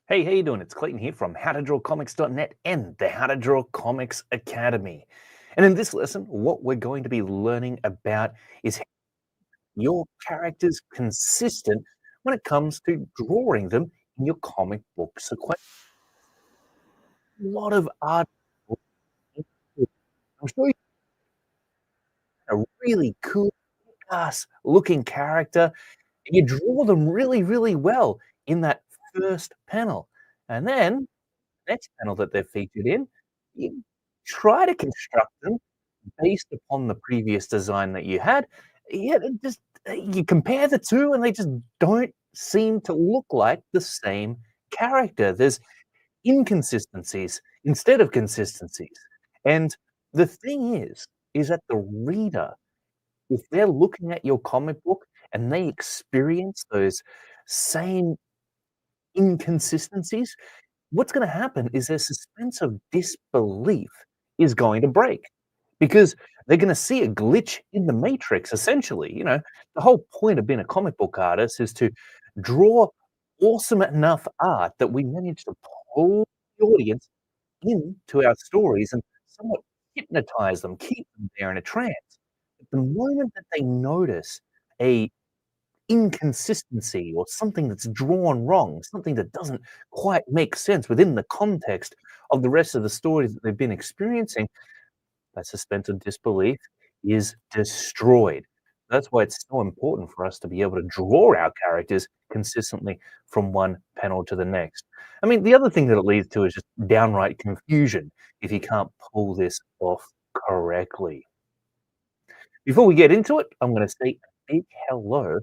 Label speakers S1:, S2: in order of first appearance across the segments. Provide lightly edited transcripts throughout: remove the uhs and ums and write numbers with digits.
S1: Hey, how you doing? It's Clayton here from howtodrawcomics.net and the How to Draw Comics Academy. And in this lesson, what we're going to be learning about is how your characters consistent when it comes to drawing them in your comic book sequence. A lot of art. I'm sure you have a really cool ass looking character and you draw them really, really well in that first panel. And then next panel that they're featured in, you try to construct them based upon the previous design that you had, yet it just you compare the 2 and they just don't seem to look like the same character. There's inconsistencies instead of consistencies. And the thing is that the reader, if they're looking at your comic book and they experience those same inconsistencies, what's gonna happen is their suspense of disbelief is going to break because they're gonna see a glitch in the matrix, essentially. The whole point of being a comic book artist is to draw awesome enough art that we manage to pull the audience into our stories and somewhat hypnotize them, keep them there in a trance. But the moment that they notice a inconsistency or something that's drawn wrong, something that doesn't quite make sense within the context of the rest of the stories that they've been experiencing, that suspense of disbelief is destroyed. That's why it's so important for us to be able to draw our characters consistently from one panel to the next. I mean, the other thing that it leads to is just downright confusion if you can't pull this off correctly. Before we get into it, I'm going to say a big hello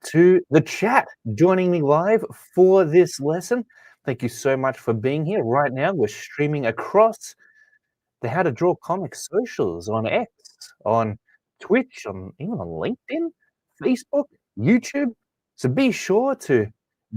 S1: to the chat joining me live for this lesson. Thank you so much for being here. Right now, we're streaming across the How to Draw Comics socials on X, on Twitch, on even on LinkedIn, Facebook, YouTube. So be sure to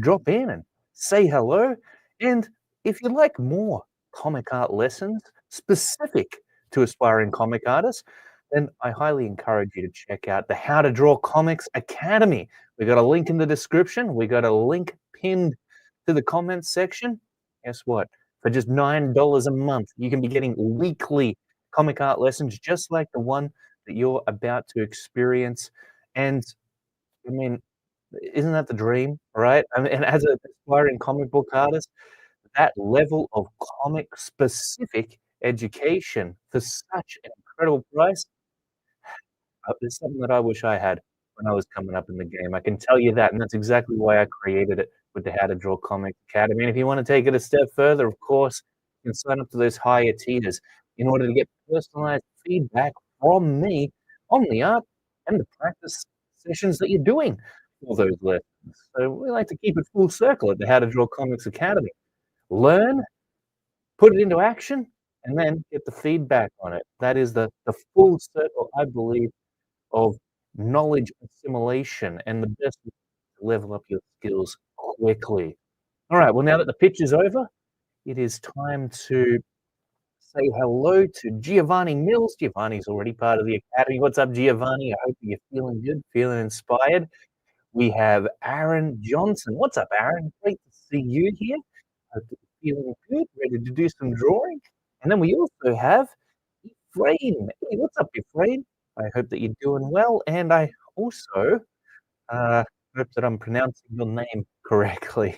S1: drop in and say hello. And if you like more comic art lessons specific to aspiring comic artists, then I highly encourage you to check out the How to Draw Comics Academy. We got a link in the description. We got a link pinned to the comments section. Guess what? For just $9 a month, you can be getting weekly comic art lessons just like the one that you're about to experience. And I mean, isn't that the dream, right? I mean, and as an aspiring comic book artist, that level of comic specific education for such an incredible price, it's something that I wish I had when I was coming up in the game. I can tell you that, and that's exactly why I created it with the How to Draw Comics Academy. And if you want to take it a step further, of course, you can sign up to those higher tiers in order to get personalized feedback from me on the art and the practice sessions that you're doing for those lessons. So we like to keep it full circle at the How to Draw Comics Academy. Learn, put it into action, and then get the feedback on it. That is the full circle, I believe, of knowledge assimilation and the best way to level up your skills quickly. All right, well, now that the pitch is over, it is time to say hello to Giovanni Mills. Giovanni's already part of the academy. What's up, Giovanni? I hope you're feeling good, feeling inspired. We have Aaron Johnson. What's up, Aaron? Great to see you here. Hope that you're feeling good, ready to do some drawing. And then we also have Efrain. Hey, what's up, Efrain? I hope that you're doing well, and I also hope that I'm pronouncing your name correctly.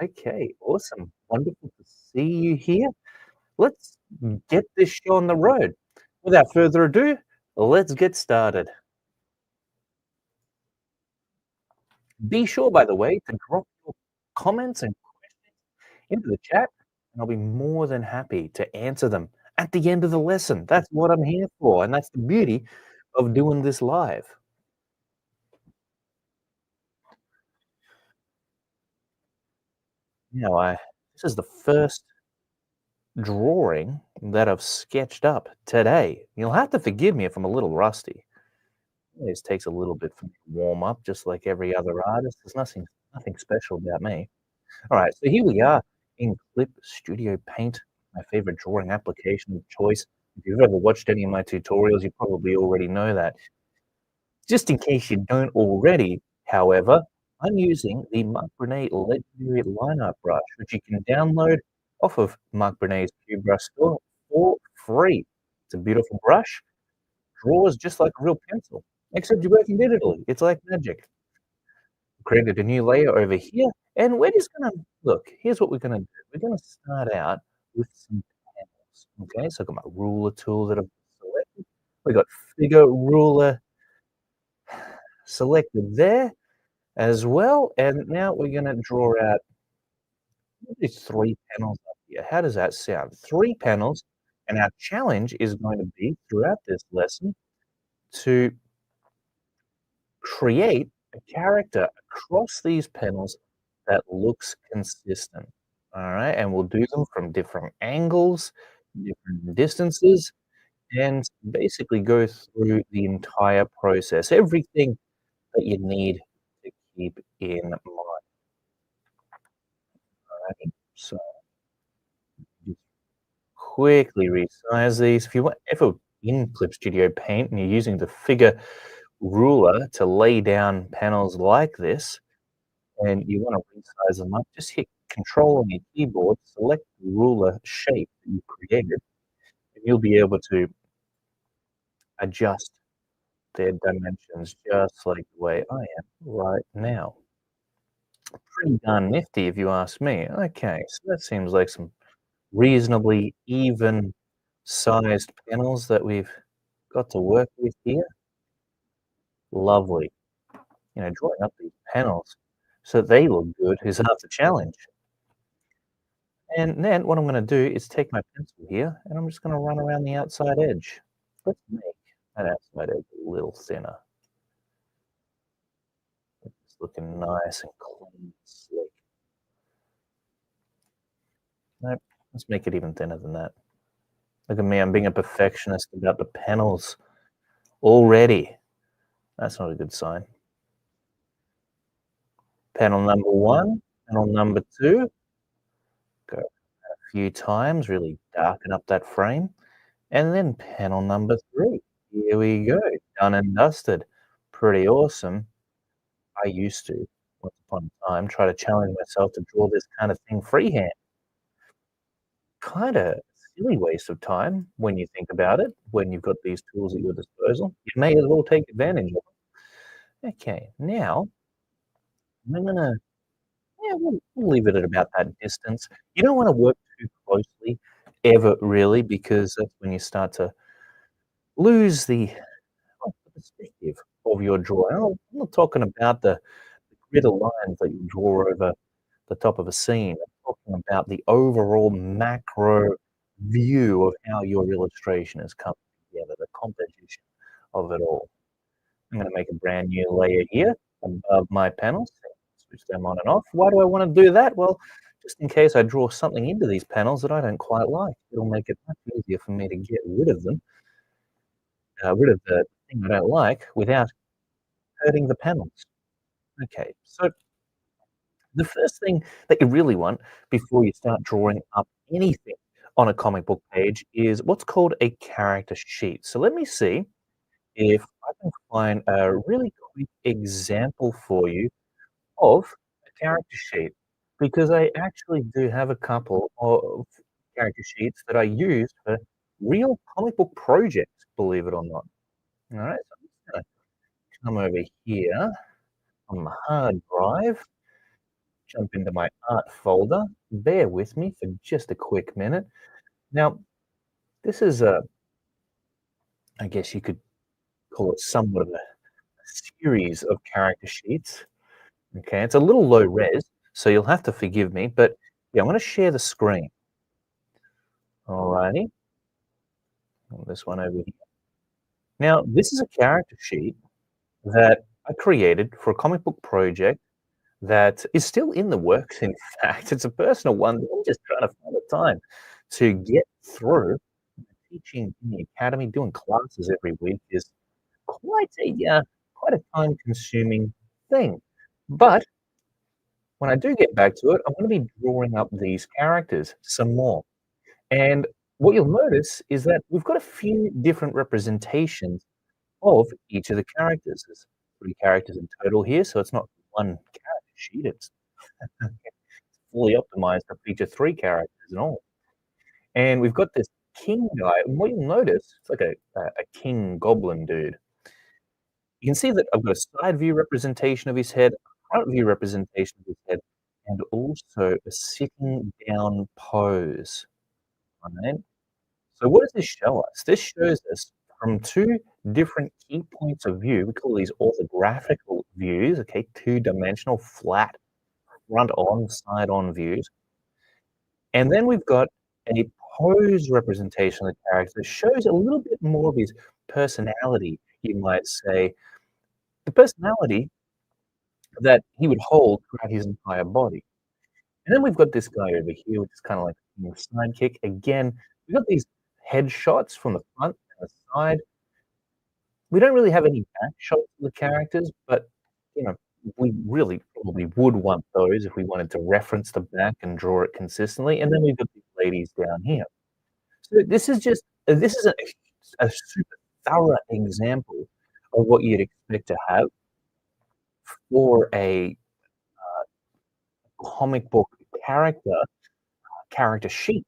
S1: Okay, awesome. Wonderful to see you here. Let's get this show on the road. Without further ado, let's get started. Be sure, by the way, to drop your comments and questions into the chat, and I'll be more than happy to answer them at the end of the lesson. That's what I'm here for, and that's the beauty of doing this live. This is the first drawing that I've sketched up today. You'll have to forgive me if I'm a little rusty. It always takes a little bit for me to warm up, just like every other artist. There's nothing special about me. All right, so here we are in Clip Studio Paint, my favorite drawing application of choice. If you've ever watched any of my tutorials, you probably already know that. Just in case you don't already, however, I'm using the Mark Brunei Legendary Line Art brush, which you can download off of Mark Brunei's Cube Brush store for free. It's a beautiful brush, draws just like a real pencil, except you're working digitally. It's like magic. Created a new layer over here, and we're just gonna look, here's what we're gonna do. We're gonna start out with some panels, okay? So I've got my ruler tool that I've selected. We got figure ruler selected there as well, and now we're gonna draw out these 3 panels up here. How does that sound? 3 panels, and our challenge is going to be, throughout this lesson, to create a character across these panels that looks consistent. All right, and we'll do them from different angles, different distances, and basically go through the entire process. Everything that you need to keep in mind. Right? So just quickly resize these. If you want, ever in Clip Studio Paint and you're using the figure ruler to lay down panels like this, and you want to resize them up, just hit Control on your keyboard, select the ruler shape that you created, and you'll be able to adjust their dimensions just like the way I am right now. Pretty darn nifty if you ask me. Okay, so that seems like some reasonably even sized panels that we've got to work with here. Lovely. You know, drawing up these panels so they look good is half the challenge. And then what I'm gonna do is take my pencil here, and I'm just gonna run around the outside edge. Let's make that outside edge a little thinner. It's looking nice and clean and slick. Nope, let's make it even thinner than that. Look at me, I'm being a perfectionist about the panels already. That's not a good sign. Panel number 1, panel number 2, go a few times, really darken up that frame. And then panel number 3. Here we go, done and dusted. Pretty awesome. I used to, once upon a time, try to challenge myself to draw this kind of thing freehand. Kinda silly waste of time when you think about it, when you've got these tools at your disposal. You may as well take advantage of them. Okay, now I'm gonna yeah, we'll leave it at about that distance. You don't wanna work too closely ever really, because that's when you start to lose the perspective of your drawing. I'm not talking about the grid of lines that you draw over the top of a scene. I'm talking about the overall macro view of how your illustration is coming together, the composition of it all. I'm gonna make a brand new layer here above my panels, switch them on and off. Why do I wanna do that? Well, just in case I draw something into these panels that I don't quite like. It'll make it much easier for me to get rid of them, rid of the thing I don't like without hurting the panels. Okay, so the first thing that you really want before you start drawing up anything on a comic book page is what's called a character sheet. So let me see if I can find a really quick example for you of a character sheet, because I actually do have a couple of character sheets that I use for real comic book projects, believe it or not. All right, so I'm just gonna come over here on my hard drive, jump into my art folder. Bear with me for just a quick minute. Now, this is a, I guess you could call it somewhat of a series of character sheets. Okay, it's a little low res, so you'll have to forgive me, but yeah, I'm going to share the screen. Alrighty, this one over here. Now, this is a character sheet that I created for a comic book project that is still in the works, in fact. It's a personal one that I'm just trying to find the time to get through. Teaching in the academy, doing classes every week is quite a time-consuming thing. But when I do get back to it, I'm gonna be drawing up these characters some more. And what you'll notice is that we've got a few different representations of each of the characters. There's 3 characters in total here, so it's not one sheet. It's fully optimized to feature 3 characters and all. And we've got this king guy, and what you'll notice, it's like a king goblin dude. You can see that I've got a side view representation of his head, a front view representation of his head, and also a sitting down pose, right? So what does this show us? This shows us from 2 different key points of view. We call these orthographical views, okay, two-dimensional, flat, front-on, side-on views. And then we've got a pose representation of the character that shows a little bit more of his personality, you might say. The personality that he would hold throughout his entire body. And then we've got this guy over here, which is kinda like a sidekick. Again, we've got these headshots from the front and the side. We don't really have any back shots of the characters, but, you know, we really probably would want those if we wanted to reference the back and draw it consistently. And then we've got these ladies down here. So this is just this is a super thorough example of what you'd expect to have for a comic book character sheet.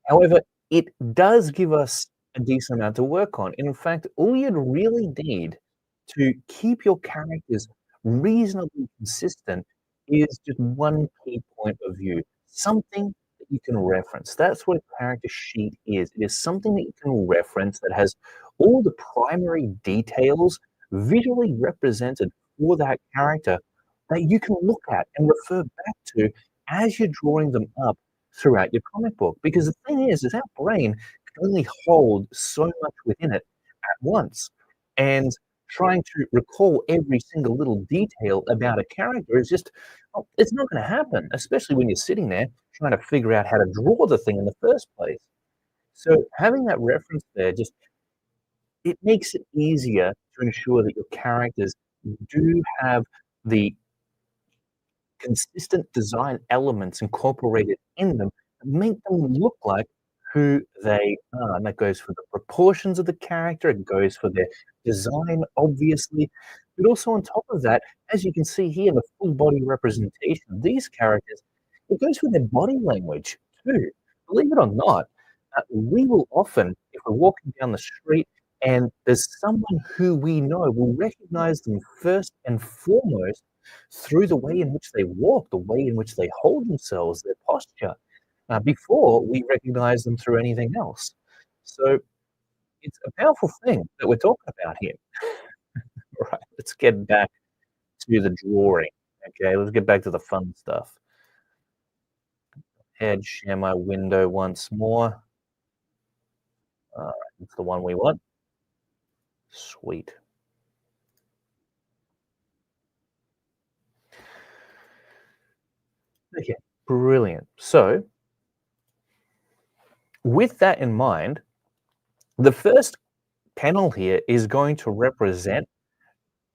S1: However, it does give us a decent amount to work on. In fact, all you'd really need to keep your characters reasonably consistent is just one key point of view, something that you can reference. That's what a character sheet is. It is something that you can reference that has all the primary details visually represented for that character that you can look at and refer back to as you're drawing them up throughout your comic book. Because the thing is our brain can only hold so much within it at once. And trying to recall every single little detail about a character is just, well, it's not going to happen, especially when you're sitting there trying to figure out how to draw the thing in the first place. So having that reference there just it makes it easier to ensure that your characters do have the consistent design elements incorporated in them that make them look like who they are. And that goes for the proportions of the character, it goes for their design, obviously. But also on top of that, as you can see here, the full body representation of these characters, it goes for their body language too. Believe it or not, we will often, if we're walking down the street and there's someone who we know, will recognize them first and foremost through the way in which they walk, the way in which they hold themselves, their posture, before we recognize them through anything else. So it's a powerful thing that we're talking about here. Right, let's get back to the drawing. Okay, let's get back to the fun stuff. Head, share my window once more. Alright, that's the one we want. Sweet. Okay, brilliant. So, with that in mind, the first panel here is going to represent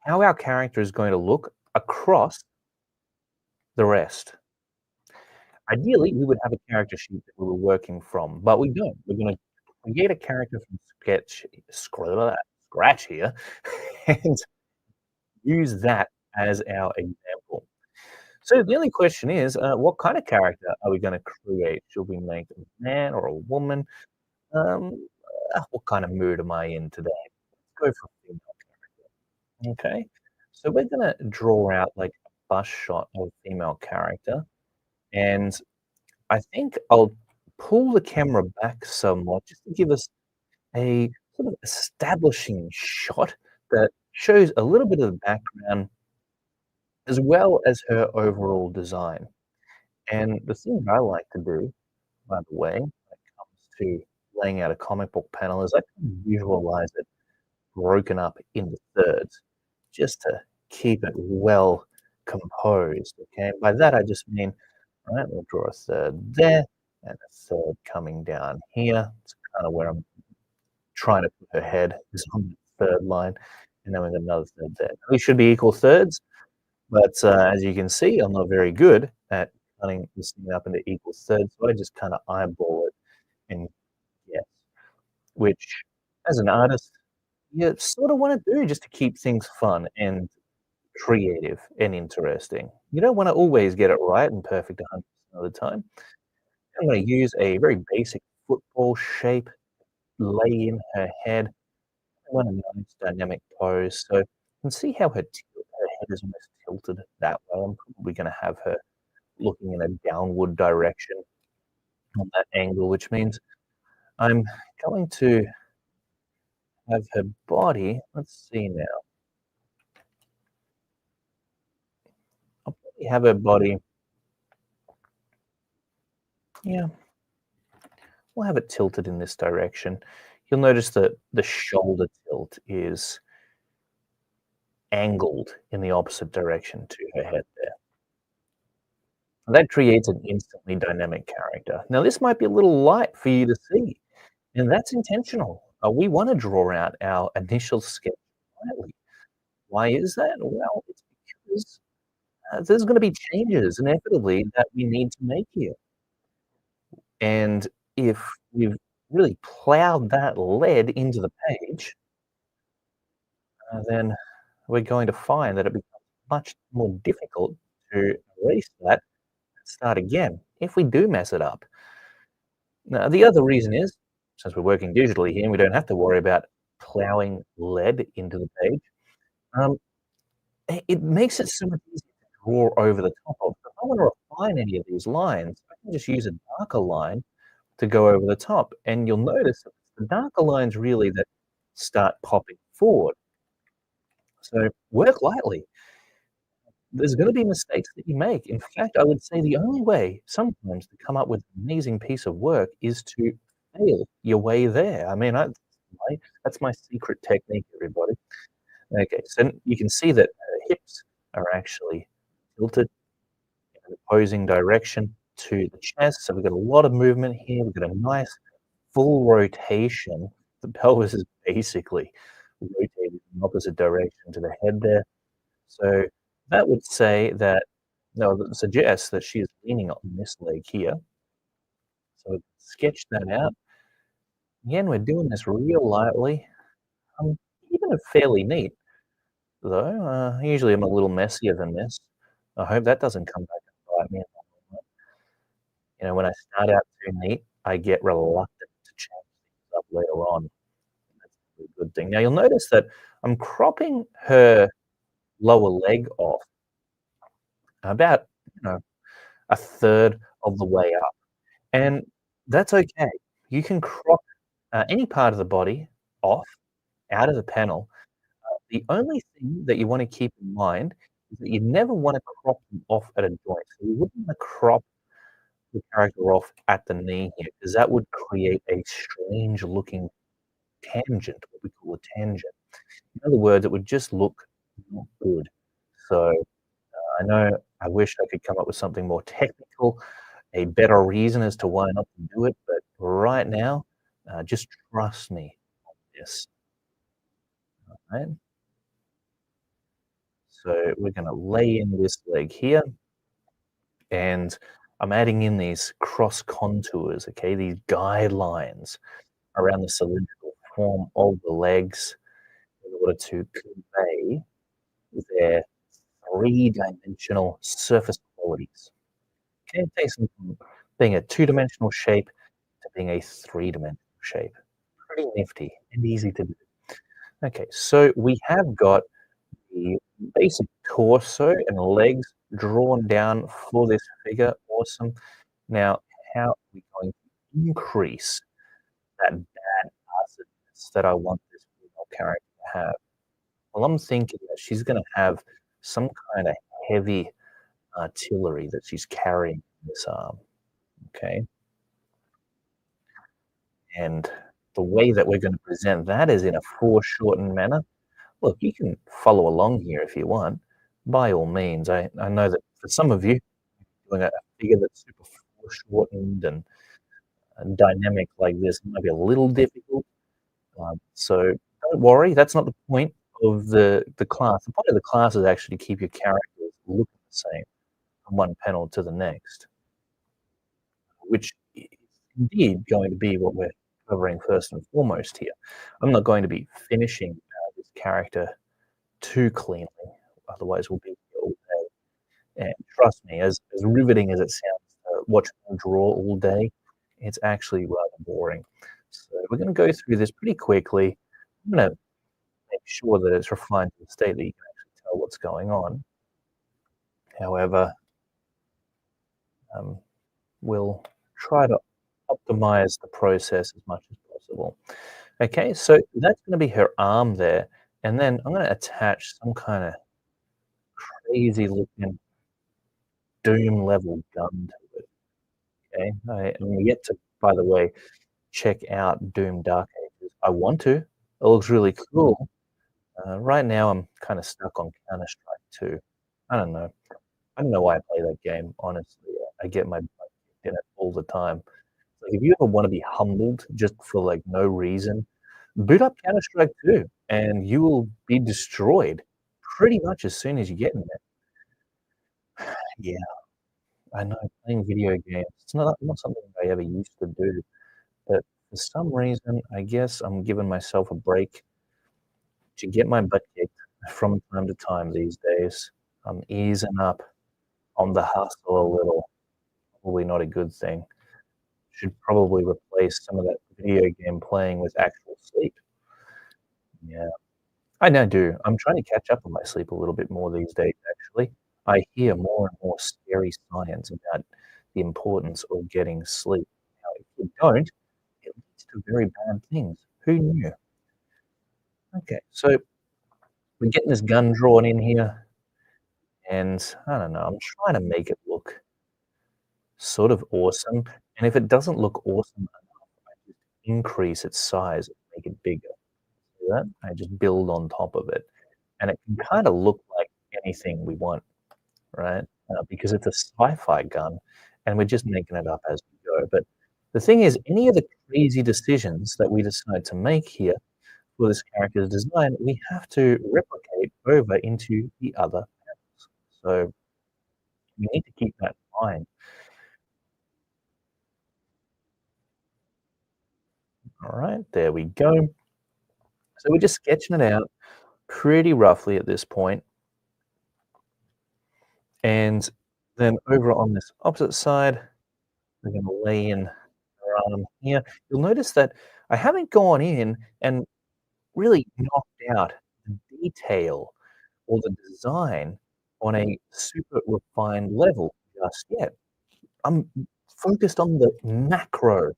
S1: how our character is going to look across the rest. Ideally, we would have a character sheet that we were working from, but we don't. We're gonna create a character from scratch here and use that as our example. So the only question is, what kind of character are we gonna create? Should we make a man or a woman? Um, what kind of mood am I in today? Let's go for female character. Okay. So we're gonna draw out like a bust shot of a female character, and I think I'll pull the camera back somewhat just to give us a sort of establishing shot that shows a little bit of the background as well as her overall design. And the thing that I like to do, by the way, when it comes to laying out a comic book panel, is I can visualize it broken up into thirds just to keep it well composed. Okay. By that, I just mean, all right, we'll draw a third there and a third coming down here. It's kind of where I'm trying to put her head is on the third line. And then we've got another third there. We should be equal thirds, but as you can see, I'm not very good at cutting this thing up into equal thirds. So I just kind of eyeball it and yes, which as an artist, you sort of want to do just to keep things fun and creative and interesting. you don't wanna always get it right and perfect 100% of the time. I'm gonna use a very basic football shape, lay in her head. I want a nice dynamic pose, so you can see how her head is almost tilted that way. I'm probably gonna have her looking in a downward direction on that angle, which means I'm going to have her body, let's see now, I'll probably have her body, yeah, we'll have it tilted in this direction. You'll notice that the shoulder tilt is angled in the opposite direction to her head there. That creates an instantly dynamic character. Now, this might be a little light for you to see, and that's intentional. We wanna draw out our initial sketch lightly. Why is that? Well, it's because, there's gonna be changes inevitably that we need to make here, and if we've really plowed that lead into the page, then we're going to find that it becomes much more difficult to erase that and start again if we do mess it up. Now, the other reason is, since we're working digitally here, we don't have to worry about plowing lead into the page. Um, it makes it so much easier to draw over the top of. If I want to refine any of these lines, I can just use a darker line to go over the top, and you'll notice that the darker lines really that start popping forward. So work lightly. There's gonna be mistakes that you make. In fact, I would say the only way sometimes to come up with an amazing piece of work is to fail your way there. I mean, that's my secret technique, everybody. Okay, so you can see that her hips are actually tilted in an opposing direction to the chest, so we've got a lot of movement here. We've got a nice full rotation. The pelvis is basically rotated in the opposite direction to the head there. So that would say that no, that suggests that she is leaning on this leg here. So sketch that out. Again, we're doing this real lightly. Keeping it fairly neat, though. Usually I'm a little messier than this. I hope that doesn't come back and bite me in the butt. You know, when I start out too neat, I get reluctant to change things up later on. That's a good thing. Now you'll notice that I'm cropping her lower leg off about, you know, a third of the way up. And that's okay. You can crop, any part of the body off out of the panel. The only thing that you wanna keep in mind is that you never wanna crop them off at a joint. So you wouldn't wanna crop the character off at the knee here, because that would create a strange looking tangent, what we call a tangent. In other words, it would just look not good. So, I know I wish I could come up with something more technical, a better reason as to why not to do it, but right now, just trust me on this, right? So we're gonna lay in this leg here, and I'm adding in these cross contours, okay, these guidelines around the cylindrical form of the legs in order to convey their three-dimensional surface qualities. Okay, it takes them from being a two-dimensional shape to being a three-dimensional shape. Pretty nifty and easy to do. Okay, so we have got the basic torso and legs drawn down for this figure. Awesome. Now, how are we going to increase that badassedness that I want this female character to have? Well, I'm thinking that she's gonna have some kinda heavy artillery that she's carrying in this arm, okay? And the way that we're gonna present that is in a foreshortened manner. Look, you can follow along here if you want, by all means. I know that for some of you, doing a figure that's super foreshortened and dynamic like this might be a little difficult. So don't worry, that's not the point of the class. The point of the class is actually to keep your characters looking the same from one panel to the next, which is indeed going to be what we're covering first and foremost here. I'm not going to be finishing this character too cleanly, otherwise we'll be here all day. And trust me, as riveting as it sounds to watch them draw all day, it's actually rather boring. So we're gonna go through this pretty quickly. I'm gonna make sure that it's refined to the state that you can actually tell what's going on. However, um, we'll try to optimize the process as much as possible. Okay, so that's gonna be her arm there, and then I'm gonna attach some kinda crazy looking Doom level gun to it, okay? I'm yet to, by the way, check out Doom Dark Ages. I want to. It looks really cool. Right now, I'm kinda stuck on Counter-Strike 2. I don't know. I don't know why I play that game, honestly. I get my butt kicked in it all the time. Like, if you ever wanna be humbled just for, like, no reason, boot up Counter-Strike 2, and you will be destroyed pretty much as soon as you get in there. Yeah, I know, playing video games, it's not something I ever used to do, but for some reason, I guess I'm giving myself a break to get my butt kicked from time to time these days. I'm easing up on the hustle a little, probably not a good thing. Should probably replace some of that video game playing with actual sleep. Yeah. I now do. I'm trying to catch up on my sleep a little bit more these days, actually. I hear more and more scary science about the importance of getting sleep. Now, if you don't, it leads to very bad things. Who knew? Okay, so we're getting this gun drawn in here, and I don't know, I'm trying to make it look sort of awesome, and if it doesn't look awesome enough, I just increase its size and make it bigger. See that? I just build on top of it, and it can kinda look like anything we want. Right? Because it's a sci-fi gun, and we're just making it up as we go, but the thing is, any of the crazy decisions that we decide to make here for this character's design, we have to replicate over into the other panels. So, we need to keep that in mind. Alright, there we go. So we're just sketching it out pretty roughly at this point, and then over on this opposite side, we're gonna lay in our arm here. You'll notice that I haven't gone in and really knocked out the detail or the design on a super refined level just yet. I'm focused on the macro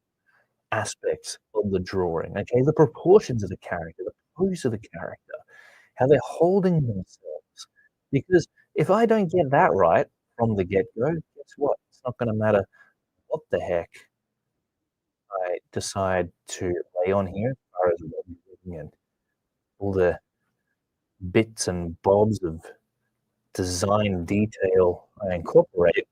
S1: aspects of the drawing, okay? The proportions of the character, the pose of the character, how they're holding themselves. Because if I don't get that right from the get-go, guess what? It's not gonna matter what the heck I decide to lay on here as far as rendering and all the bits and bobs of design detail I incorporate,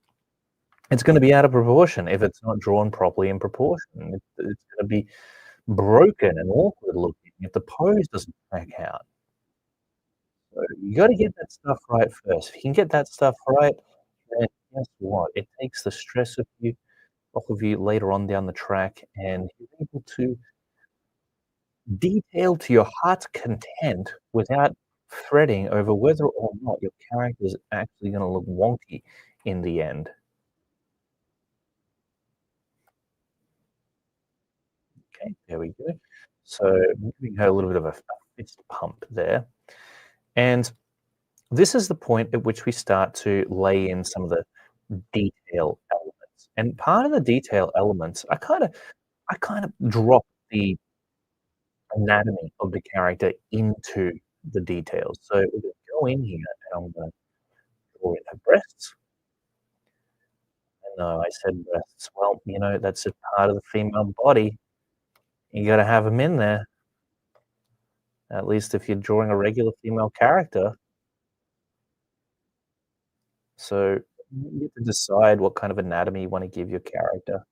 S1: it's gonna be out of proportion if it's not drawn properly in proportion. It's gonna be broken and awkward looking if the pose doesn't track out. So you gotta get that stuff right first. If you can get that stuff right, then guess what? It takes the stress off of you later on down the track, and you're able to detail to your heart's content without fretting over whether or not your character is actually gonna look wonky in the end. Okay, there we go. So giving her a little bit of a fist pump there. And this is the point at which we start to lay in some of the detail elements. And part of the detail elements, I kind of drop the anatomy of the character into the details. So we're gonna go in here and I'm gonna draw in her breasts. No, I said breasts. Well, that's just part of the female body. You gotta have them in there. At least if you're drawing a regular female character. So you get to decide what kind of anatomy you wanna give your character.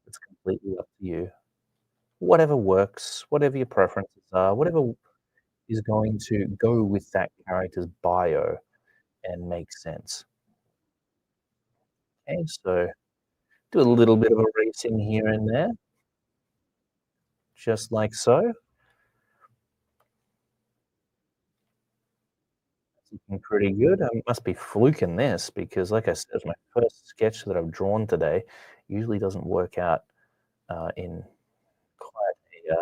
S1: It's completely up to you. Whatever works, whatever your preferences are, whatever is going to go with that character's bio and make sense. Okay, so do a little bit of erasing here and there, just like so. Looking pretty good. I must be fluking this because, like I said, it's my first sketch that I've drawn today. Usually doesn't work out in quite a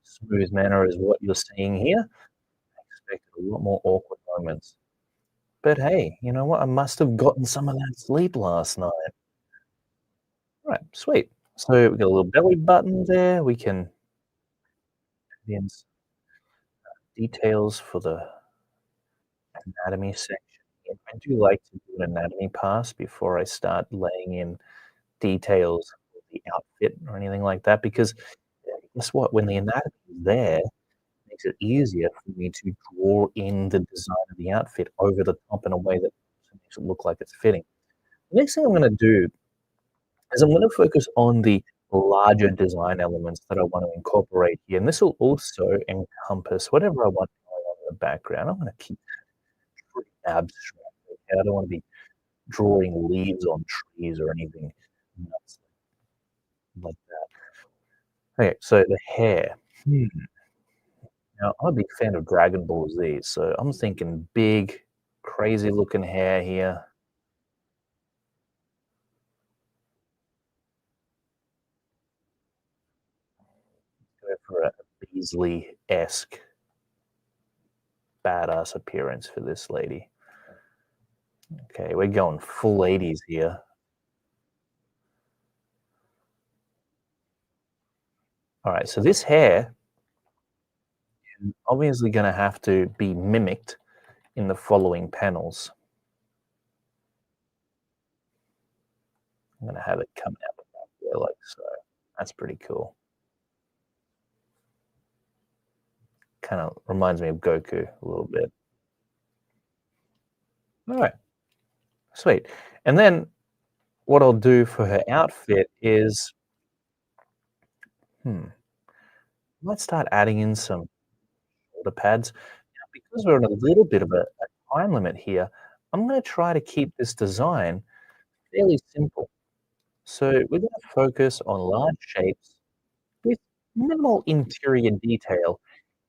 S1: smooth manner as what you're seeing here. I expected a lot more awkward moments. But hey, you know what? I must have gotten some of that sleep last night. Right, sweet. So we got a little belly button there. We can add in some details for the anatomy section. I do like to do an anatomy pass before I start laying in details of the outfit or anything like that because guess what? When the anatomy is there, it makes it easier for me to draw in the design of the outfit over the top in a way that makes it look like it's fitting. The next thing I'm gonna do is I'm gonna focus on the larger design elements that I want to incorporate here, and this will also encompass whatever I want going on in the background. I'm gonna keep it pretty abstract, okay? I don't wanna be drawing leaves on trees or anything nuts like that. Okay, so the hair. Hmm. Now, I'm a big fan of Dragon Ball Z, so I'm thinking big, crazy looking hair here. Go for a Beasley-esque badass appearance for this lady. Okay, we're going full 80s here. All right, so this hair is obviously going to have to be mimicked in the following panels. I'm going to have it come out the back there like so. That's pretty cool. Kind of reminds me of Goku a little bit. All right, sweet. And then what I'll do for her outfit is, hmm, let's start adding in some shoulder pads. Now, because we're on a little bit of a time limit here, I'm going to try to keep this design fairly simple. So we're going to focus on large shapes with minimal interior detail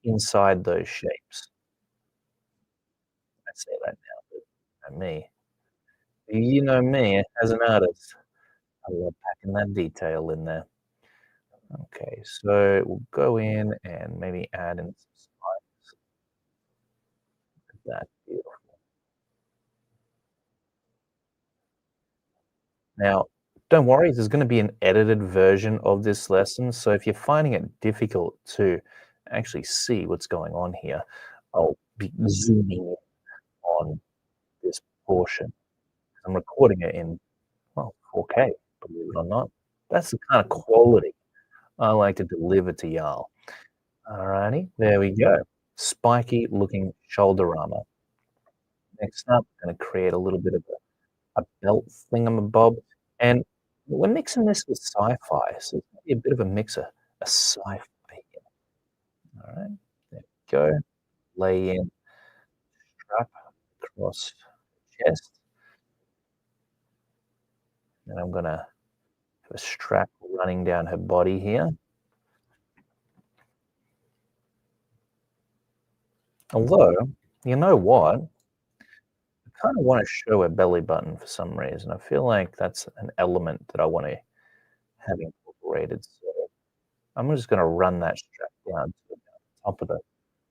S1: inside those shapes. I say that now, but me. You know me as an artist. I love packing that detail in there. Okay, so we'll go in and maybe add in some spikes like that. Beautiful. Now, don't worry, there's going to be an edited version of this lesson. So if you're finding it difficult to actually see what's going on here, I'll be zooming in on this portion. I'm recording it in, well, 4K, believe it or not. That's the kind of quality I like to deliver to y'all. Alrighty, there we go. Spiky looking shoulder armor. Next up, I'm going to create a little bit of a belt thingamabob. And we're mixing this with sci-fi, so it's gonna be a bit of a mixer, a sci-fi here. Alright, there we go. Lay in strap across the chest, and I'm gonna have a strap running down her body here. Although, you know what? I kinda wanna show a belly button for some reason. I feel like that's an element that I wanna have incorporated, so I'm just gonna run that strap down to the top of the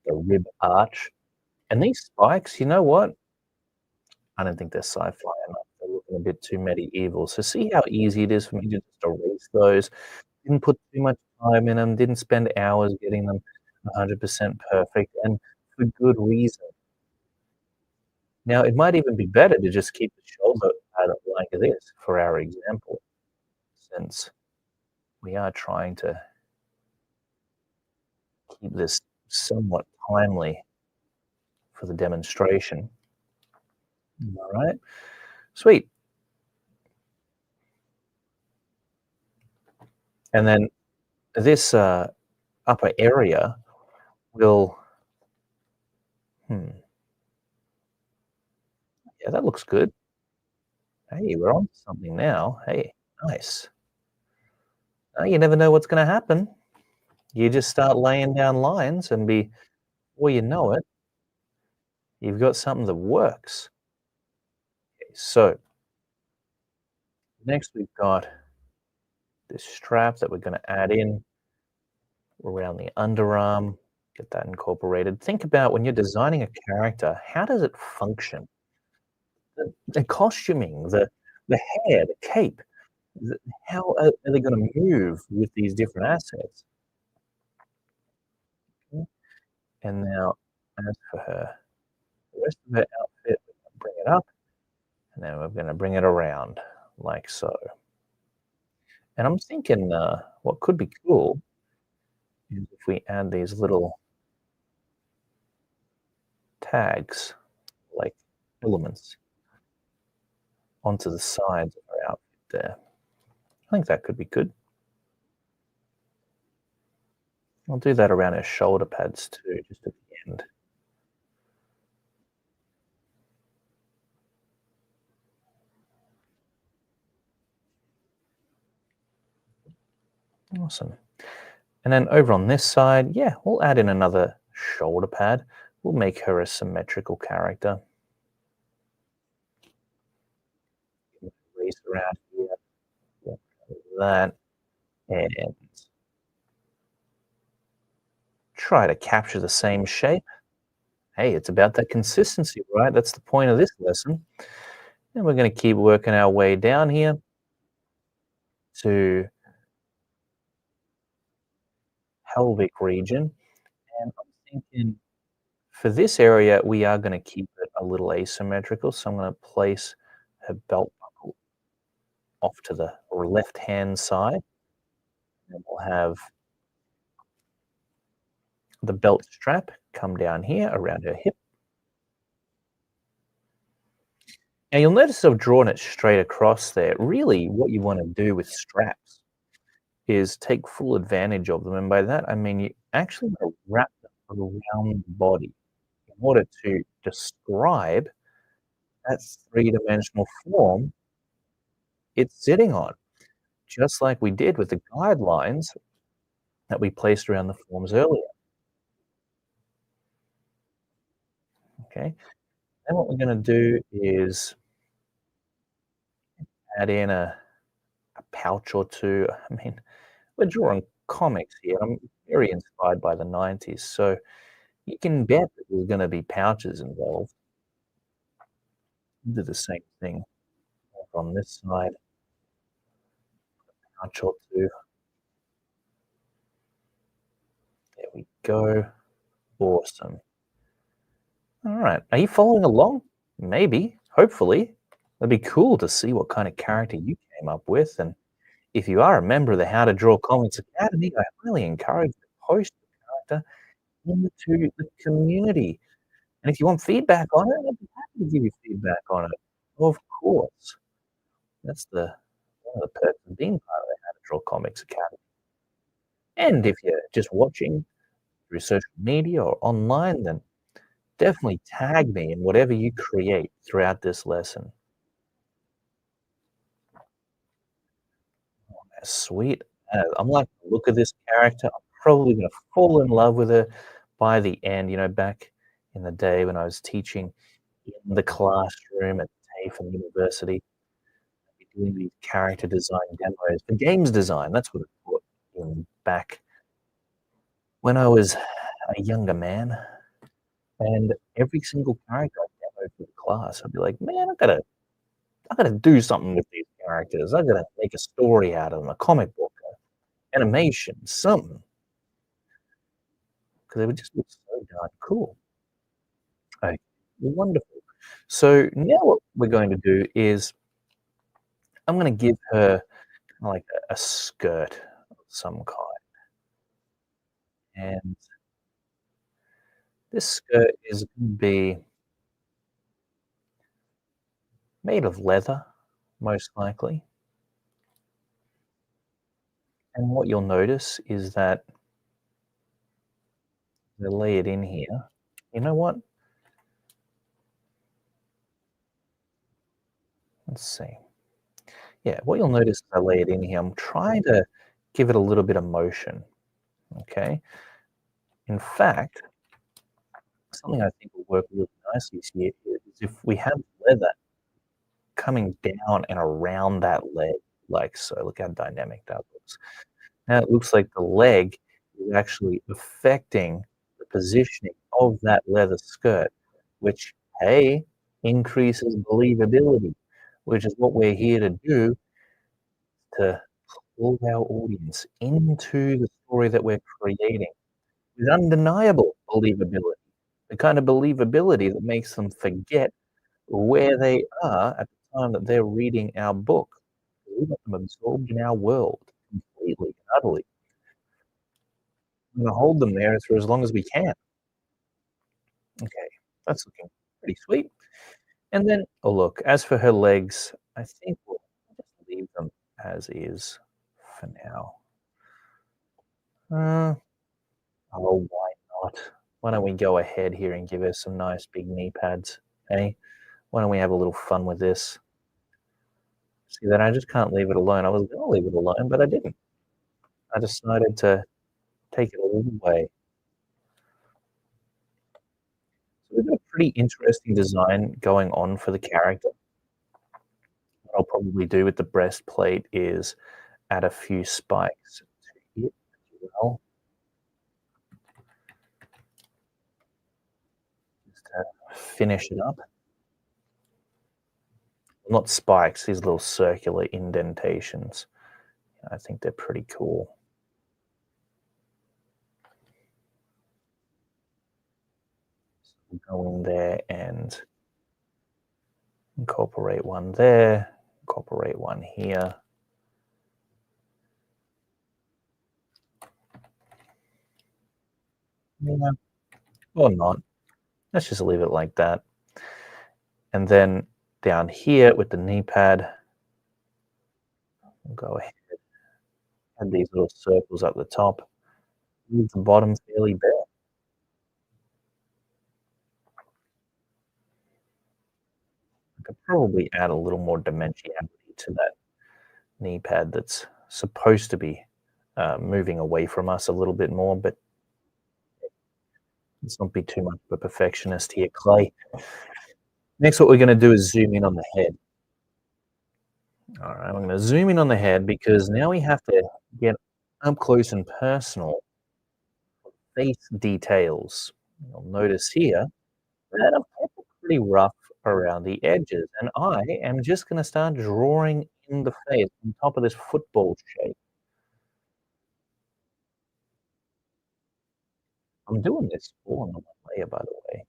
S1: rib arch. And these spikes, you know what? I don't think they're sci-fi enough. They're looking a bit too medieval. So see how easy it is for me to just erase those? Didn't put too much time in them, didn't spend hours getting them 100% perfect, and for good reason. Now, it might even be better to just keep the shoulder pad like this for our example, since we are trying to keep this somewhat timely for the demonstration. Alright, sweet. And then this, upper area will yeah, that looks good. Hey, we're on to something now. Hey, nice. You never know what's gonna happen. You just start laying down lines and before you know it, You've got something that works. So next we've got this strap that we're going to add in around the underarm, get that incorporated. Think about when you're designing a character, how does it function? The costuming, the hair, the cape, the how are they gonna move with these different assets? Mm, and now as for her, the rest of her outfit, we're gonna bring it up, and then we're gonna bring it around like so. And I'm thinking, what could be cool is if we add these little tags, like elements, onto the sides of her outfit there. I think that could be good. I'll do that around her shoulder pads too, just at the end. Awesome. And then over on this side, yeah, we'll add in another shoulder pad. We'll make her a symmetrical character. Race around here, yeah, that, and try to capture the same shape. Hey, it's about that consistency, right? That's the point of this lesson. And we're going to keep working our way down here to pelvic region. And I'm thinking for this area, we are going to keep it a little asymmetrical. So I'm going to place her belt buckle off to the left-hand side. And we'll have the belt strap come down here around her hip. Now you'll notice I've drawn it straight across there. Really, what you want to do with straps is take full advantage of them. And by that, I mean you actually want to wrap them around the body in order to describe that three-dimensional form it's sitting on, just like we did with the guidelines that we placed around the forms earlier. Okay. Then what we're going to do is add in a pouch or two. I mean, we're drawing comics here. I'm very inspired by the 90s, so you can bet that there's gonna be pouches involved. Do the same thing over on this side, pouch or 2. There we go. Awesome. Alright, are you following along? Maybe, hopefully. It'd be cool to see what kind of character you came up with, and if you are a member of the How to Draw Comics Academy, I highly encourage you to post your character into the community. And if you want feedback on it, I'd be happy to give you feedback on it. Of course. That's the one of the perks of being part of the How to Draw Comics Academy. And if you're just watching through social media or online, then definitely tag me in whatever you create throughout this lesson. Sweet. I'm like, look at this character. I'm probably gonna fall in love with her by the end. Back in the day when I was teaching in the classroom at TAFE and university, I'd be doing these character design demos for games design. That's what I taught back when I was a younger man. And every single character I demoed for the class, I'd be like, man, I gotta do something with these characters. I gotta make a story out of them, a comic book, animation, something, because they would just look so darn cool. Okay, wonderful. So now what we're going to do is I'm gonna give her kinda like a skirt of some kind, and this skirt is gonna be made of leather, most likely, and what you'll notice is that they lay it in here. You know what? Let's see. Yeah, what you'll notice as I lay it in here, I'm trying to give it a little bit of motion, okay? In fact, Something I think will work really nicely here is if we have leather coming down and around that leg, like so. Look how dynamic that looks. Now it looks like the leg is actually affecting the positioning of that leather skirt, which, hey, increases believability, which is what we're here to do, to pull our audience into the story that we're creating with undeniable believability, the kind of believability that makes them forget where they are at the time that they're reading our book. We want them absorbed in our world completely and utterly. We're gonna hold them there for as long as we can. Okay, that's looking pretty sweet. And then, oh, look, as for her legs, I think we'll just leave them as is for now. Uh, oh, why not? Why don't we go ahead here and give her some nice big knee pads, eh? Why don't we have a little fun with this? See that I just can't leave it alone. I was gonna leave it alone, but I didn't. I decided to take it all the way. So we've got a pretty interesting design going on for the character. What I'll probably do with the breastplate is add a few spikes to it as well, just to finish it up. Not spikes, these little circular indentations. I think they're pretty cool. So we'll go in there and incorporate one there, incorporate one here. Yeah, or not. Let's just leave it like that. And then down here with the knee pad, we'll go ahead and add these little circles up the top. Leave the bottom fairly bare. I could probably add a little more dimensionality to that knee pad that's supposed to be moving away from us a little bit more, but let's not be too much of a perfectionist here, Clay. Next, what we're going to do is zoom in on the head. All right, I'm going to zoom in on the head because now we have to get up close and personal face details. You'll notice here that I've kept it pretty rough around the edges, and I am just going to start drawing in the face on top of this football shape. I'm doing this all on the one layer, by the way.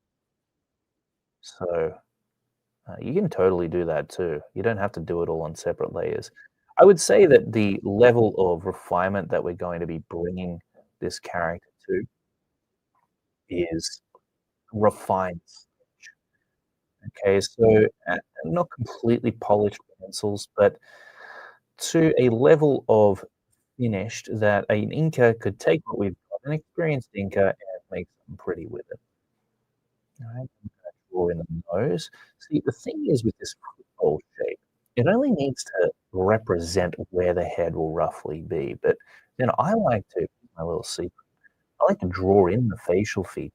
S1: So you can totally do that too. You don't have to do it all on separate layers. I would say that the level of refinement that we're going to be bringing this character to is refined. Okay, so not completely polished pencils, but to a level of finished that an inker could take what we've got, an experienced inker, and make something pretty with it. Alright, I'm gonna draw in the nose. See, the thing is with this football shape, it only needs to represent where the head will roughly be, but then I like to, my little secret, I like to draw in the facial features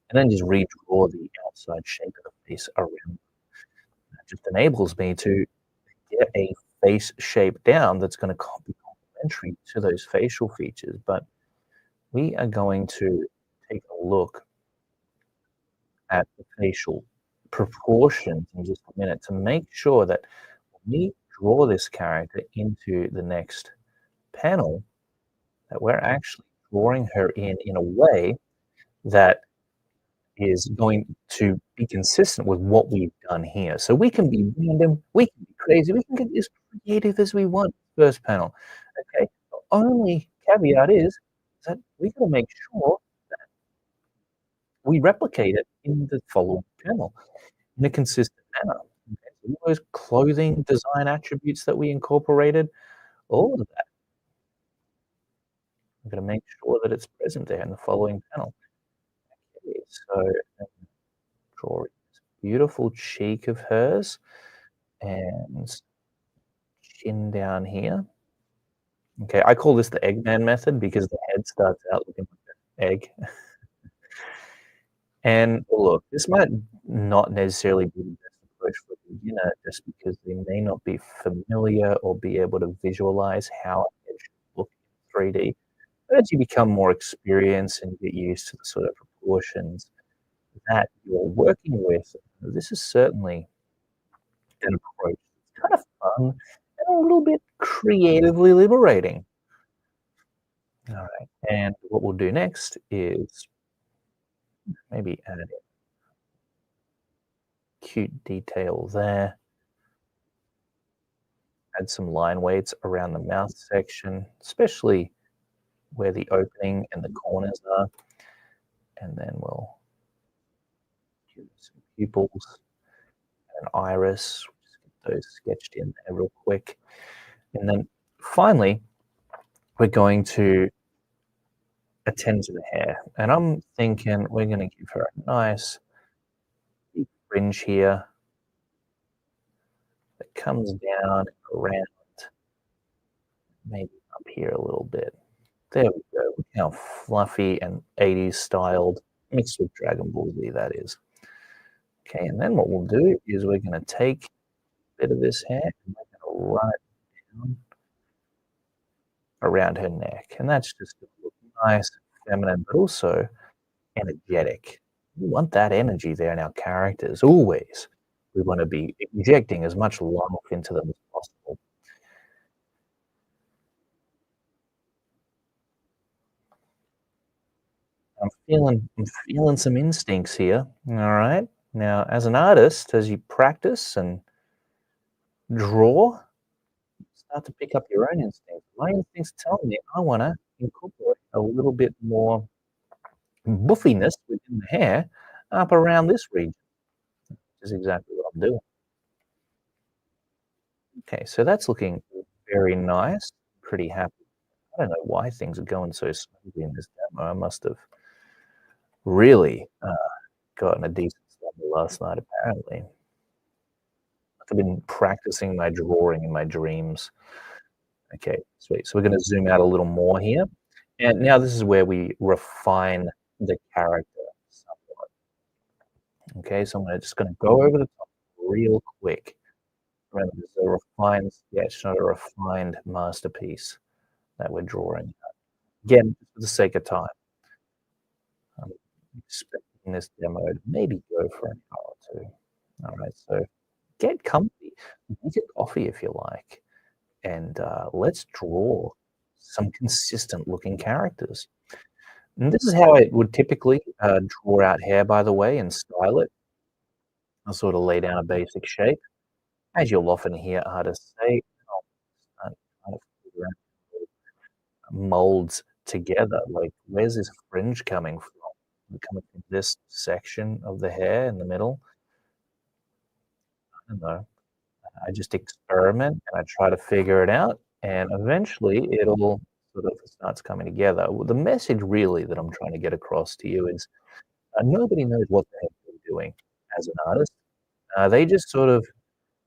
S1: and then just redraw the outside shape of the face around. That just enables me to get a face shape down that's gonna be complementary to those facial features, but we are going to take a look at the facial proportions in just a minute to make sure that when we draw this character into the next panel, that we're actually drawing her in a way that is going to be consistent with what we've done here. So we can be random, we can be crazy, we can get as creative as we want first panel. Okay. The only caveat is that we gotta make sure we replicate it in the following panel in a consistent manner. Okay, so all those clothing design attributes that we incorporated, all of that, I'm gonna make sure that it's present there in the following panel. Okay, so draw this beautiful cheek of hers and chin down here. Okay, I call this the Eggman method because the head starts out looking like an egg. And look, this might not necessarily be the best approach for a beginner just because they may not be familiar or be able to visualize how it should look in 3D. But as you become more experienced and get used to the sort of proportions that you're working with, this is certainly an approach that's kind of fun and a little bit creatively liberating. All right. And what we'll do next is maybe add a cute detail there, add some line weights around the mouth section, especially where the opening and the corners are. And then we'll do some pupils and an iris, just get those sketched in there real quick. And then finally, we're going to attend to the hair. And I'm thinking we're going to give her a nice deep fringe here that comes down and around, maybe up here a little bit. There we go. Look how fluffy and 80s styled, mixed with Dragon Ball Z, that is. Okay, and then what we'll do is we're going to take a bit of this hair and we're going to run it down around her neck. And that's just going to look nice, feminine, but also energetic. We want that energy there in our characters, always. We want to be injecting as much love into them as possible. I'm feeling some instincts here. All right. Now, as an artist, as you practice and draw, start to pick up your own instincts. My instincts tell me I want to incorporate a little bit more buffiness within the hair up around this region, which is exactly what I'm doing. Okay, so that's looking very nice. Pretty happy. I don't know why things are going so smoothly in this demo. I must have really gotten a decent start last night, apparently. I've been practicing my drawing in my dreams. Okay, sweet. So we're gonna zoom out a little more here. And now this is where we refine the character somewhat. Okay, so just gonna go over the top real quick. Remember, this is a refined sketch, not a refined masterpiece that we're drawing. Again, for the sake of time, I'm expecting this demo to maybe go for an hour or two. All right, so get comfy, make a coffee if you like, and let's draw some consistent looking characters. And this is how I would typically draw out hair, by the way, and style it. I'll sort of lay down a basic shape. As you'll often hear artists say, I'll start kind of figure out molds together. Like, where's this fringe coming from? Coming from this section of the hair in the middle? I don't know. I just experiment and I try to figure it out, and eventually it'll sort of starts coming together. Well, the message really that I'm trying to get across to you is nobody knows what the heck they're doing as an artist. They just sort of,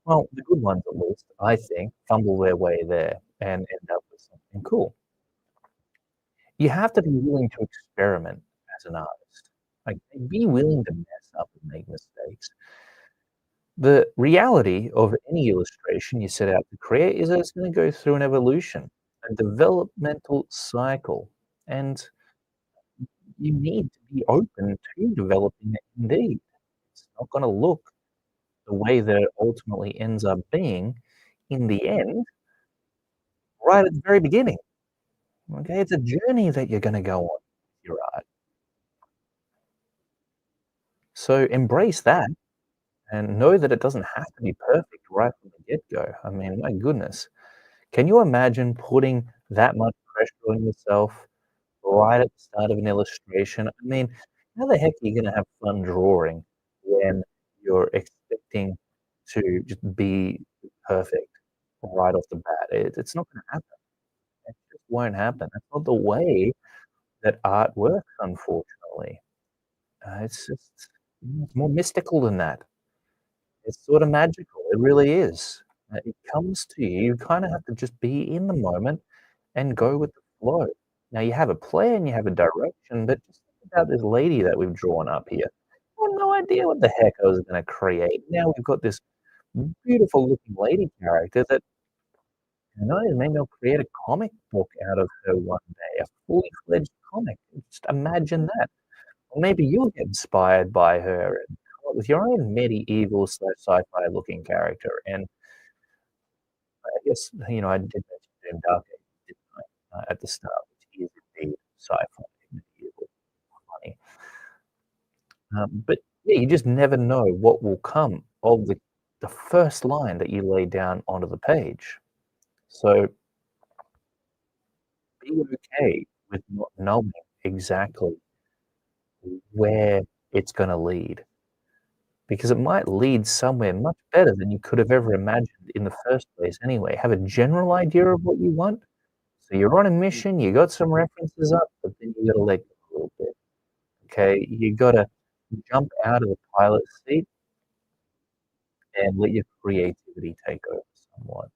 S1: well, the good ones at least, I think, fumble their way there and end up with something cool. You have to be willing to experiment as an artist. Like, be willing to mess up and make mistakes. The reality of any illustration you set out to create is that it's gonna go through an evolution, a developmental cycle, and you need to be open to developing it indeed. It's not gonna look the way that it ultimately ends up being in the end, right at the very beginning, okay? It's a journey that you're gonna go on with your art. So embrace that and know that it doesn't have to be perfect right from the get-go. I mean, my goodness. Can you imagine putting that much pressure on yourself right at the start of an illustration? I mean, how the heck are you gonna have fun drawing when you're expecting to just be perfect right off the bat? It's not gonna happen. It just won't happen. That's not the way that art works, unfortunately. It's just it's more mystical than that. It's sorta magical. It really is. It comes to you. You kinda have to just be in the moment and go with the flow. Now you have a plan, you have a direction, but just think about this lady that we've drawn up here. had no idea what the heck I was gonna create. Now we've got this beautiful looking lady character that, you know, maybe I'll create a comic book out of her one day, a fully fledged comic. Just imagine that. Or maybe you'll get inspired by her and come up with your own medieval/sci-fi looking character. And I guess, you know, I did mention Doom Dark Age, didn't I, at the start, which is indeed sci-fi medieval funny. But yeah, you just never know what will come of the first line that you lay down onto the page. So be okay with not knowing exactly where it's gonna lead, because it might lead somewhere much better than you could have ever imagined in the first place anyway. Have a general idea of what you want, so you're on a mission, you got some references up, but then you gotta let go a little bit, okay? You gotta jump out of the pilot seat and let your creativity take over somewhat.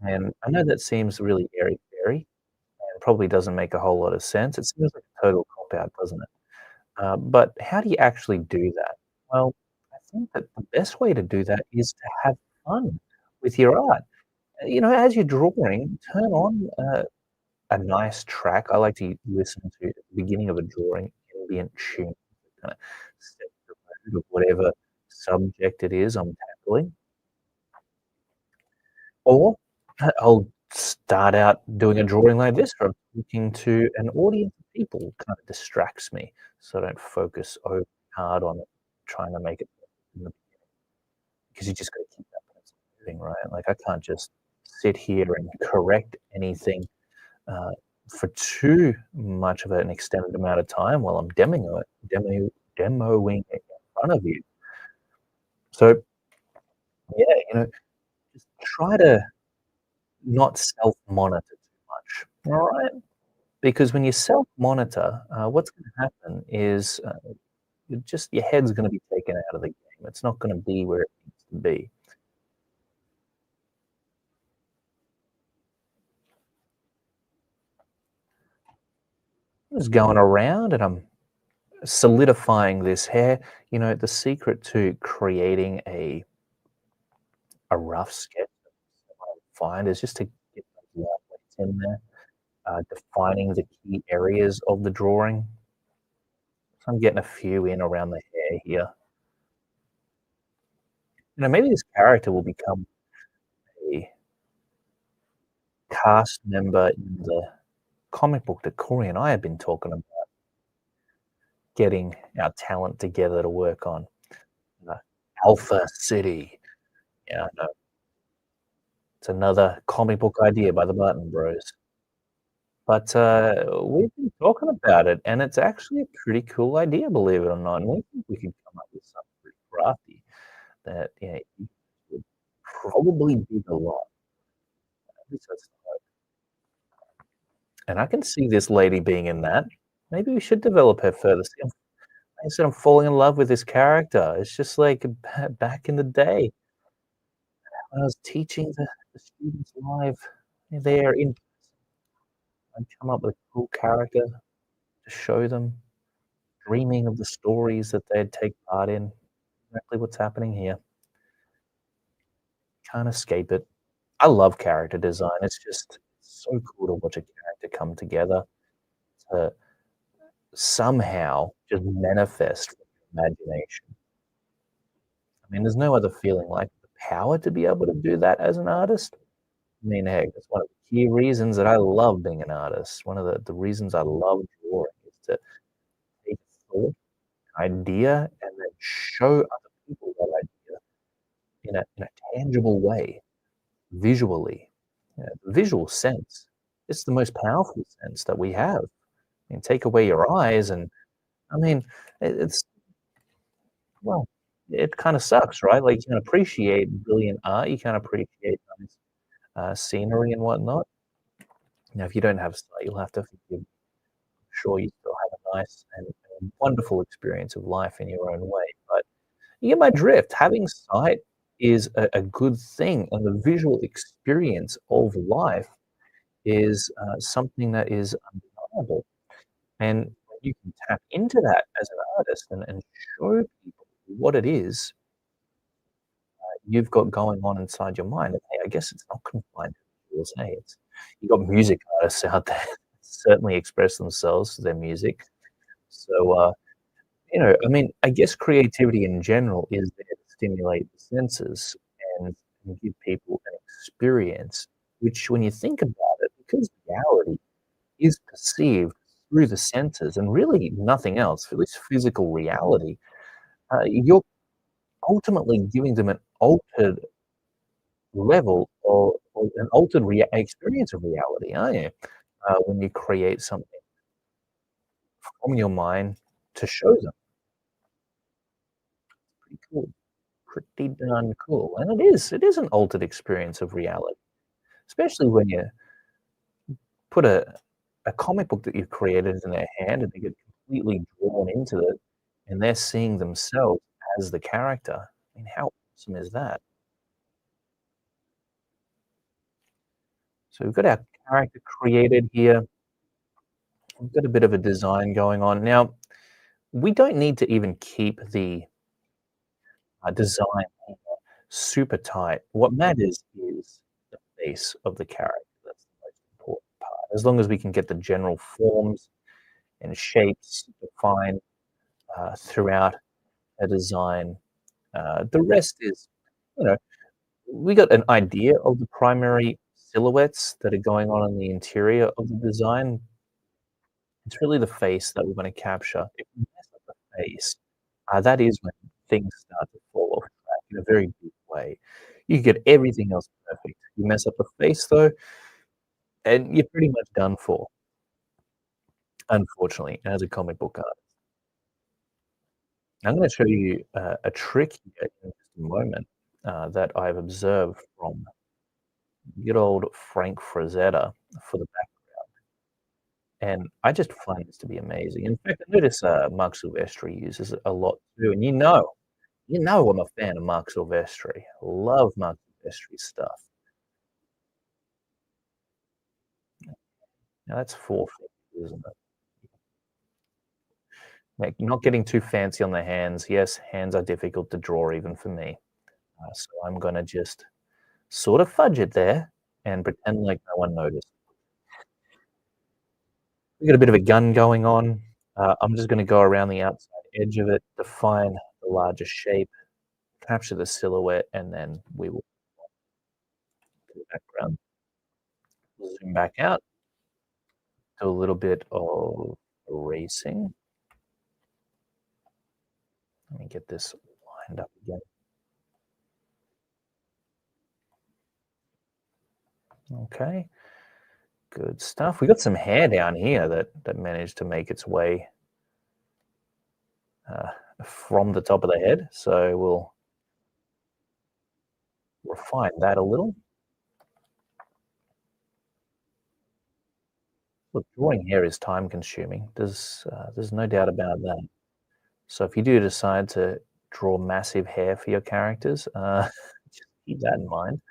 S1: And I know that seems really airy-fairy and probably doesn't make a whole lot of sense. It seems like a total cop out, doesn't it? But how do you actually do that? Well, I think that the best way to do that is to have fun with your art. You know, as you're drawing, turn on a nice track. I like to listen to at the beginning of a drawing ambient tune, kind of set the mood of whatever subject it is I'm tackling. Or I'll start out doing a drawing like this, where I'm talking to an audience of people, kind of distracts me, so I don't focus over hard on it, trying to make it in the because you just gotta keep that pencil moving, right? Like, I can't just sit here and correct anything, uh, for too much of an extended amount of time while I'm demoing it in front of you. So, yeah, you know, just try to not self-monitor too much, alright? Because when you self-monitor, what's gonna happen is, your head's gonna be taken out of the game. It's not gonna be where it needs to be. I'm just going around and I'm solidifying this hair. You know, the secret to creating a rough sketch that I find is just to get those light weights in there, defining the key areas of the drawing. So I'm getting a few in around the hair here. You know, maybe this character will become a cast member in the comic book that Corey and I have been talking about getting our talent together to work on. Uh, Alpha City. Yeah, I know. It's another comic book idea by the Button Bros. But, we've been talking about it, and it's actually a pretty cool idea, believe it or not, and we think we can come up with something pretty crafty that, yeah, you would probably dig a lot. At least that's the hope. And I can see this lady being in that. Maybe we should develop her further. See, I said I'm falling in love with this character. It's just like back in the day when I was teaching the students live there in I'd come up with a cool character to show them, dreaming of the stories that they'd take part in. Exactly what's happening here. Can't escape it. I love character design. It's just so cool to watch a character come together to somehow just manifest from your imagination. I mean, there's no other feeling like the power to be able to do that as an artist. I mean, heck, that's one of the key reasons that I love being an artist. One of the reasons I love drawing is to take a thought, idea, and then show other people that idea in a tangible way, visually. The visual sense, it's the most powerful sense that we have. I mean, take away your eyes and I mean, it's well, it kinda sucks, right? Like, you can appreciate brilliant art, you can appreciate nice, scenery and whatnot. Now, if you don't have sight, you'll have to forgive me. Sure, you still have a nice and wonderful experience of life in your own way, but you get my drift. Having sight is a good thing, and the visual experience of life is, something that is undeniable, and when you can tap into that as an artist and show people what it is you've got going on inside your mind. And, hey, I guess it's not confined to visuals, hey, it's you've got music artists out there certainly express themselves through their music. So, I mean, I guess creativity in general is there to stimulate the senses and give people an experience, which when you think about it, because reality is perceived through the senses and really nothing else, at least physical reality, you're ultimately giving them an altered level or an altered experience of reality, aren't you? When you create something from your mind to show them. Pretty cool. Pretty darn cool, and it is an altered experience of reality, especially when you put a comic book that you've created in their hand and they get completely drawn into it, and they're seeing themselves as the character. I mean, how awesome is that? So we've got our character created here. We've got a bit of a design going on. Now, we don't need to even keep the, design super tight. What matters is the face of the character. That's the most important part. As long as we can get the general forms and shapes defined, throughout a design, the rest is, you know, we got an idea of the primary silhouettes that are going on in the interior of the design. It's really the face that we wanna capture. If we mess up the face, that is when things start to fall off track in a very big way. You get everything else perfect. You mess up the face though, and you're pretty much done for, unfortunately, as a comic book artist. I'm gonna show you, a trick here in just a moment, that I've observed from good old Frank Frazetta for the back, and I just find this to be amazing. In fact, I notice, Mark Silvestri uses it a lot too, and you know I'm a fan of Mark Silvestri. Love Mark Silvestri's stuff. Now that's 4 fingers, isn't it? Like, not getting too fancy on the hands. Yes, hands are difficult to draw even for me. So I'm gonna just sort of fudge it there and pretend like no one noticed. We got a bit of a gun going on. I'm just gonna go around the outside edge of it, define the larger shape, capture the silhouette, and then we will do the background. Zoom back out, do a little bit of erasing. Let me get this lined up again. Okay, good stuff. We got some hair down here that managed to make its way, uh, from the top of the head, so we'll refine that a little. Look, drawing hair is time consuming. There's no doubt about that. So if you do decide to draw massive hair for your characters, just keep that in mind.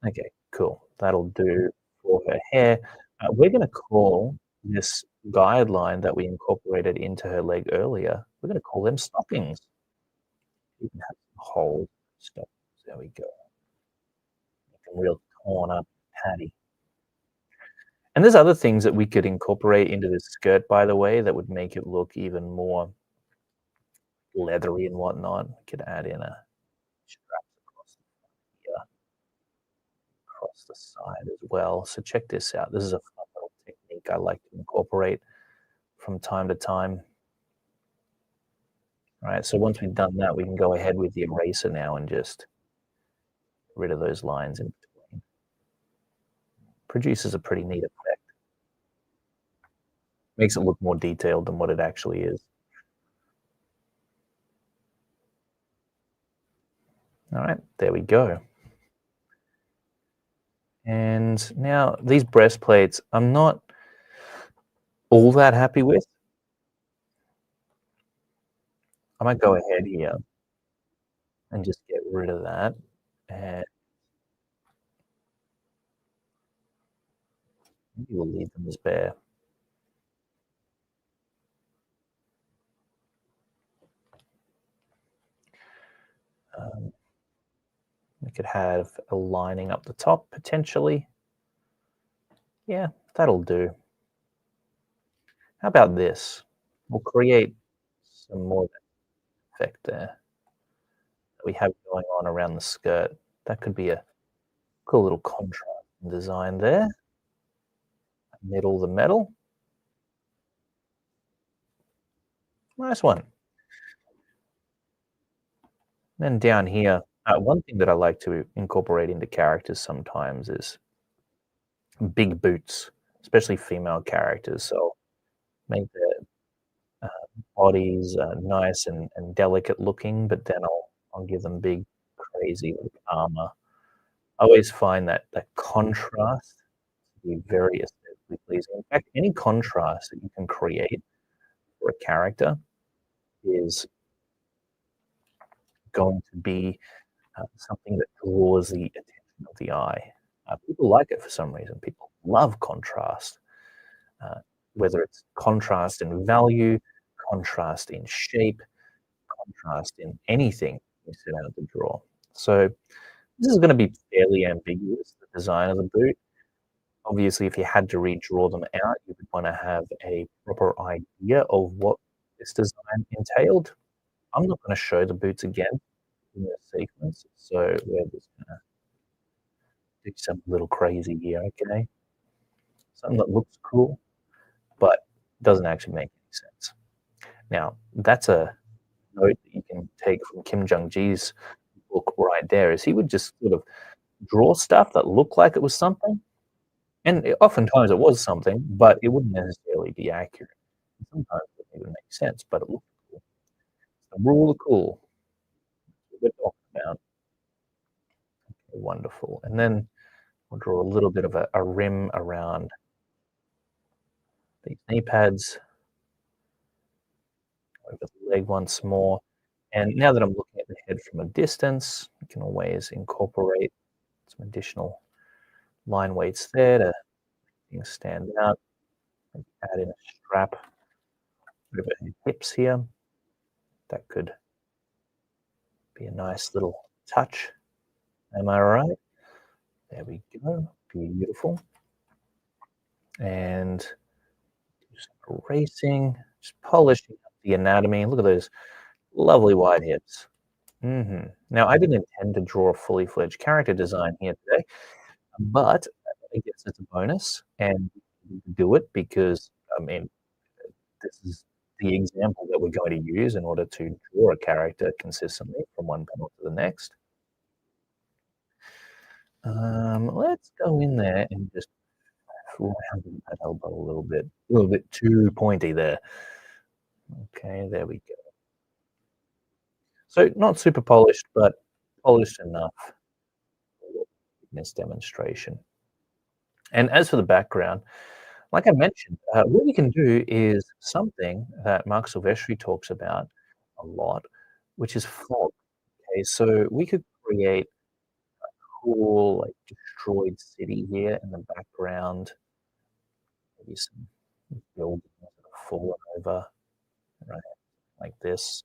S1: Okay, cool. That'll do for her hair. We're gonna call this guideline that we incorporated into her leg earlier, we're gonna call them stockings. You can have some whole stockings. There we go. Make 'em real torn up, tatty. And there's other things that we could incorporate into this skirt, by the way, that would make it look even more leathery and whatnot. We could add in a straps across the side as well. So check this out. This is a fun little technique I like to incorporate from time to time. All right, so once we've done that, we can go ahead with the eraser now and just get rid of those lines in between. Produces a pretty neat effect. Makes it look more detailed than what it actually is. All right, there we go. And now these breastplates, I'm not all that happy with. I might go ahead here and just get rid of that, and maybe we'll leave them as bare. We could have a lining up the top potentially. Yeah, that'll do. How about this? We'll create some more of that effect there that we have going on around the skirt. That could be a cool little contrast design there. Middle the metal. Nice one. Then down here, one thing that I like to incorporate into characters sometimes is big boots, especially female characters. So make their bodies nice and delicate looking, but then I'll give them big, crazy like armor. I always find that that contrast to be very aesthetically pleasing. In fact, any contrast that you can create for a character is going to be something that draws the attention of the eye. People like it for some reason. People love contrast, uh, whether it's contrast in value, contrast in shape, contrast in anything you set out to draw. So this is going to be fairly ambiguous, the design of the boot. Obviously, if you had to redraw them out, you would want to have a proper idea of what this design entailed. I'm not going to show the boots again in this sequence, so we're just going to do something a little crazy here, okay? Something that looks cool, but doesn't actually make any sense. Now, that's a note that you can take from Kim Jung-ji's book right there, is he would just sort of draw stuff that looked like it was something, and oftentimes it was something, but it wouldn't necessarily be accurate. Sometimes it wouldn't even make sense, but it looked cool. The rule of cool, we're talking about. Wonderful. And then we'll draw a little bit of a rim around these knee pads, over the leg once more. And now that I'm looking at the head from a distance, you can always incorporate some additional line weights there to make things stand out. Maybe add in a strap over her hips here. That could be a nice little touch. Am I right? There we go. Beautiful. And do some erasing, just polishing up the anatomy. Look at those lovely wide hips. Now, I didn't intend to draw a fully fledged character design here today, but I guess it's a bonus, and we can do it because, I mean, this is the example that we're going to use in order to draw a character consistently from one panel to the next. Let's go in there and just round that elbow a little bit too pointy there. Okay, there we go. So not super polished, but polished enough for this demonstration. And as for the background, like I mentioned, what we can do is something that Mark Silvestri talks about a lot, which is fog. Okay, so we could create cool, like destroyed city here in the background, maybe some buildings that have fallen over, right, like this.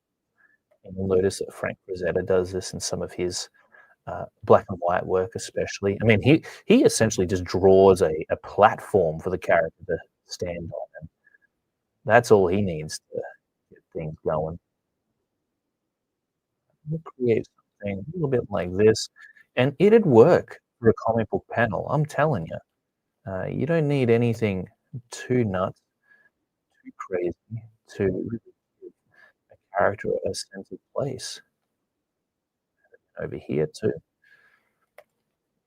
S1: And you'll notice that Frank Frazetta does this in some of his black and white work, especially. I mean, he essentially just draws a platform for the character to stand on, and that's all he needs to get things going. We'll create something a little bit like this, and it'd work for a comic book panel. I'm telling you, you don't need anything too nuts, too crazy to really give a character a sense of place. Over here too.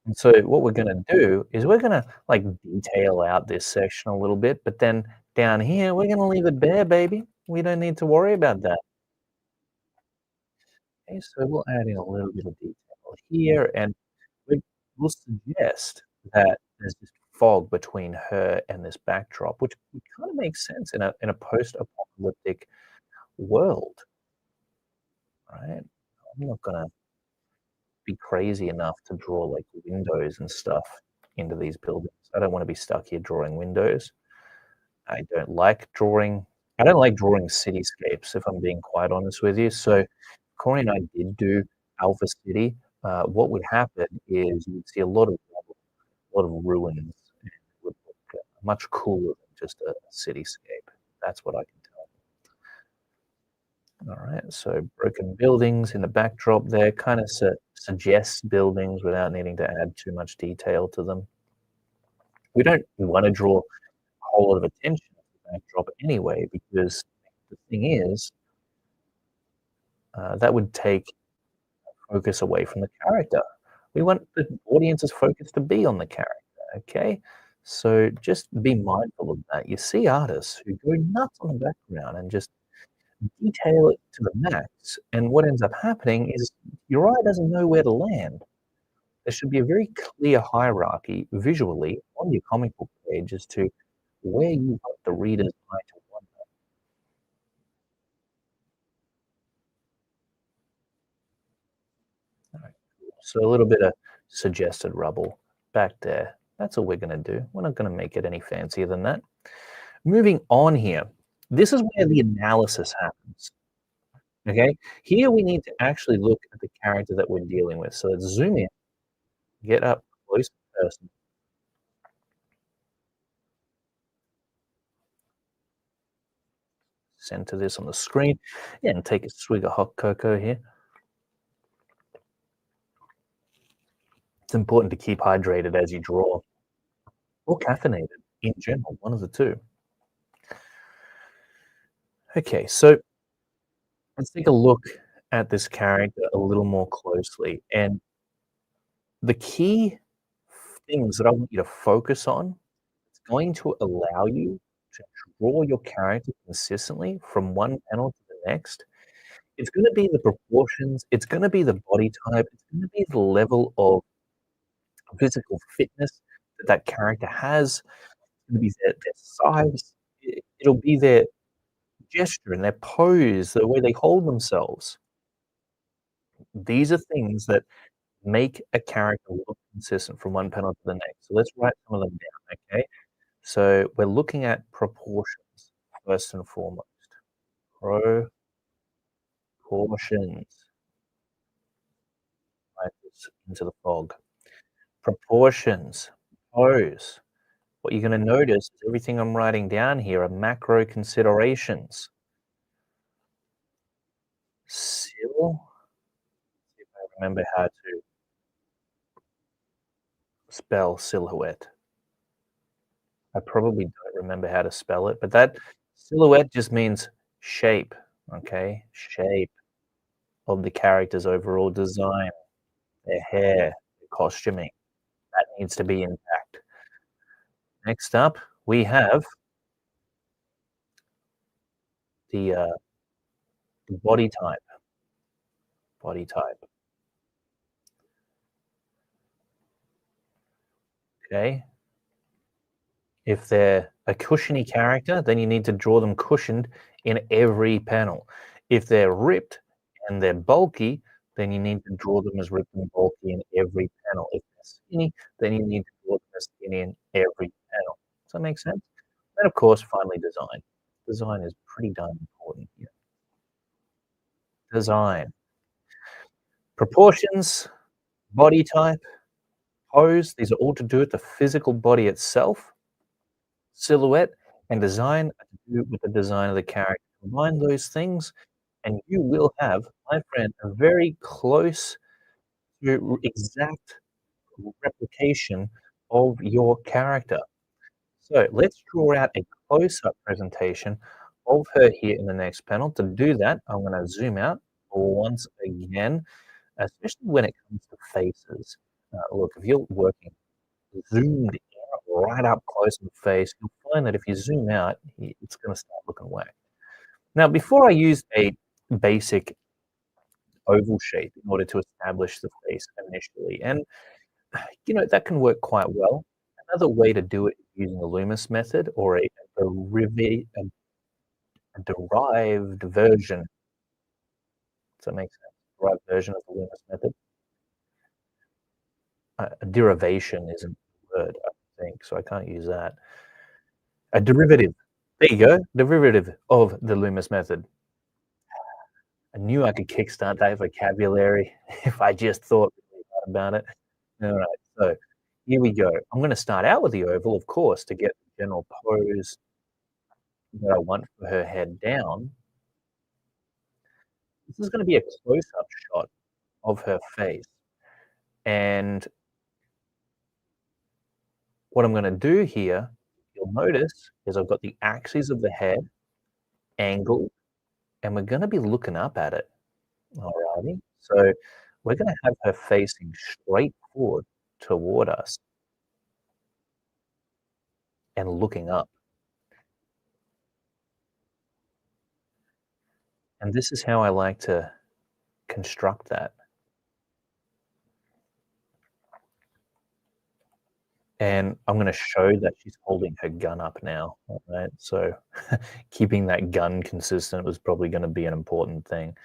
S1: And so what we're gonna do is we're gonna, like, detail out this section a little bit, but then down here, we're gonna leave it bare, baby. We don't need to worry about that. Okay, so we'll add in a little bit of detail here, and we will suggest that there's just fog between her and this backdrop, which kinda makes sense in a post-apocalyptic world, right? I'm not gonna be crazy enough to draw, like, windows and stuff into these buildings. I don't wanna be stuck here drawing windows. I don't like drawing cityscapes, if I'm being quite honest with you. So, Corey and I did do Alpha City, what would happen is you would see a lot of rubble, a lot of ruins, and it would look much cooler than just a cityscape. That's what I can tell. All right, so broken buildings in the backdrop there kind of suggests buildings without needing to add too much detail to them. We don't want to draw a whole lot of attention to the backdrop anyway, because the thing is, that would take focus away from the character. We want the audience's focus to be on the character, okay? So just be mindful of that. You see artists who go nuts on the background and just detail it to the max, and what ends up happening is your eye doesn't know where to land. There should be a very clear hierarchy visually on your comic book page as to where you want the reader's eye to wander. Alright, so a little bit of suggested rubble back there. That's all we're gonna do. We're not gonna make it any fancier than that. Moving on here, this is where the analysis happens, okay? Here we need to actually look at the character that we're dealing with. So let's zoom in, get up close to the person, center this on the screen, and take a swig of hot cocoa here. It's important to keep hydrated as you draw, or caffeinated in general, one of the two. Okay, so let's take a look at this character a little more closely. And the key things that I want you to focus on, it's going to allow you to draw your character consistently from one panel to the next. It's going to be the proportions, it's going to be the body type, it's going to be the level of physical fitness that that character has, it's going to be their size, it'll be their gesture and their pose, the way they hold themselves. These are things that make a character look consistent from one panel to the next. So let's write some of them down, okay? So we're looking at proportions first and foremost. Proportions. Write this into the fog. Proportions. Pose. What you're going to notice is everything I'm writing down here are macro considerations. Sil. See if I remember how to spell silhouette. I probably don't remember how to spell it, but that silhouette just means shape, okay? Shape of the character's overall design, their hair, their costuming, that needs to be intact. Next up, we have the body type. Body type, okay? If they're a cushiony character, then you need to draw them cushioned in every panel. If they're ripped and they're bulky, then you need to draw them as ripped and bulky in every panel. If they're skinny, then you need to draw them as skinny in every panel. Does that make sense? And of course, finally, design. Design is pretty darn important here. Design. Proportions, body type, pose, these are all to do with the physical body itself. Silhouette and design are to do with the design of the character. Combine those things, and you will have, my friend, a very close to exact replication of your character. So let's draw out a close-up presentation of her here in the next panel. To do that, I'm going to zoom out once again, especially when it comes to faces. Look, if you're working zoomed in right up close to the face, you'll find that if you zoom out, it's going to start looking whack. Now, before I use a basic oval shape in order to establish the face initially, and that can work quite well. Another way to do it is using the Loomis method or a derived version. Does that make sense? Derived version of the Loomis method. A derivation isn't a word, I think, so I can't use that. A derivative. There you go. Derivative of the Loomis method. I knew I could kickstart that vocabulary if I just thought about it. Alright, so here we go. I'm gonna start out with the oval, of course, to get the general pose that I want for her head down. This is gonna be a close-up shot of her face, and what I'm gonna do here, you'll notice, is I've got the axes of the head angled, and we're gonna be looking up at it, alrighty? So, we're gonna have her facing straight forward toward us and looking up, and this is how I like to construct that. And I'm gonna show that she's holding her gun up now, alright? So, keeping that gun consistent was probably gonna be an important thing.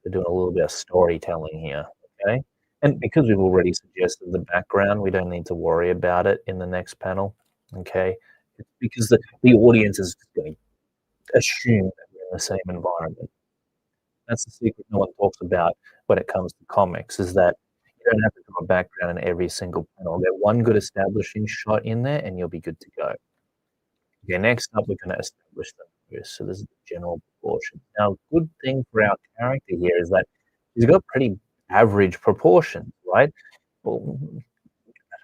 S1: We're doing a little bit of storytelling here, okay? And because we've already suggested the background, we don't need to worry about it in the next panel, okay? It's because the audience is gonna assume that we're in the same environment. That's the secret no one talks about when it comes to comics, is that you don't have to do a background in every single panel. Get one good establishing shot in there, and you'll be good to go. Okay, next up, we're gonna establish the nose. So this is the general proportion. Now, good thing for our character here is that he's got pretty average proportions, right? Well,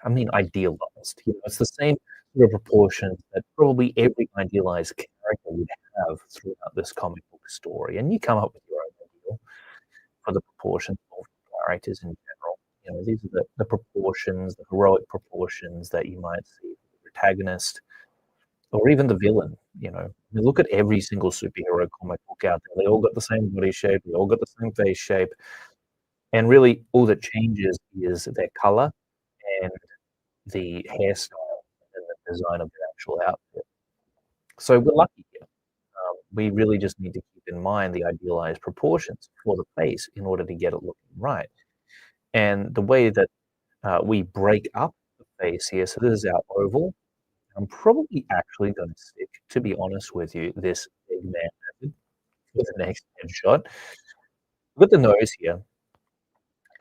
S1: I mean, idealized. You know, it's the same sort of proportions that probably every idealized character would have throughout this comic book story, and you come up with your own ideal for the proportions of characters in general. You know, these are the proportions, the heroic proportions that you might see for the protagonist or even the villain, you know. You look at every single superhero comic book out there, they all got the same body shape, they all got the same face shape, and really all that changes is their color and the hairstyle and the design of their actual outfit. So we're lucky here. We really just need to keep in mind the idealized proportions for the face in order to get it looking right. And the way that we break up the face here, so this is our oval. I'm probably actually going to stick, to be honest with you, this big man method for the next headshot. With the nose here,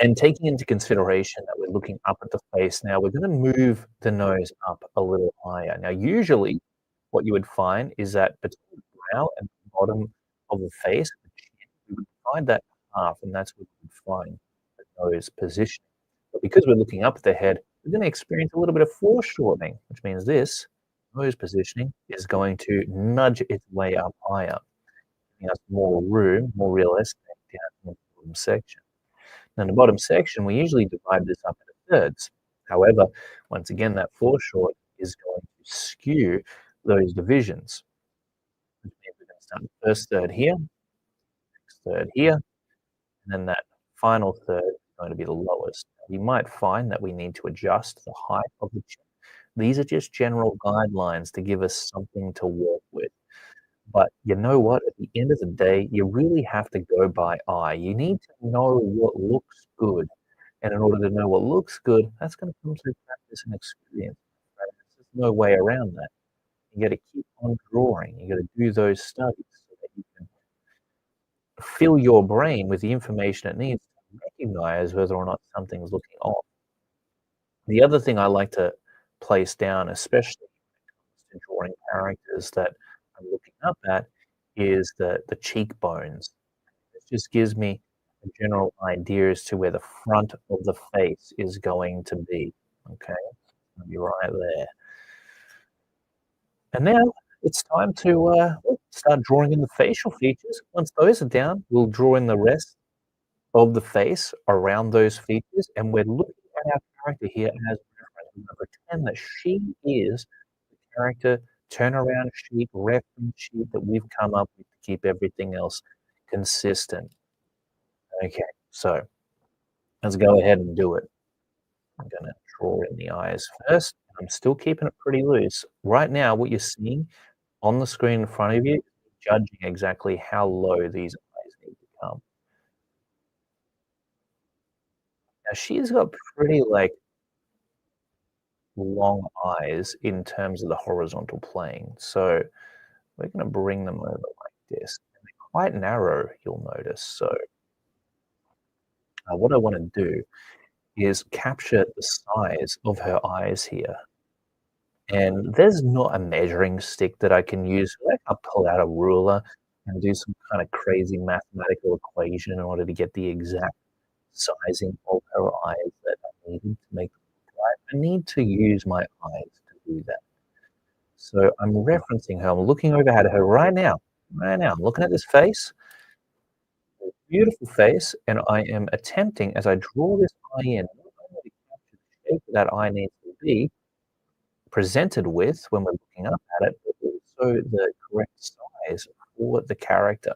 S1: and taking into consideration that we're looking up at the face now, we're gonna move the nose up a little higher. Now, usually, what you would find is that between the brow and the bottom of the face, the chin, we would divide that in half, and that's where we would find the nose position. But because we're looking up at the head, we're gonna experience a little bit of foreshortening, which means this nose positioning is going to nudge its way up higher, giving us more room, more real estate down in the bottom section. Now, in the bottom section, we usually divide this up into thirds. However, once again, that foreshort is going to skew those divisions, which means we're gonna start the first third here, next third here, and then that final third is going to be the lowest. You might find that we need to adjust the height of the chin. These are just general guidelines to give us something to work with. But you know what? At the end of the day, you really have to go by eye. You need to know what looks good. And in order to know what looks good, that's gonna come through practice and experience, right? There's no way around that. You gotta keep on drawing. You gotta do those studies so that you can fill your brain with the information it needs to recognize whether or not something's looking off. The other thing I like to place down, especially when it comes to drawing characters that I'm looking up at, is the cheekbones. It just gives me a general idea as to where the front of the face is going to be, okay? It'll be right there. And now it's time to, start drawing in the facial features. Once those are down, we'll draw in the rest of the face around those features, and we're looking at our character here as reference. We're gonna pretend that she is the character turnaround sheet, reference sheet that we've come up with to keep everything else consistent. Okay, so let's go ahead and do it. I'm gonna draw in the eyes first. I'm still keeping it pretty loose. Right now, what you're seeing on the screen in front of you, judging exactly how low these eyes need to come. Now she's got pretty, like, long eyes in terms of the horizontal plane, so we're gonna bring them over like this. And they're quite narrow, you'll notice, so What I wanna do is capture the size of her eyes here. And there's not a measuring stick that I can use. Like, I'll pull out a ruler and do some kinda crazy mathematical equation in order to get the exact sizing of her eyes that I needed to make them look right. I need to use my eyes to do that. So I'm referencing her. I'm looking over at her right now. Right now. I'm looking at this face, this beautiful face, and I am attempting as I draw this eye in, not only to capture the shape that eye needs to be presented with when we're looking up at it, but also the correct size for the character.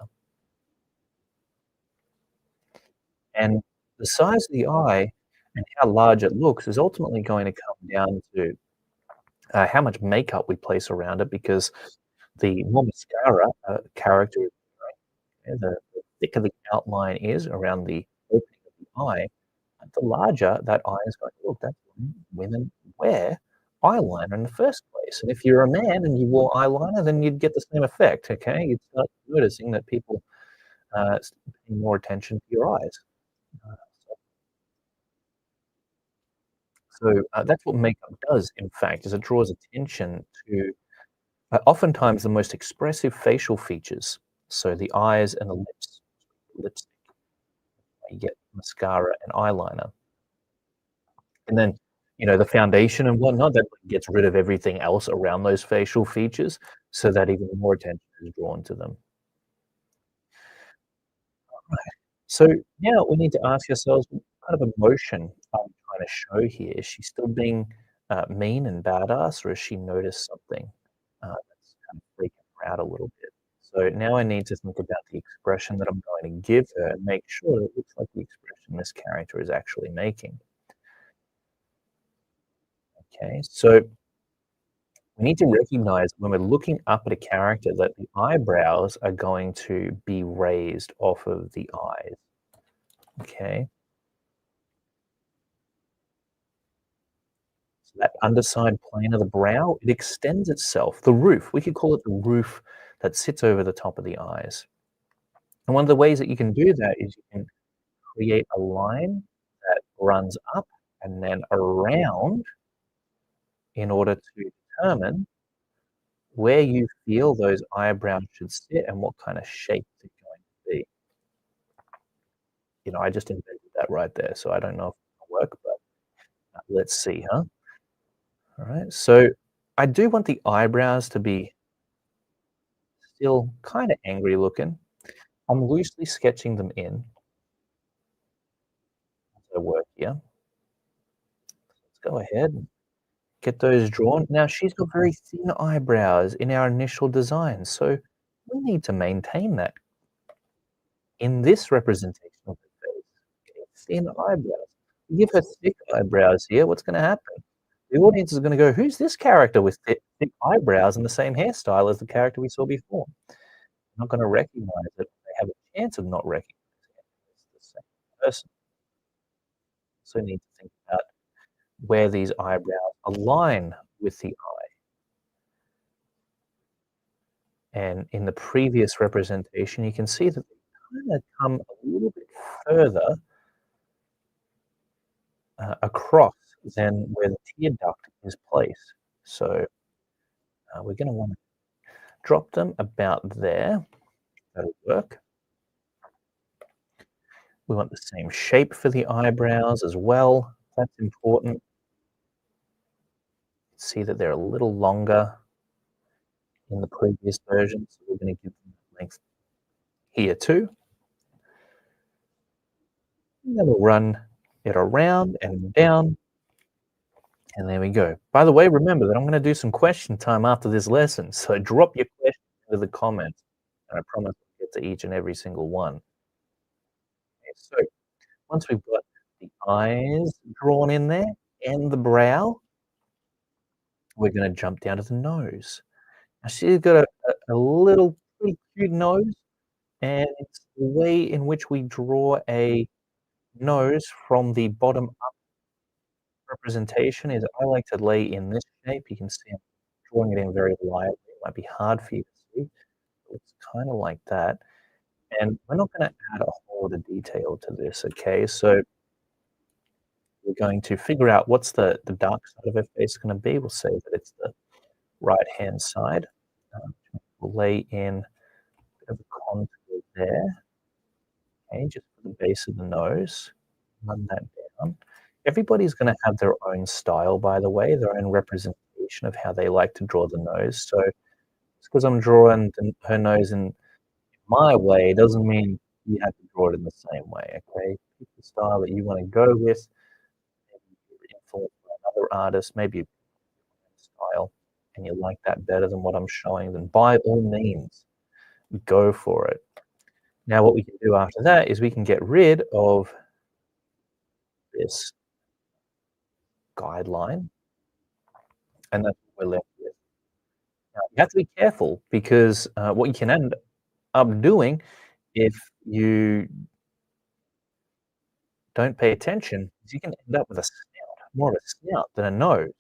S1: And the size of the eye and how large it looks is ultimately going to come down to how much makeup we place around it, because the more mascara a character is wearing, the thicker the outline is around the opening of the eye, the larger that eye is going to look. That's why women wear eyeliner in the first place. And if you're a man and you wore eyeliner, then you'd get the same effect, okay? You'd start noticing that people paying more attention to your eyes. Uh, that's what makeup does, in fact, is it draws attention to oftentimes the most expressive facial features. So the eyes and the lips, you get mascara and eyeliner. And then, the foundation and whatnot, that gets rid of everything else around those facial features so that even more attention is drawn to them. Right. So now we need to ask ourselves, what kind of emotion are we trying to show here? Is she still being mean and badass, or has she noticed something that's kind of freaking her out a little bit? So now I need to think about the expression that I'm going to give her and make sure it looks like the expression this character is actually making. Okay, so we need to recognize when we're looking up at a character that the eyebrows are going to be raised off of the eyes. Okay, so that underside plane of the brow, it extends itself. The roof, we could call it the roof that sits over the top of the eyes. And one of the ways that you can do that is you can create a line that runs up and then around in order to determine where you feel those eyebrows should sit and what kind of shape they're going to be. I just invented that right there, so I don't know if it'll work, but let's see, huh? All right, so I do want the eyebrows to be still kind of angry looking. I'm loosely sketching them in as I work here. Let's go ahead and get those drawn. Now, she's got very thin eyebrows in our initial design, so we need to maintain that in this representation of the face. Okay, thin eyebrows. You give her thick eyebrows here, what's going to happen? The audience is gonna go, "Who's this character with thick eyebrows and the same hairstyle as the character we saw before?" Not gonna recognize it. They have a chance of not recognizing it as the same person. So need to think about where these eyebrows align with the eye. And in the previous representation, you can see that they kinda come a little bit further, across than where the tear duct is placed. So, we're gonna wanna drop them about there. That'll work. We want the same shape for the eyebrows as well. That's important. See that they're a little longer in the previous version, so we're gonna give them length here too. And then we'll run it around and down, and there we go. By the way, remember that I'm gonna do some question time after this lesson, so drop your questions into the comments, and I promise I'll get to each and every single one. Okay, so once we've got the eyes drawn in there and the brow, we're gonna jump down to the nose. Now she's got a little pretty cute nose, and it's the way in which we draw a nose from the bottom up representation is I like to lay in this shape. You can see I'm drawing it in very lightly. It might be hard for you to see. It's kinda like that, and we're not gonna add a whole lot of detail to this, okay? So we're going to figure out what's the dark side of her face gonna be. We'll say that it's the right-hand side. Um, we'll lay in a bit of a contour there, okay, just for the base of the nose. Run that down. Everybody's gonna have their own style, by the way, their own representation of how they like to draw the nose. So just 'cause I'm drawing her nose in my way doesn't mean you have to draw it in the same way, okay? Pick the style that you wanna go with. Maybe you're influenced by another artist, maybe style, and you like that better than what I'm showing, then by all means, go for it. Now what we can do after that is we can get rid of this guideline, and that's what we're left with. Now, you have to be careful because, what you can end up doing if you don't pay attention is you can end up with a snout, more of a snout than a nose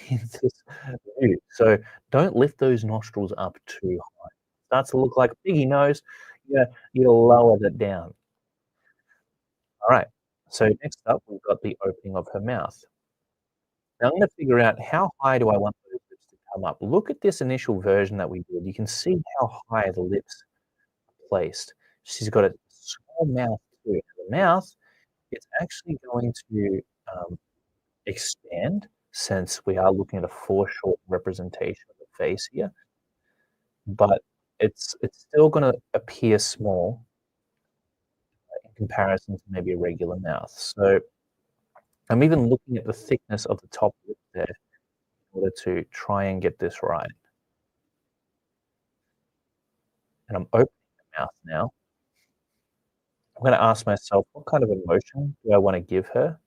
S1: in this view. So don't lift those nostrils up too high. Starts to look like a piggy nose, you lower that down. Alright, so next up, we've got the opening of her mouth. Now I'm gonna figure out how high do I want those lips to come up. Look at this initial version that we did. You can see how high the lips are placed. She's got a small mouth too. The mouth, it's actually going to, um, expand since we are looking at a foreshortened representation of the face here, but it's still gonna appear small in comparison to maybe a regular mouth. So I'm even looking at the thickness of the top lip there in order to try and get this right. And I'm opening the mouth now. I'm gonna ask myself, what kind of emotion do I wanna give her?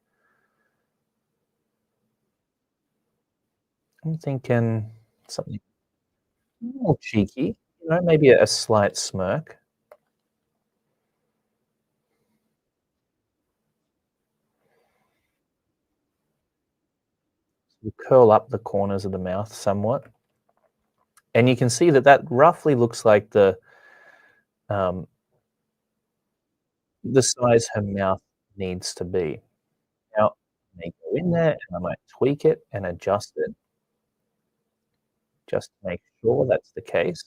S1: I'm thinking something more cheeky, maybe a slight smirk. We curl up the corners of the mouth somewhat, and you can see that that roughly looks like um, the size her mouth needs to be. Now, I may go in there and I might tweak it and adjust it just to make sure that's the case.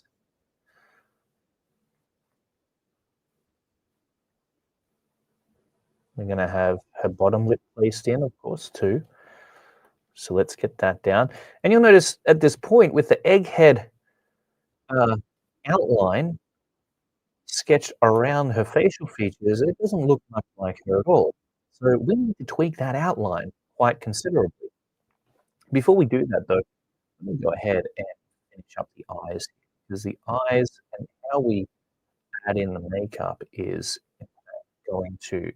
S1: We're gonna have her bottom lip placed in, of course, too. So let's get that down. And you'll notice at this point with the egghead uh, outline sketched around her facial features, it doesn't look much like her at all. So we need to tweak that outline quite considerably. Before we do that though, let me go ahead and finish up the eyes, because the eyes and how we add in the makeup is going to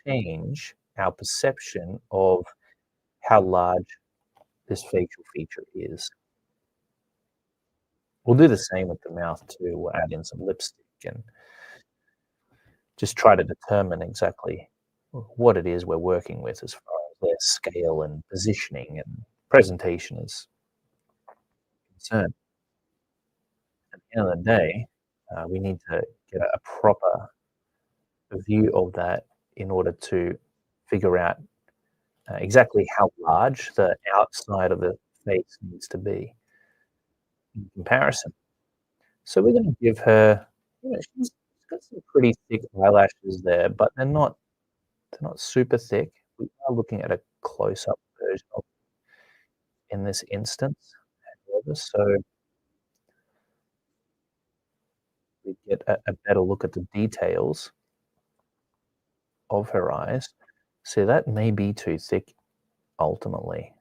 S1: change our perception of how large this facial feature is. We'll do the same with the mouth too. We'll add in some lipstick and just try to determine exactly what it is we're working with as far as their scale and positioning and presentation is concerned. At the end of the day, we need to get a proper view of that in order to figure out exactly how large the outside of the face needs to be in comparison. So we're gonna give her, she's got some pretty thick eyelashes there, but they're not super thick. We are looking at a close-up version of in this instance, however, so we get a better look at the details of her eyes. So that may be too thick ultimately.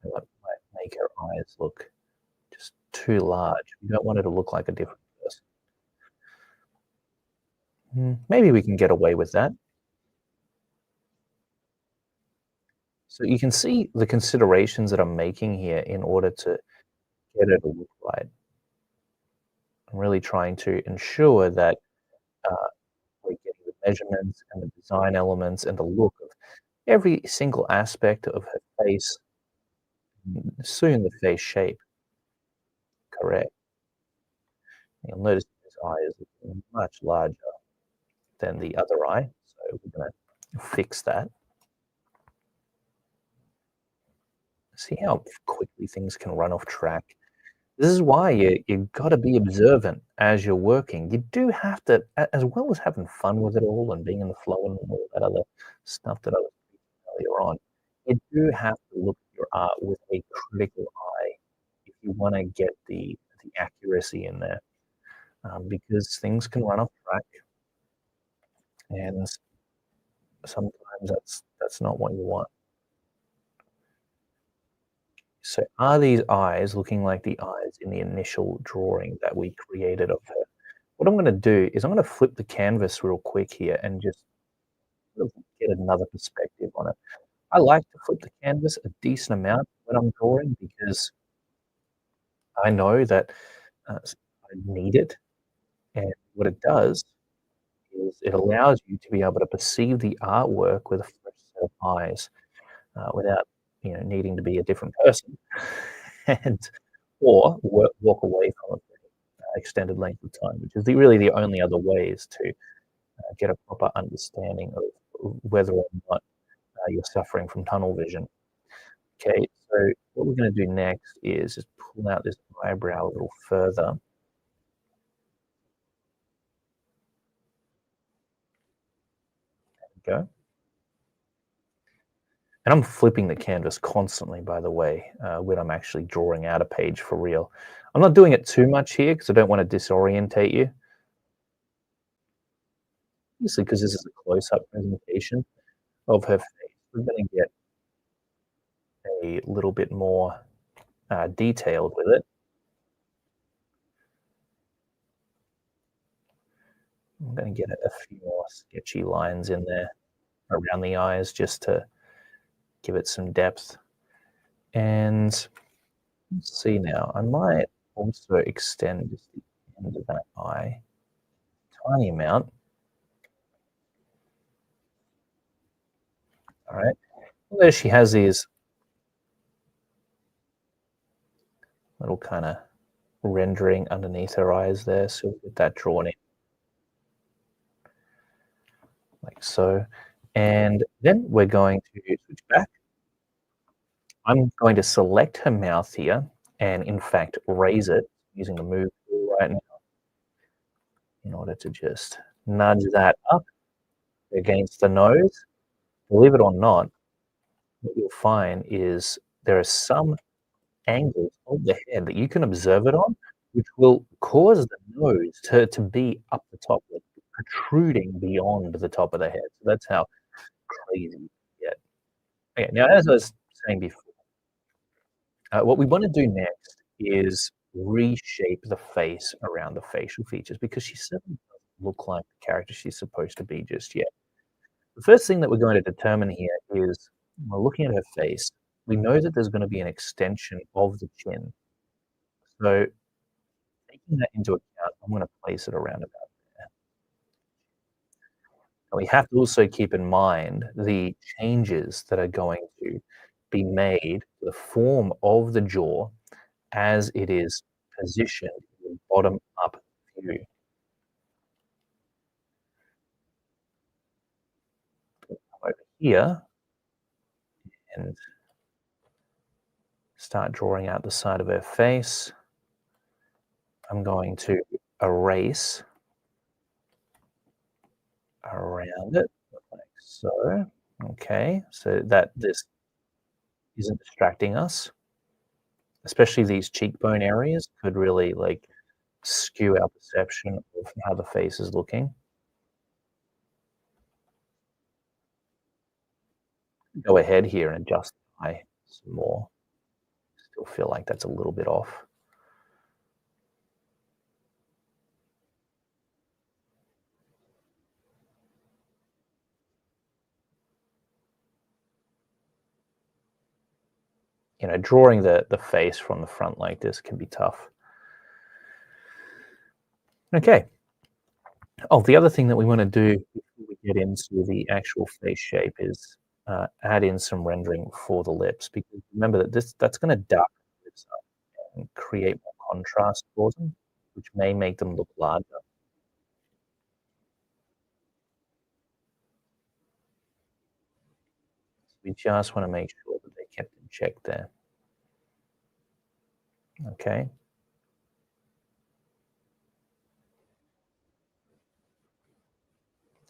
S1: That might make her eyes look just too large. We don't want her to look like a different person. Maybe we can get away with that. So you can see the considerations that I'm making here in order to get her to look right. I'm really trying to ensure that, uh, we're getting the measurements and the design elements and the look of every single aspect of her face, soon the face shape correct. You'll notice his eye is looking much larger than the other eye. So we're gonna fix that. See how quickly things can run off track. This is why you gotta be observant as you're working. You do have to, as well as having fun with it all and being in the flow and all that other stuff that I was speaking earlier on, you do have to look at your art with a critical eye if you wanna get the accuracy in there, because things can run off track, and sometimes that's not what you want. So are these eyes looking like the eyes in the initial drawing that we created of her? What I'm gonna do is I'm gonna flip the canvas real quick here and just sort of get another perspective on it. I like to flip the canvas a decent amount when I'm drawing because I know that, I need it, and what it does is it allows you to be able to perceive the artwork with a fresh set of eyes, without, needing to be a different person and or walk away from it for an extended length of time, which is really the only other ways to get a proper understanding of whether or not you're suffering from tunnel vision. Okay, so what we're going to do next is just pull out this eyebrow a little further. Go. And I'm flipping the canvas constantly, by the way, when I'm actually drawing out a page for real. I'm not doing it too much here because I don't want to disorientate you, obviously, because this is a close-up presentation of her face. We're going to get a little bit more detailed with it. I'm going to get a few more sketchy lines in there around the eyes just to give it some depth. And let's see now, I might also extend just the end of that eye a tiny amount. All right. Well, there she has these little kind of rendering underneath her eyes there. So we'll get that drawn in like so. And then we're going to switch back. I'm going to select her mouth here and in fact raise it using the move tool right now in order to just nudge that up against the nose. Believe it or not, what you'll find is there are some angles of the head that you can observe it on, which will cause the nose to be up the top, like protruding beyond the top of the head. So that's how crazy you get. Okay, now as I was saying before, what we want to do next is reshape the face around the facial features because she certainly doesn't look like the character she's supposed to be just yet. The first thing that we're going to determine here is when we're looking at her face, we know that there's going to be an extension of the chin. So taking that into account, I'm going to place it around about there. And we have to also keep in mind the changes that are going to be made to the form of the jaw as it is positioned in the bottom up view. Over here and start drawing out the side of her face. I'm going to erase around it like so. Okay, so that this isn't distracting us, especially these cheekbone areas could really like skew our perception of how the face is looking. Go ahead here and adjust the eye some more. Still feel like that's a little bit off. Drawing the face from the front like this can be tough. Okay. Oh, the other thing that we want to do before we get into the actual face shape is add in some rendering for the lips because remember that that's going to darken the lips up and create more contrast for them, which may make them look larger. We just wanna make sure that they're kept in check there. Okay.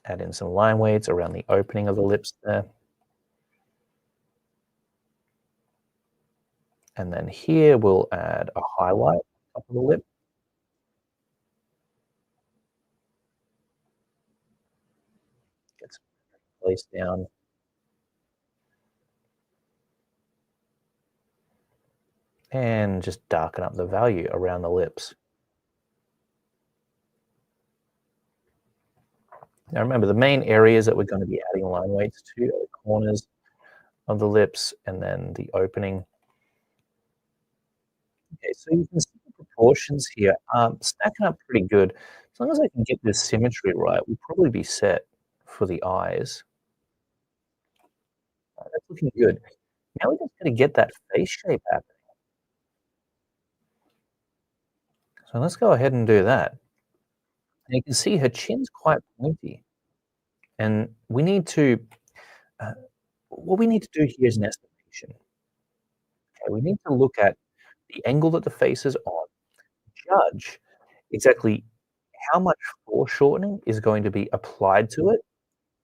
S1: Add in some line weights around the opening of the lips there. And then here we'll add a highlight on top of the lip. Get some place down. And just darken up the value around the lips. Now remember, the main areas that we're gonna be adding line weights to are the corners of the lips and then the opening. Okay, so you can see the proportions here are stacking up pretty good. As long as I can get this symmetry right, we'll probably be set for the eyes. That's looking good. Now we just gotta get that face shape happening. So let's go ahead and do that. And you can see her chin's quite pointy, and we need to, uh, what we need to do here is an estimation. Okay, we need to look at the angle that the face is on, judge exactly how much foreshortening is going to be applied to it.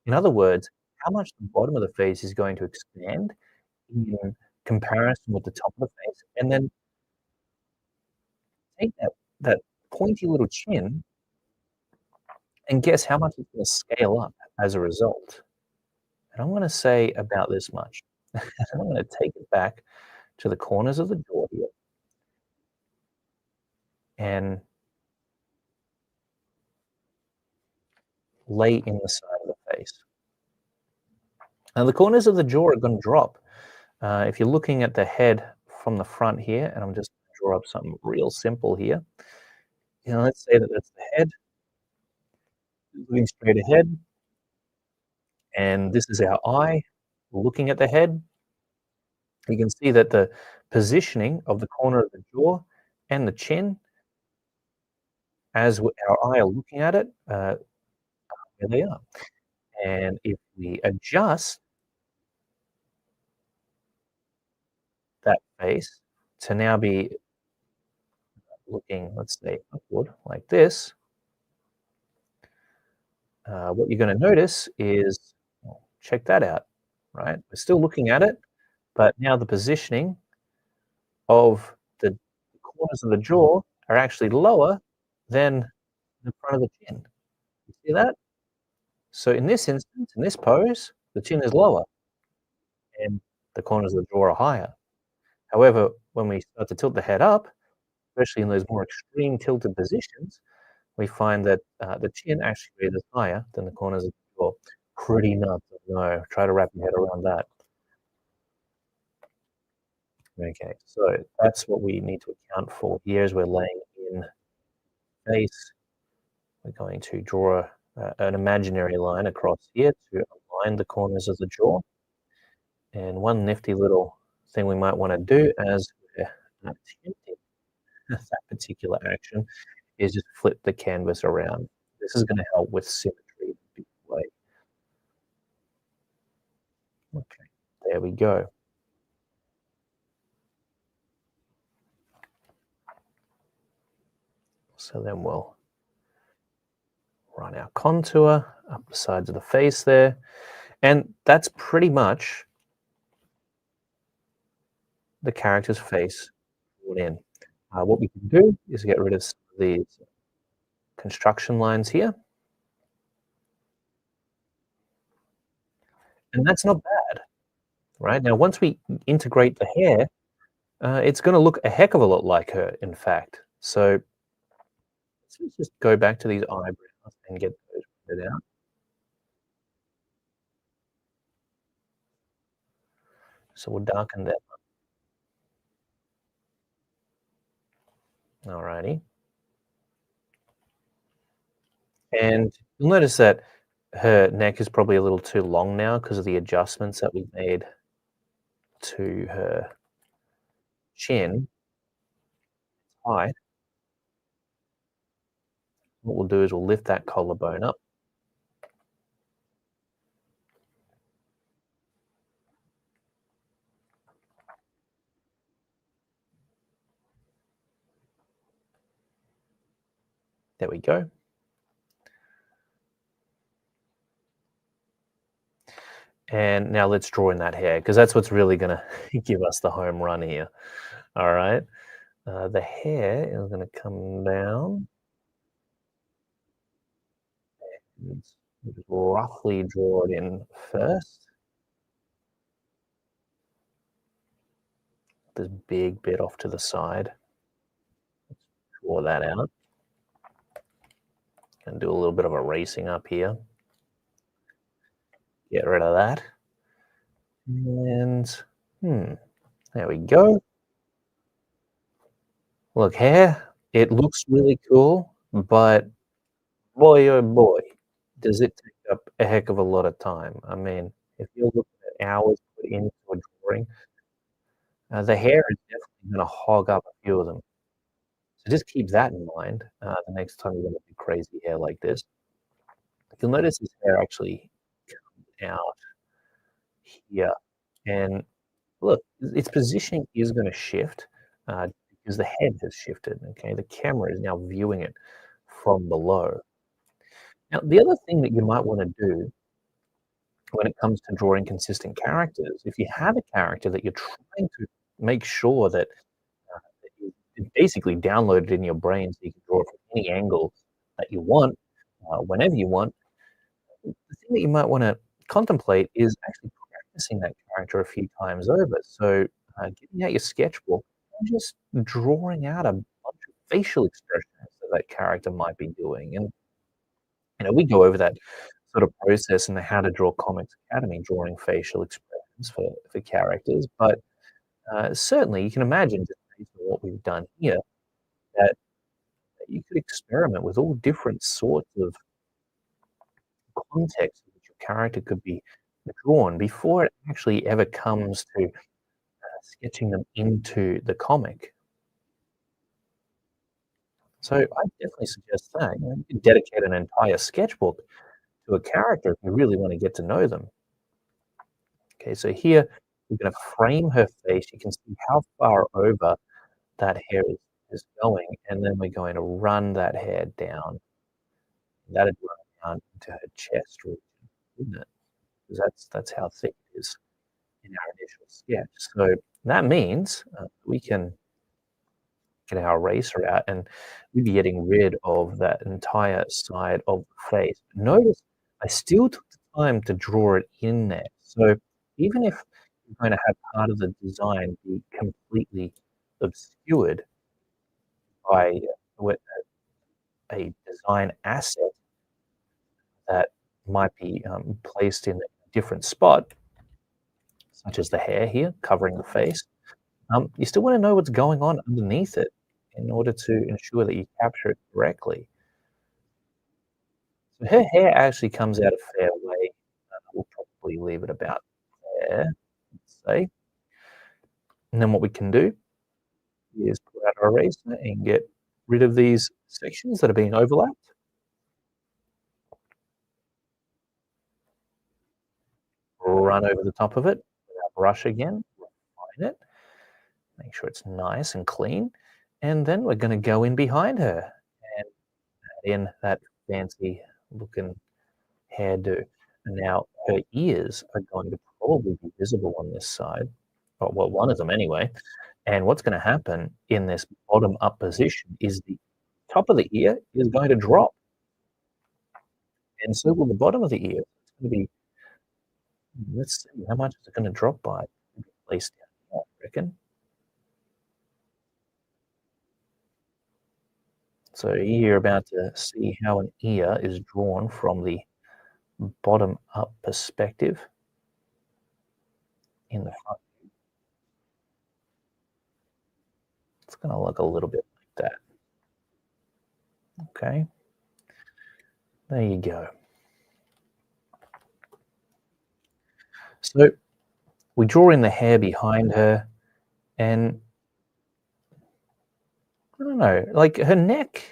S1: In other words, how much the bottom of the face is going to expand in comparison with the top of the face, and then take that pointy little chin and guess how much it's gonna scale up as a result. And I'm gonna say about this much. I'm gonna take it back to the corners of the jaw here and lay in the side of the face. Now the corners of the jaw are gonna drop. If you're looking at the head from the front here, and I'm just gonna draw up something real simple here. You know, let's say that that's the head, looking straight ahead, and this is our eye looking at the head. You can see that the positioning of the corner of the jaw and the chin as our eye are looking at it, there they are. And if we adjust that face to now be looking, let's say, upward like this, what you're gonna notice is, well, check that out, right? We're still looking at it, but now the positioning of the corners of the jaw are actually lower than the front of the chin. You see that? So in this instance, in this pose, the chin is lower and the corners of the jaw are higher. However, when we start to tilt the head up, especially in those more extreme tilted positions, we find that the chin actually raises higher than the corners of the jaw. Pretty nuts, I know. Try to wrap your head around that. Okay, so that's what we need to account for here as we're laying in face. We're going to draw an imaginary line across here to align the corners of the jaw. And one nifty little thing we might want to do as we're attempting that particular action is just flip the canvas around. This is going to help with symmetry in a big way. Okay, there we go. So then we'll run our contour up the sides of the face there. And that's pretty much the character's face drawn in. What we can do is get rid of some of these construction lines here. And that's not bad, right? Now, once we integrate the hair, it's gonna look a heck of a lot like her, in fact. So let's just go back to these eyebrows and get those blended out. So we'll darken them. Alrighty. And you'll notice that her neck is probably a little too long now because of the adjustments that we made to her chin height. What we'll do is we'll lift that collarbone up. There we go. And now let's draw in that hair because that's what's really going to give us the home run here. All right. The hair is going to come down and just roughly draw it in first. This big bit off to the side. Draw that out and do a little bit of erasing up here. Get rid of that. And there we go. Look, hair, it looks really cool, but boy, oh boy, does it take up a heck of a lot of time. I mean, if you're looking at hours put into a drawing, the hair is definitely gonna hog up a few of them. So just keep that in mind, the next time you're gonna do crazy hair like this. You'll notice his hair actually comes out here, and look, its positioning is gonna shift, because the head has shifted, okay? The camera is now viewing it from below. Now, the other thing that you might wanna do when it comes to drawing consistent characters, if you have a character that you're trying to make sure that you basically download it in your brain so you can draw it from any angle that you want, whenever you want, the thing that you might wanna contemplate is actually practicing that character a few times over. So, getting out your sketchbook and just drawing out a bunch of facial expressions that that character might be doing, and we go over that sort of process in the How to Draw Comics Academy, drawing facial expressions for characters. But certainly, you can imagine just based on what we've done here that you could experiment with all different sorts of contexts in which your character could be drawn before it actually ever comes to sketching them into the comic. So I definitely suggest that. You could dedicate an entire sketchbook to a character if you really want to get to know them. Okay, so here we're going to frame her face. You can see how far over that hair is going, and then we're going to run that hair down. That'd run down into her chest region, wouldn't it? Because that's how thick it is in our initial sketch. So that means we can get our eraser out and we'd be getting rid of that entire side of the face. Notice I still took the time to draw it in there. So even if you're going to have part of the design be completely obscured by what a design asset that might be placed in a different spot, such as the hair here covering the face, you still want to know what's going on underneath it in order to ensure that you capture it correctly. So her hair actually comes out a fair way. We'll probably leave it about there, let's say. And then what we can do is pull out our eraser and get rid of these sections that are being overlapped. Run over the top of it with our brush again, refine it, make sure it's nice and clean. And then we're going to go in behind her and add in that fancy looking hairdo. And now her ears are going to probably be visible on this side, or well, one of them anyway. And what's going to happen in this bottom up position is the top of the ear is going to drop, and so will the bottom of the ear. It's going to be, let's see, how much is it going to drop by? Place down here, I reckon. So you're about to see how an ear is drawn from the bottom up perspective in the front. It's going to look a little bit like that. Okay, there you go. So we draw in the hair behind her, and I don't know, like her neck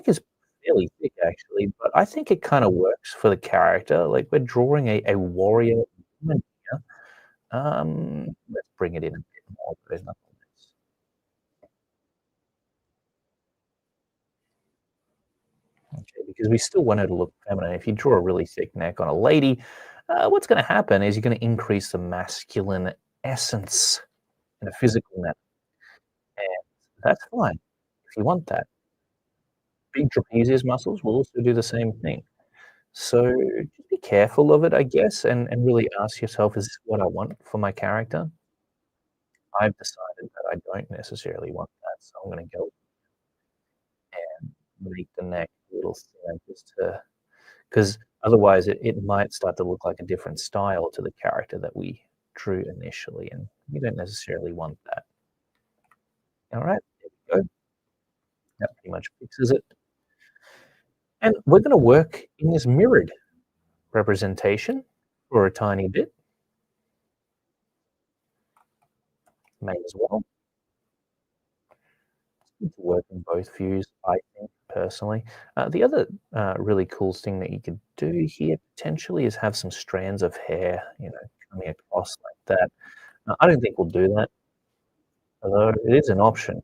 S1: is fairly thick actually, but I think it kinda works for the character, like, we're drawing a warrior woman here. Let's bring it in a bit more, there's nothing else. Okay, because we still want her to look feminine. If you draw a really thick neck on a lady, what's gonna happen is you're gonna increase the masculine essence in a physical manner, and that's fine if you want that. Big trapezius muscles will also do the same thing. So, just be careful of it, I guess, and really ask yourself, "Is this what I want for my character?" I've decided that I don't necessarily want that, so I'm gonna go and make the neck a little thinner just to 'cause otherwise it might start to look like a different style to the character that we drew initially, and we don't necessarily want that. Alright, there we go. That pretty much fixes it. And we're gonna work in this mirrored representation for a tiny bit, may as well. To work in both views, I think, personally. The other, really cool thing that you could do here potentially is have some strands of hair, coming across like that. I don't think we'll do that, although it is an option.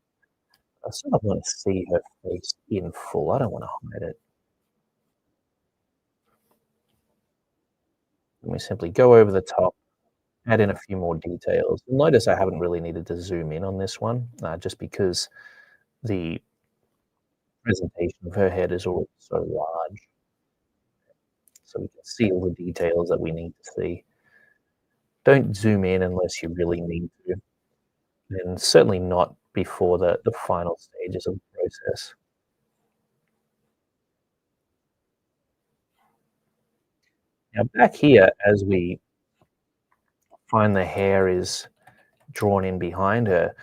S1: I sort of wanna see her face in full, I don't wanna hide it. And we simply go over the top, add in a few more details. You'll notice I haven't really needed to zoom in on this one, just because the presentation of her head is already so large, so we can see all the details that we need to see. Don't zoom in unless you really need to, and certainly not before the final stages of the process. Now back here, as we find the hair is drawn in behind her,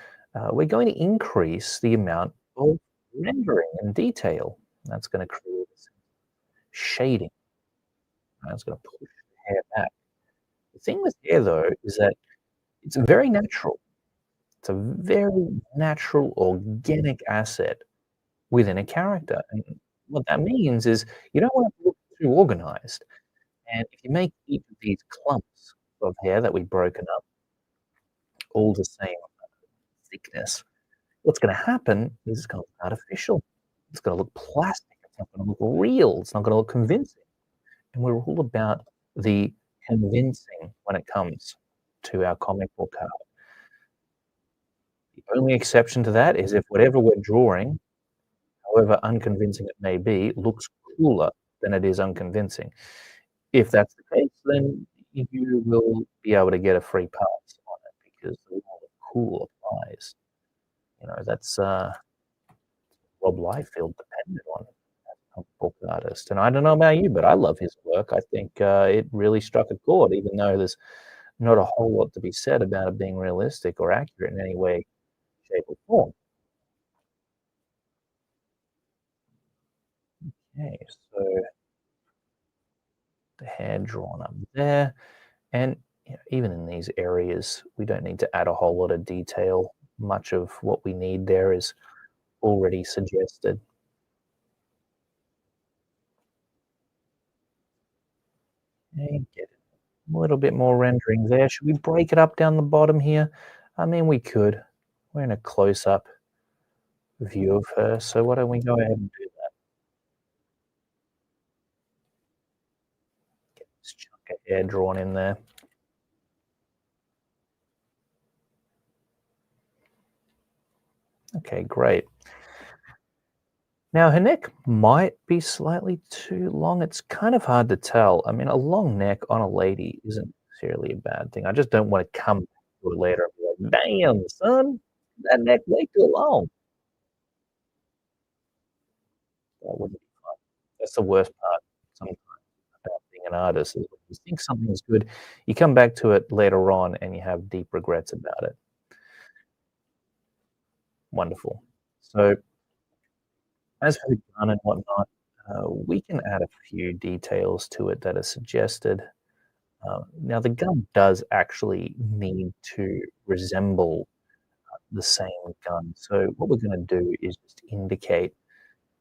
S1: we're going to increase the amount of rendering and detail. That's gonna create some shading, that's gonna push the hair back. The thing with hair, though, is that it's very natural. It's a very natural, organic asset within a character, and what that means is you don't want it to look too organized, and if you make each of these clumps of hair that we've broken up all the same thickness, what's gonna happen is it's gonna look artificial. It's gonna look plastic. It's not gonna look real. It's not gonna look convincing, and we're all about the convincing when it comes to our comic book art. The only exception to that is if whatever we're drawing, however unconvincing it may be, looks cooler than it is unconvincing. If that's the case, then you will be able to get a free pass on it because the law of cool applies. That's, Rob Liefeld depended on as a comic book artist, and I don't know about you, but I love his work. I think, it really struck a chord even though there's not a whole lot to be said about it being realistic or accurate in any way, shape, or form. Okay, so the hair drawn up there. And even in these areas, we don't need to add a whole lot of detail. Much of what we need there is already suggested. And get a little bit more rendering there. Should we break it up down the bottom here? I mean, we could. We're in a close-up view of her, so why don't we go ahead and do that? Get this chunk of hair drawn in there. Okay, great. Now her neck might be slightly too long. It's kind of hard to tell. I mean, a long neck on a lady isn't necessarily a bad thing. I just don't want to come to it later and be like, "Damn, son, that neck way too long." That wouldn't be fun. That's the worst part sometimes about being an artist is when you think something's good, you come back to it later on and you have deep regrets about it. Wonderful. So as for the gun and whatnot, we can add a few details to it that are suggested. Now, the gun does actually need to resemble the same gun. So what we're going to do is just indicate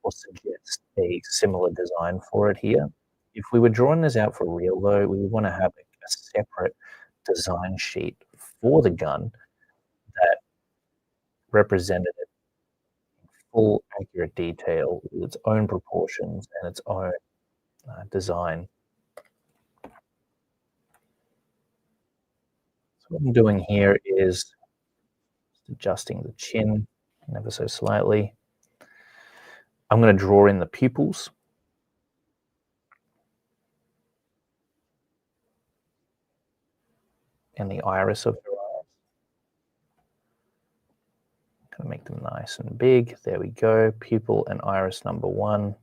S1: or suggest a similar design for it here. If we were drawing this out for real, though, we would want to have a separate design sheet for the gun that represented it full accurate detail with its own proportions and its own, design. So what I'm doing here is just adjusting the chin ever so slightly. I'm gonna draw in the pupils and the iris of her eyes. Gonna make them nice and big. There we go. Pupil and iris number 1,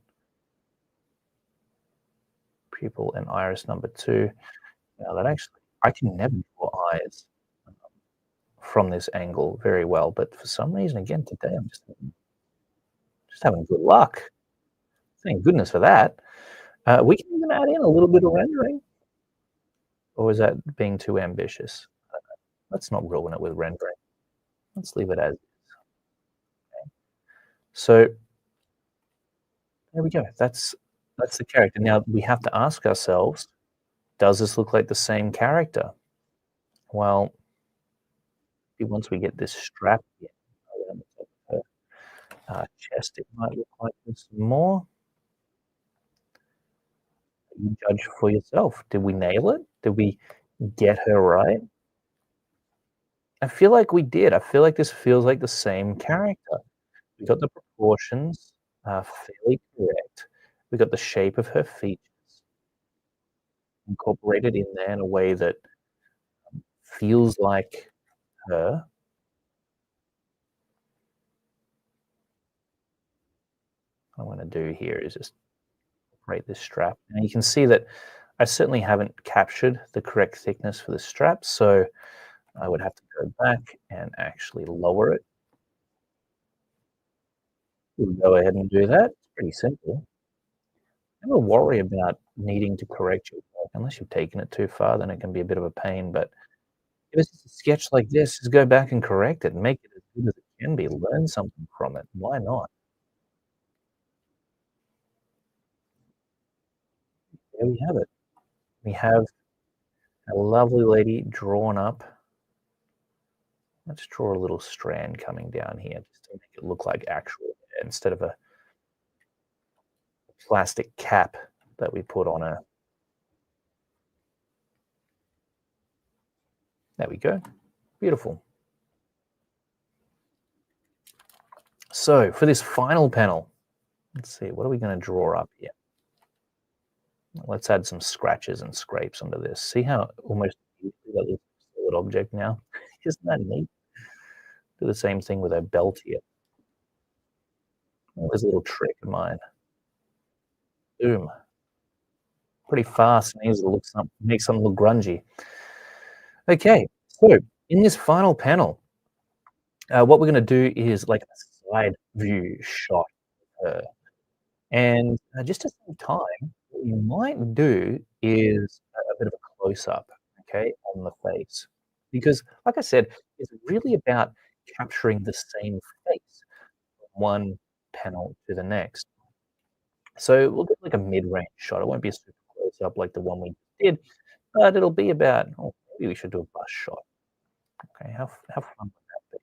S1: pupil and iris number 2. Now that actually I can never draw eyes from this angle very well, but for some reason, again, today I'm just having good luck. Thank goodness for that. We can even add in a little bit of rendering, or is that being too ambitious? Let's not ruin it with rendering. Let's leave it as so. There we go. That's the character. Now we have to ask ourselves, does this look like the same character? Well, once we get this strap in around the top of her chest, it might look like this more. You judge for yourself. Did we nail it? Did we get her right? I feel like we did. I feel like this feels like the same character. We got the proportions fairly correct. We got the shape of her features incorporated in there in a way that feels like her. What I want to do here is just operate this strap. And you can see that I certainly haven't captured the correct thickness for the strap, so I would have to go back and actually lower it. We'll go ahead and do that. It's pretty simple. Never worry about needing to correct your work unless you've taken it too far, then it can be a bit of a pain, but if it's just a sketch like this, just go back and correct it and make it as good as it can be, learn something from it. Why not? There we have it. We have a lovely lady drawn up. Let's draw a little strand coming down here just to make it look like actual hair instead of a plastic cap that we put on her. There we go. Beautiful. So for this final panel, let's see, what are we going to draw up here? Let's add some scratches and scrapes onto this. See how almost immediately that looks like a solid object now? Isn't that neat? Do the same thing with our belt here. Oh, there's a little trick of mine. Boom. Pretty fast and easy to make something look grungy. Okay, so in this final panel, what we're gonna do is like a side view shot of her. And, just to save time, what we might do is a bit of a close-up, okay, on the face. Because like I said, it's really about capturing the same face from one panel to the next. So we'll get like a mid-range shot. It won't be a super close-up like the one we did, but it'll be about oh, maybe we should do a bust shot. Okay, how fun would that be?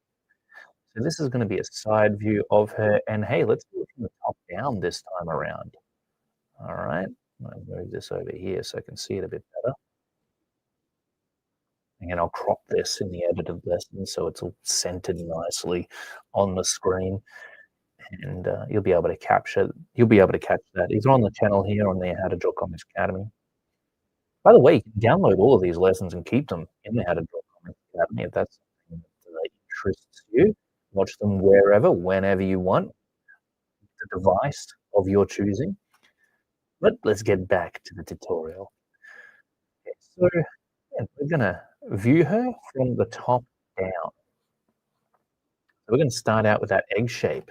S1: So this is gonna be a side view of her, and hey, let's do it from the top down this time around. All right, I'm gonna move this over here so I can see it a bit better. And I'll crop this in the edited lesson so it's all centered nicely on the screen, and you'll be able to catch that either on the channel here on the How to Draw Comics Academy. By the way, you can download all of these lessons and keep them in the How to Draw Comics Academy if that's something that interests you. Watch them wherever, whenever you want, the device of your choosing. But let's get back to the tutorial. Okay, so yeah, we're gonna view her from the top down. So we're gonna start out with that egg shape,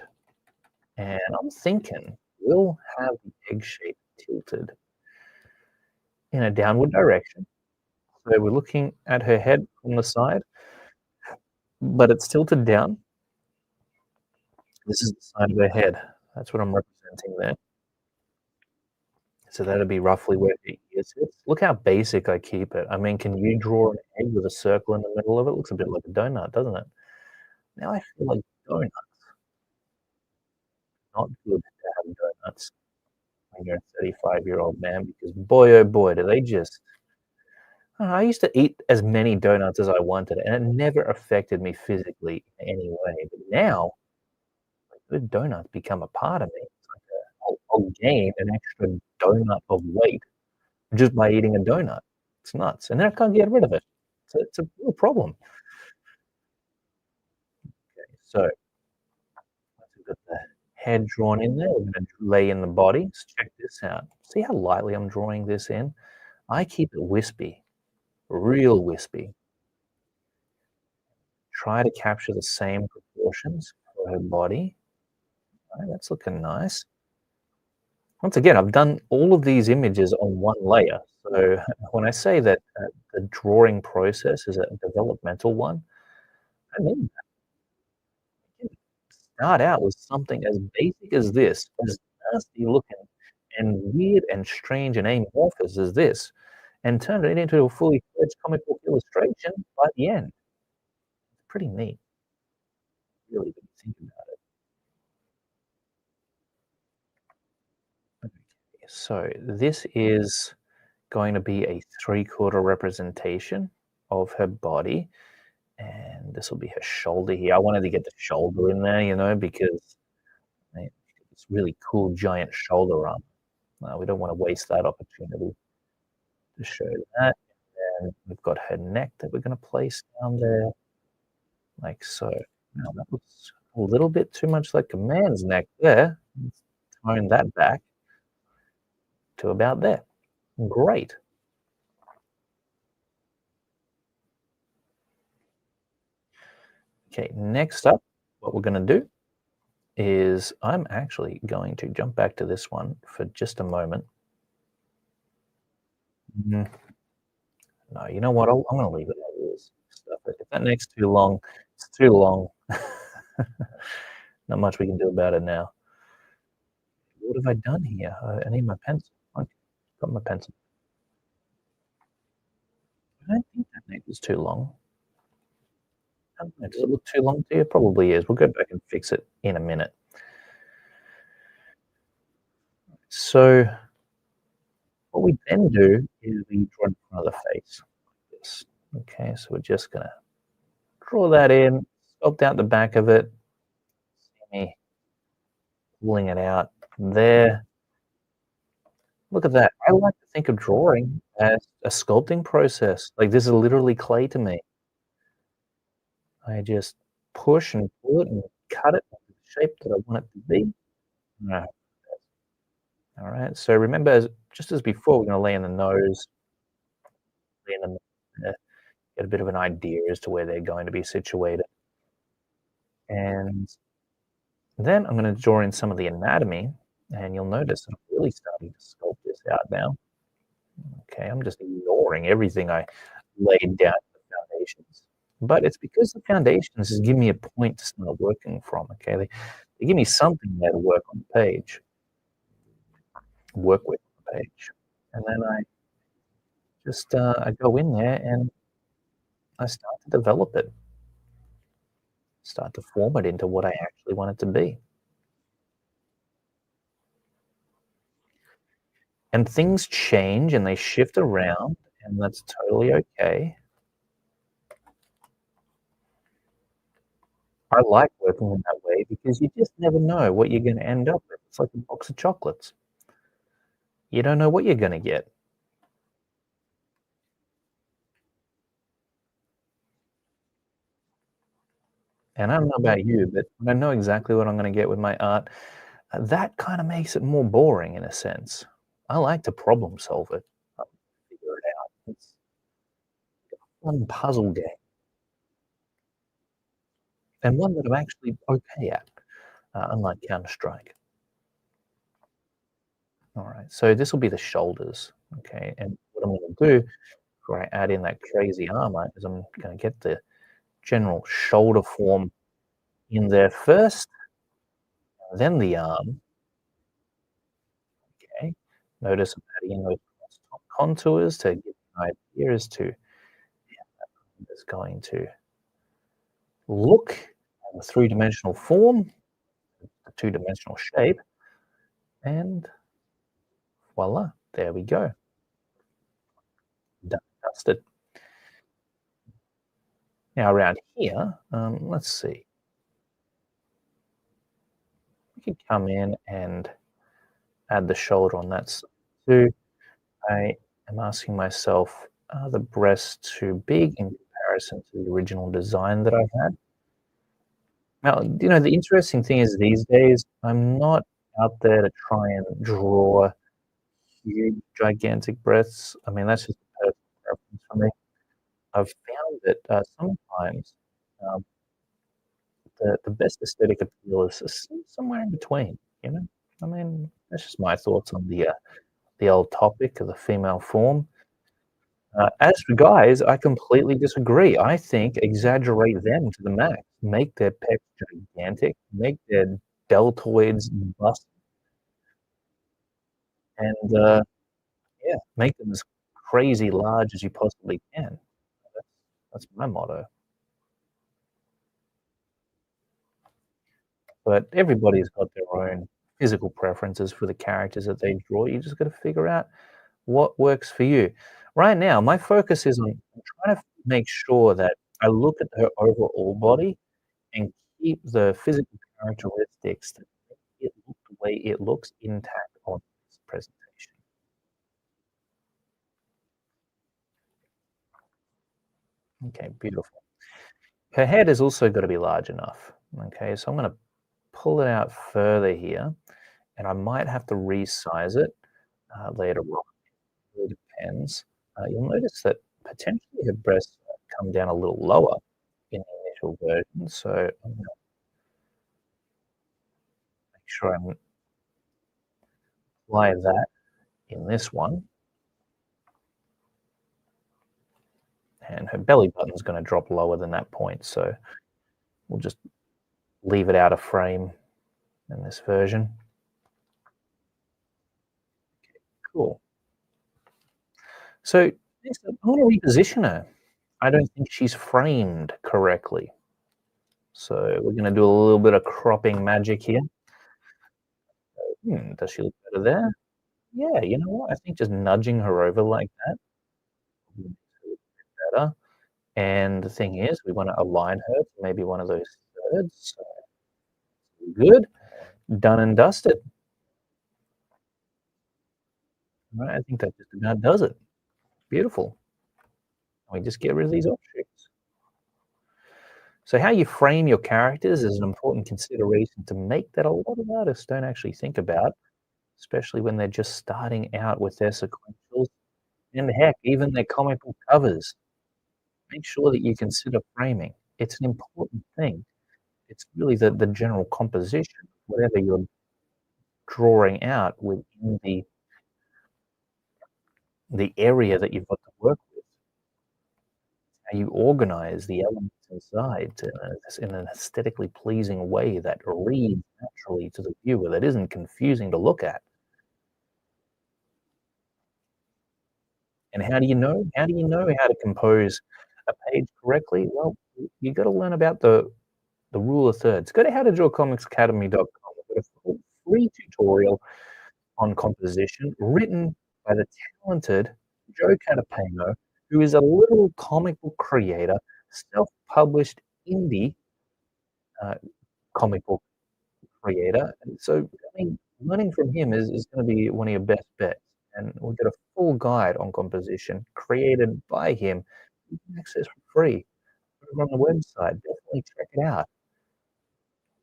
S1: and I'm thinking we'll have the egg shape tilted in a downward direction. So we're looking at her head from the side, but it's tilted down. This is the side of her head. That's what I'm representing there. So that'll be roughly where the ear sits. Look how basic I keep it. I mean, can you draw an egg with a circle in the middle of it? Looks a bit like a donut, doesn't it? Now I feel like donut. not good to have donuts when you're a 35-year-old man because boy, oh boy, do they just I used to eat as many donuts as I wanted, and it never affected me physically in any way, but now, the donuts become a part of me. It's like I'll gain an extra donut of weight just by eating a donut. It's nuts, and then I can't get rid of it. It's a real problem. So, once we've got the head drawn in there, we're gonna lay in the body. Let's check this out. See how lightly I'm drawing this in? I keep it wispy, real wispy. Try to capture the same proportions for her body. Alright, that's looking nice. Once again, I've done all of these images on one layer. So when I say that the drawing process is a developmental one, I mean you can start out with something as basic as this, as nasty looking and weird and strange and amorphous as this, and turn it into a fully fledged comic book illustration by the end. It's pretty neat, really, when you think about it. Okay, so this is going to be a three-quarter representation of her body, and this will be her shoulder here. I wanted to get the shoulder in there, because right, it's really cool giant shoulder arm. We don't wanna waste that opportunity to show that, and we've got her neck that we're gonna place down there like so. Now that looks a little bit too much like a man's neck there. Let's tone that back to about there. Great. Okay, next up, what we're gonna do is I'm actually going to jump back to this one for just a moment. Mm, no, you know what? I'm gonna leave it as is. Stuff it. If that neck's too long, it's too long. Not much we can do about it now. What have I done here? I need my pencil. Okay, got my pencil. I don't think that neck is too long. I don't know, does it look too long to you? Probably is. We'll go back and fix it in a minute. So what we then do is we draw in front of the face. Like this. Okay, so we're just gonna draw that in, sculpt out the back of it. See me pulling it out there. Look at that. I like to think of drawing as a sculpting process. Like, this is literally clay to me. I just push and pull it and cut it into the shape that I want it to be. Alright, alright, so remember just as before, we're gonna lay in the nose, lay in the get a bit of an idea as to where they're going to be situated. And then I'm gonna draw in some of the anatomy, and you'll notice I'm really starting to sculpt this out now. Okay, I'm just ignoring everything I laid down in the foundations. But it's because the foundations just give me a point to start working from, okay? They give me something there to work on the page, work with on the page. And then I go in there and I start to develop it, start to form it into what I actually want it to be. And things change and they shift around, and that's totally okay. I like working in that way because you just never know what you're gonna end up with. It's like a box of chocolates. You don't know what you're gonna get. And I don't know about you, but when I know exactly what I'm gonna get with my art, that kinda makes it more boring in a sense. I like to problem solve it, figure it out. It's a fun puzzle game, and one that I'm actually okay at, unlike Counter Strike. Alright, so this will be the shoulders, okay, and what I'm gonna do before I add in that crazy armor is I'm gonna get the general shoulder form in there first, then the arm, okay? Notice I'm adding in those top contours to give you an idea as to how it's going to look in a three-dimensional form. two-dimensional shape, and voila, there we go. Done, dusted. Now around here, let's see. We could come in and add the shoulder on that side too. I am asking myself, are the breasts too big in comparison to the original design that I had? Now, the interesting thing is these days, I'm not out there to try and draw huge, gigantic breasts. I mean, that's just a personal preference for me. I've found that sometimes um, the best aesthetic appeal is somewhere in between. You know, I mean, that's just my thoughts on the old topic of the female form. As for guys, I completely disagree. I think exaggerate them to the max. Make their pecs gigantic, make their deltoids bust, and yeah, make them as crazy large as you possibly can. That's that's my motto. But everybody's got their own physical preferences for the characters that they draw. You just gotta figure out what works for you. Right now, my focus is on trying to make sure that I look at her overall body and keep the physical characteristics that make it look the way it looks intact on this presentation. Okay, beautiful. Her head has also got to be large enough. Okay, so I'm going to pull it out further here, and I might have to resize it later on. It really depends. You'll notice that potentially her breasts come down a little lower in the initial version, so I'm going to make sure I apply that in this one. And her belly button's going to drop lower than that point, so we'll just leave it out of frame in this version. Cool. So next up, I want to reposition her. I don't think she's framed correctly. So we're going to do a little bit of cropping magic here. Does she look better there? Yeah, you know what? I think just nudging her over like that makes her look a bit better. And the thing is, we want to align her to maybe one of those thirds. So good. Done and dusted. All right, I think that just about does it. Beautiful. We just get rid of these objects. So how you frame your characters is an important consideration to make that a lot of artists don't actually think about, especially when they're just starting out with their sequentials and heck, even their comic book covers. Make sure that you consider framing. It's an important thing. It's really the general composition, whatever you're drawing out within the area that you've got to work with. How you organize the elements inside in an aesthetically pleasing way that reads naturally to the viewer, that isn't confusing to look at. And how do you know? How do you know how to compose a page correctly? Well, you gotta learn about the rule of thirds. Go to howtodrawcomicsacademy.com. We've got a full free tutorial on composition written by the talented Joe Catapano, who is a literal comic book creator, self-published indie uh, comic book creator. And so, I mean, learning from him is going to be one of your best bets. And we've got a full guide on composition created by him. You can access for free. Put it on the website. Definitely check it out.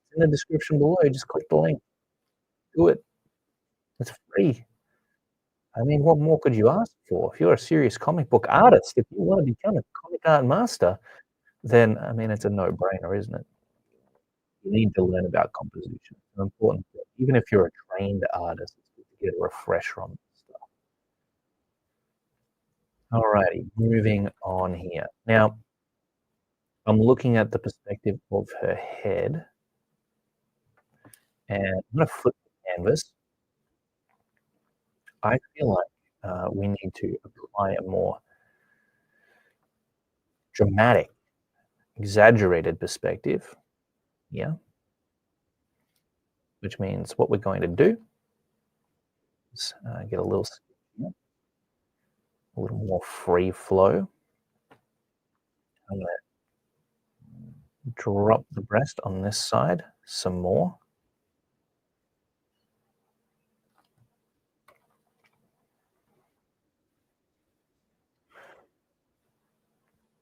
S1: It's in the description below. Just click the link. Do it. It's free. I mean, what more could you ask for? If you're a serious comic book artist, if you want to become a comic art master, then I mean, it's a no-brainer, isn't it? You need to learn about composition. It's an important thing. Even if you're a trained artist, it's good to get a refresher on this stuff. Alrighty, moving on here. Now, I'm looking at the perspective of her head, and I'm gonna flip the canvas. I feel like we need to apply a more dramatic, exaggerated perspective. Yeah. which means what we're going to do is get a little, a little more free flow. I'm going to drop the breast on this side some more.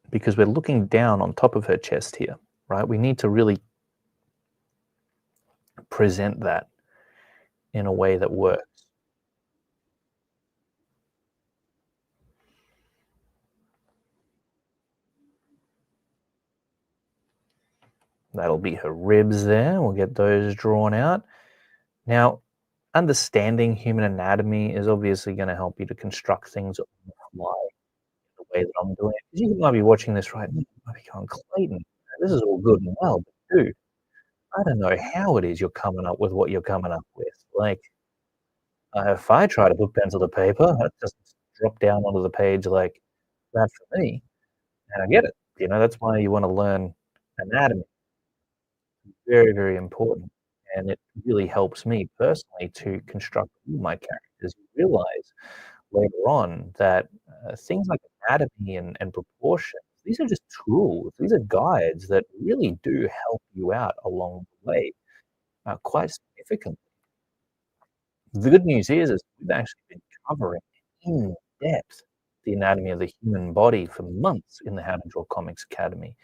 S1: Because we're looking down on top of her chest here, right? We need to really present that in a way that works. That'll be her ribs there. We'll get those drawn out. Now, understanding human anatomy is obviously going to help you to construct things on the fly the way that I'm doing it. 'Cause you might be watching this right now. You might be going, Clayton, this is all good and well, but dude, I don't know how it is you're coming up with what you're coming up with. Like, if I try to put pencil to paper, it just drop down onto the page like that for me. And I get it. That's why you want to learn anatomy. Very, very important. And it really helps me personally to construct all my characters. You realize later on that things like anatomy and proportions, these are just tools. These are guides that really do help you out along the way quite significantly. The good news is we've actually been covering in depth the anatomy of the human body for months in the How to Draw Comics Academy.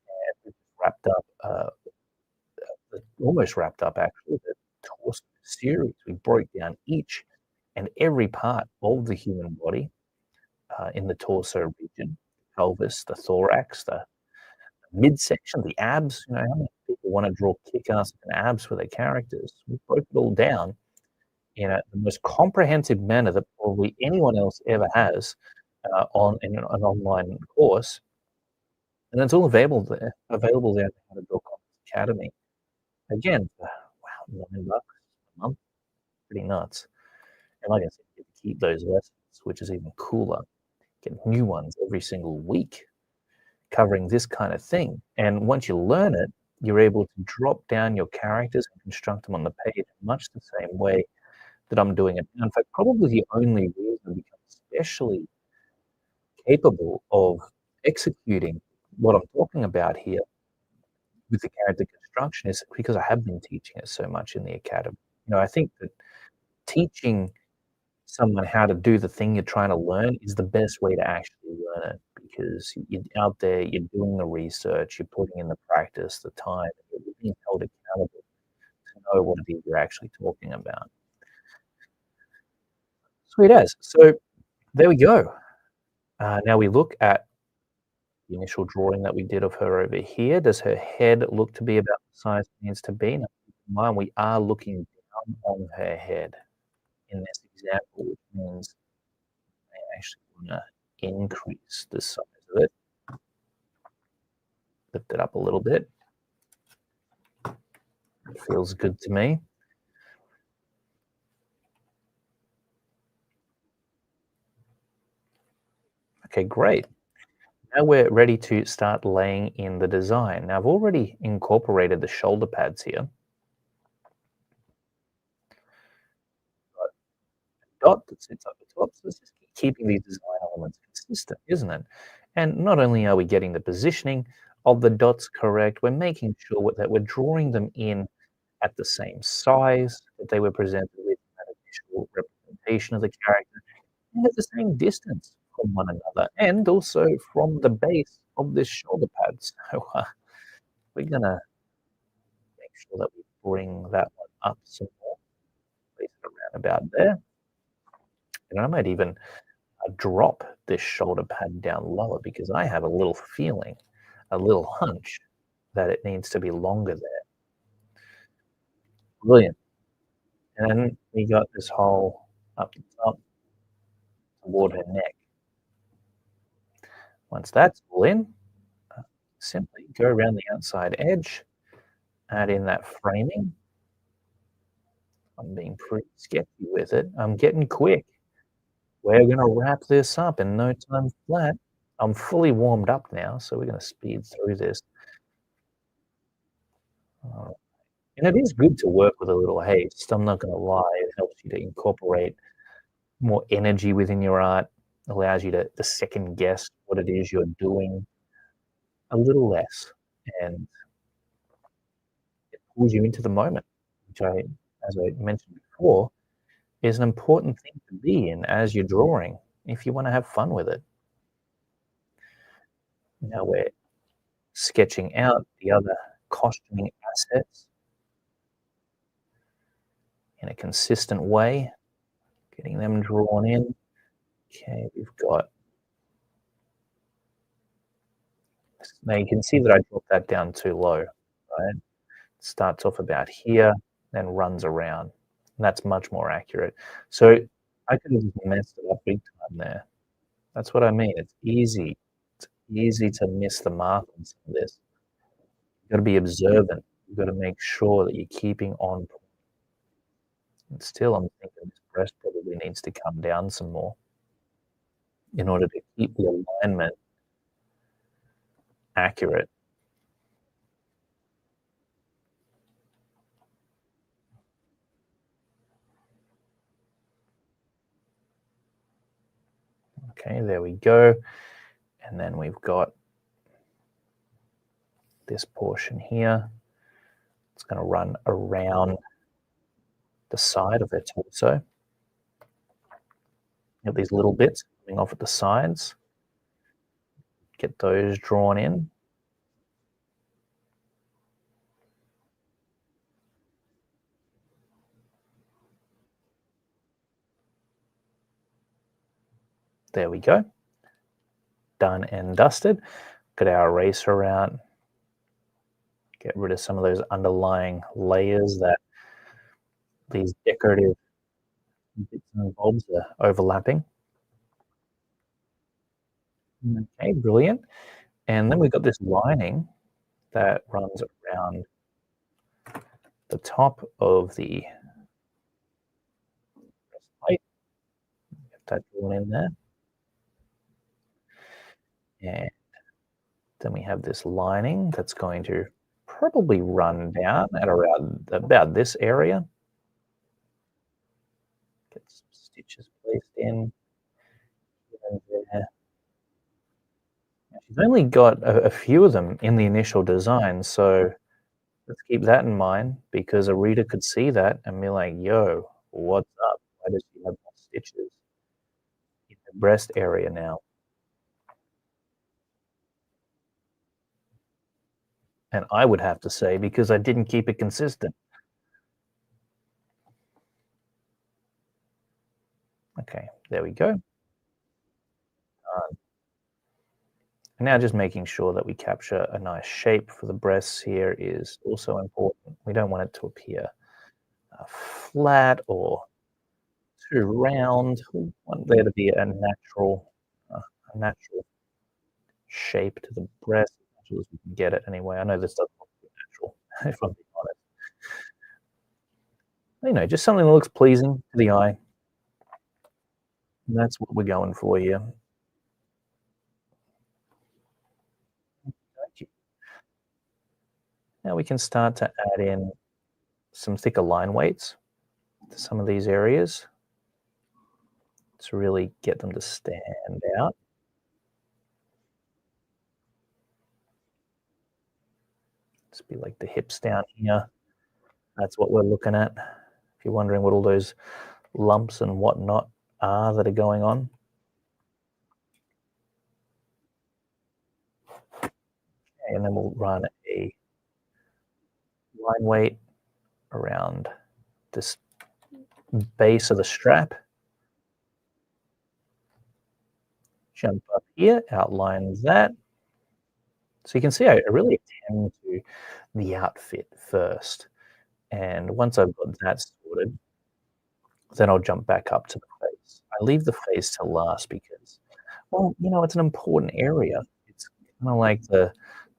S1: And we've wrapped up, almost wrapped up actually, the torso series. We broke down each and every part of the human body in the torso region, pelvis, the thorax, the midsection, the abs. How many people want to draw kick-ass and abs for their characters? We broke it all down in the most comprehensive manner that probably anyone else ever has on in an online course, and it's all available there at the How to Draw Comics Academy. Again, wow, $9 a month, pretty nuts. And like I said, you get to keep those lessons, which is even cooler. Get new ones every single week covering this kind of thing. And once you learn it, you're able to drop down your characters and construct them on the page much the same way that I'm doing it now. In fact, probably the only reason I become especially capable of executing what I'm talking about here with the character construction is because I have been teaching it so much in the academy. I think that teaching someone how to do the thing you're trying to learn is the best way to actually learn it because you're out there, you're doing the research, you're putting in the practice, the time, you're being held accountable to know what it is you're actually talking about. Sweet as. So there we go. Now we look at the initial drawing that we did of her over here. Does her head look to be about the size it needs to be? Now, keep in mind, we are looking down on her head in this example, which means I actually want to increase the size of it. Lift it up a little bit. It feels good to me. Okay, great. Now we're ready to start laying in the design. Now I've already incorporated the shoulder pads here. Dot that sits up the top, so it's just keeping these design elements consistent, isn't it? And not only are we getting the positioning of the dots correct, we're making sure that we're drawing them in at the same size that they were presented with in that initial representation of the character, and at the same distance from one another, and also from the base of this shoulder pad. So we're gonna make sure that we bring that one up some more, place it around about there. And I might even drop this shoulder pad down lower because I have a little feeling, a little hunch that it needs to be longer there. Brilliant. And then we got this hole up the top toward her neck. Once that's all in, uh, simply go around the outside edge, add in that framing. I'm being pretty sketchy with it. I'm getting quick. We're going to wrap this up in no time flat. I'm fully warmed up now, so we're going to speed through this. And it is good to work with a little haste, I'm not gonna lie, it helps you to incorporate more energy within your art, allows you to second guess what it is you're doing a little less, and it pulls you into the moment, which as I mentioned before, is an important thing to be in as you're drawing if you wanna have fun with it. Now we're sketching out the other costuming assets in a consistent way, getting them drawn in. Okay, we've got now you can see that I dropped that down too low, right? Starts off about here, then runs around. That's much more accurate. So I could have just messed it up big time there. That's what I mean. It's easy. It's easy to miss the mark on some of this. You gotta be observant. You gotta make sure that you're keeping on point. And still, I'm thinking this breast probably needs to come down some more in order to keep the alignment accurate. Okay, there we go. And then we've got this portion here. It's gonna run around the side of their torso. You have these little bits coming off at the sides. Get those drawn in. There we go. Done and dusted. Get our eraser out. Get rid of some of those underlying layers that these decorative bits and bobs are overlapping. Okay, brilliant. And then we've got this lining that runs around the top of the plate. Get that drawn in there. And then we have this lining that's going to probably run down at around about this area. Get some stitches placed in here and there. Now she's only got a few of them in the initial design, so let's keep that in mind because a reader could see that and be like, "Yo, what's up? Why does she have more stitches in the breast area now?" And I would have to say because I didn't keep it consistent. Okay, there we go. And now just making sure that we capture a nice shape for the breasts here is also important. We don't want it to appear flat or too round. We want there to be uh, a natural shape to the breast, as natural as we can get it anyway. I know this doesn't look too natural, if I'm being honest. You know, just something that looks pleasing to the eye. And that's what we're going for here. Now we can start to add in some thicker line weights to some of these areas to really get them to stand out. Just be like the hips down here. That's what we're looking at. If you're wondering what all those lumps and whatnot are that are going on. And then we'll run a line weight around this base of the strap. Jump up here, outline that. So you can see I really attend to the outfit first. And once I've got that sorted, then I'll jump back up to the face. I leave the face to last because, well, you know, it's an important area. It's kinda like the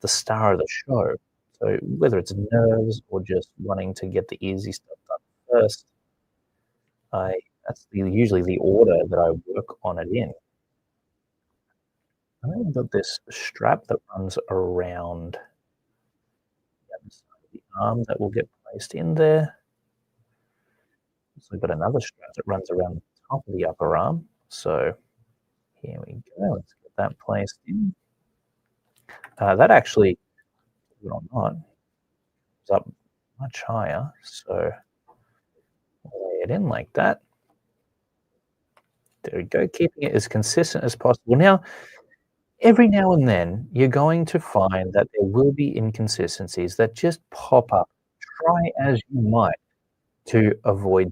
S1: star of the show. So whether it's nerves or just wanting to get the easy stuff done first, I that's usually the order that I work on it in. And then we've got this strap that runs around the other side of the arm that will get placed in there. So we've got another strap that runs around the top of the upper arm. So here we go. Let's get that placed in. That actually, believe it or not, is up much higher. So lay it in like that. There we go, keeping it as consistent as possible. Now, every now and then, you're going to find that there will be inconsistencies that just pop up. Try as you might to avoid,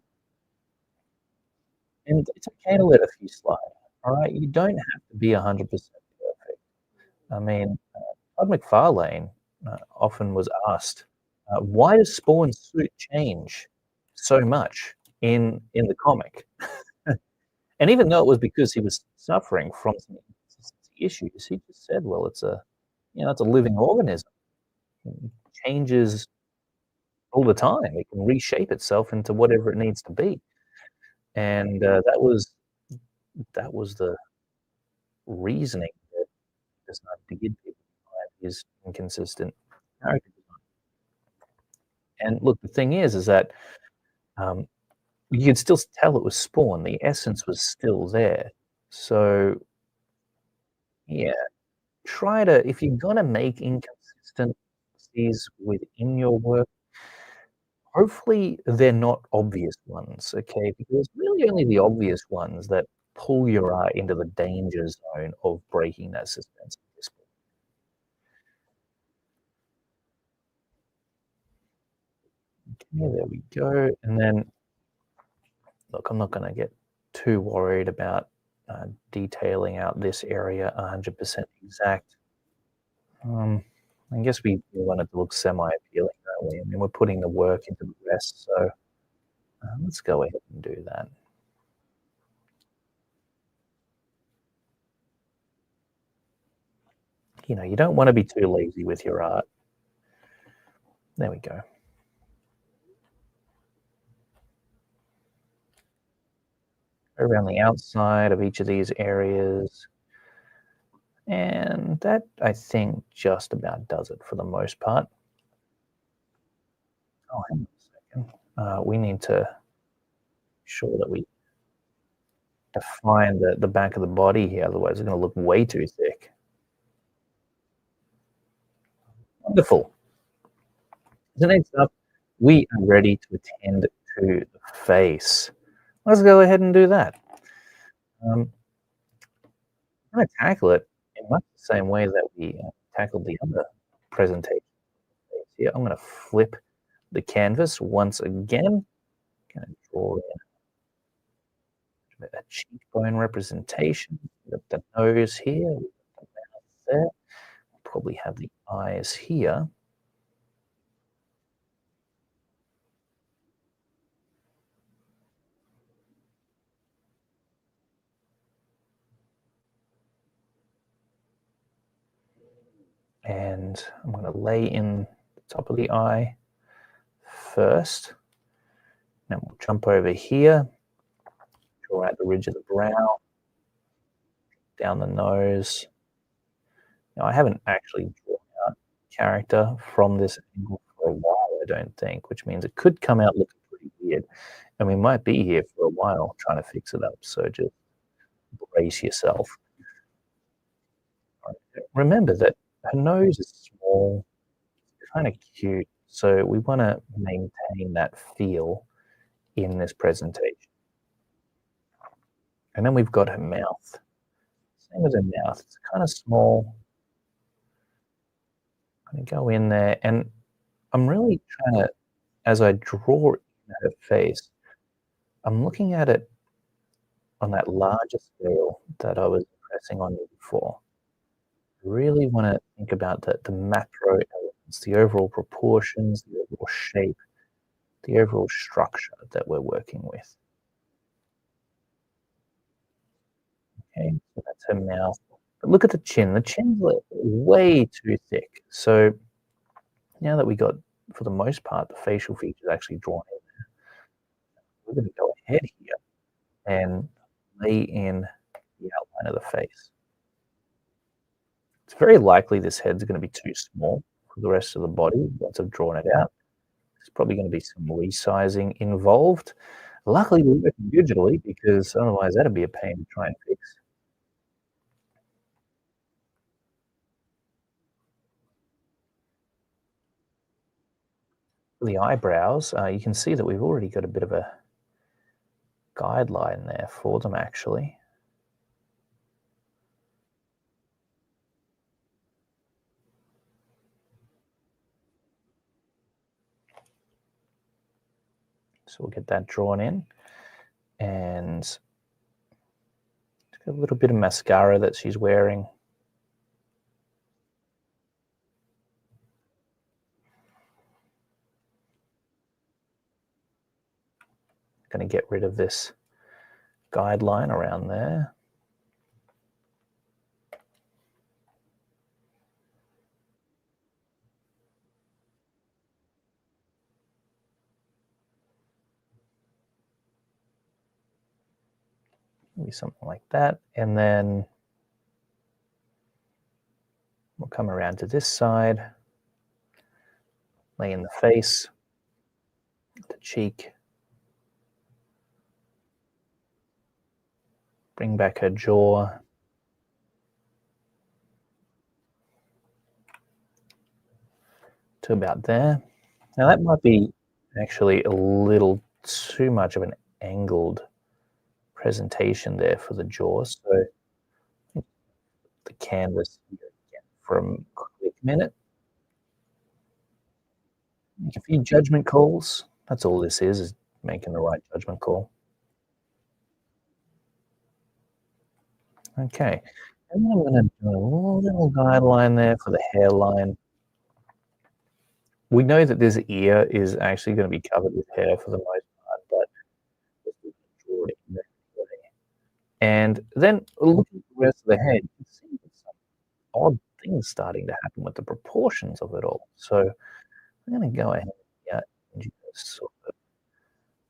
S1: and it's okay to let a few slide, alright? You don't have to be 100% perfect. I mean, Todd McFarlane, often was asked, "Why does Spawn's suit change so much in the comic?" And even though it was because he was suffering from some inconsistency issues, he just said, "Well, it's a living organism. It changes all the time. It can reshape itself into whatever it needs to be." And, that was the reasoning that he decided to give people behind his inconsistent character design. And look, the thing is that, um, you could still tell it was Spawn, the essence was still there. So, yeah, try to if you're gonna make inconsistencies within your work, hopefully they're not obvious ones, okay? Because it's really only the obvious ones that pull your eye into the danger zone of breaking that suspense of disbelief. Okay, there we go, and then, look, I'm not gonna get too worried about, detailing out this area 100% exact. Um, I guess we want it to look semi-appealing, don't we? I mean, we're putting the work into the rest, so, let's go ahead and do that. You don't wanna be too lazy with your art. There we go. Around the outside of each of these areas, and that, I think, just about does it for the most part. Oh, hang on a second. We need to make sure that we define the back of the body here, otherwise it's gonna look way too thick. Wonderful. So next up, we are ready to attend to the face. Let's go ahead and do that. I'm gonna tackle it in much the same way that we, tackled the other presentation. Here, I'm gonna flip the canvas once again, gonna draw in a cheekbone representation. We've got the nose here, we've got the mouth there, probably have the eyes here, and I'm gonna lay in the top of the eye first. Then we'll jump over here, draw out the ridge of the brow, down the nose. Now, I haven't actually drawn out character from this angle for a while, I don't think, which means it could come out looking pretty weird, and we might be here for a while trying to fix it up, so just brace yourself. Remember that her nose is small, kinda cute, so we wanna maintain that feel in this presentation. And then we've got her mouth. Same with her mouth, it's kinda small. Gonna go in there, and I'm really trying to as I draw in her face, I'm looking at it on that larger scale that I was pressing on you before. Really wanna think about the macro elements, the overall proportions, the overall shape, the overall structure that we're working with. Okay, so that's her mouth. But look at the chin. The chin's like way too thick. So now that we got, for the most part, the facial features actually drawn in, we're gonna go ahead here and lay in the outline of the face. It's very likely this head's gonna be too small for the rest of the body once I've drawn it out. There's probably gonna be some resizing involved. Luckily, we're working digitally because otherwise that'd be a pain to try and fix. For the eyebrows, you can see that we've already got a bit of a guideline there for them actually. So we'll get that drawn in. And a little bit of mascara that she's wearing. Going to get rid of this guideline around there. Maybe something like that. And then we'll come around to this side, lay in the face, the cheek, bring back her jaw. To about there. Now that might be actually a little too much of an angled presentation there for the jaw. So the canvas here again from quick minute. Make a few judgment calls. That's all this is making the right judgment call. Okay. And then I'm going to do a little guideline there for the hairline. We know that this ear is actually going to be covered with hair for the most part, but just draw it in there. And then looking at the rest of the head, you can see there's some odd things starting to happen with the proportions of it all. So I'm going to go ahead and just sort of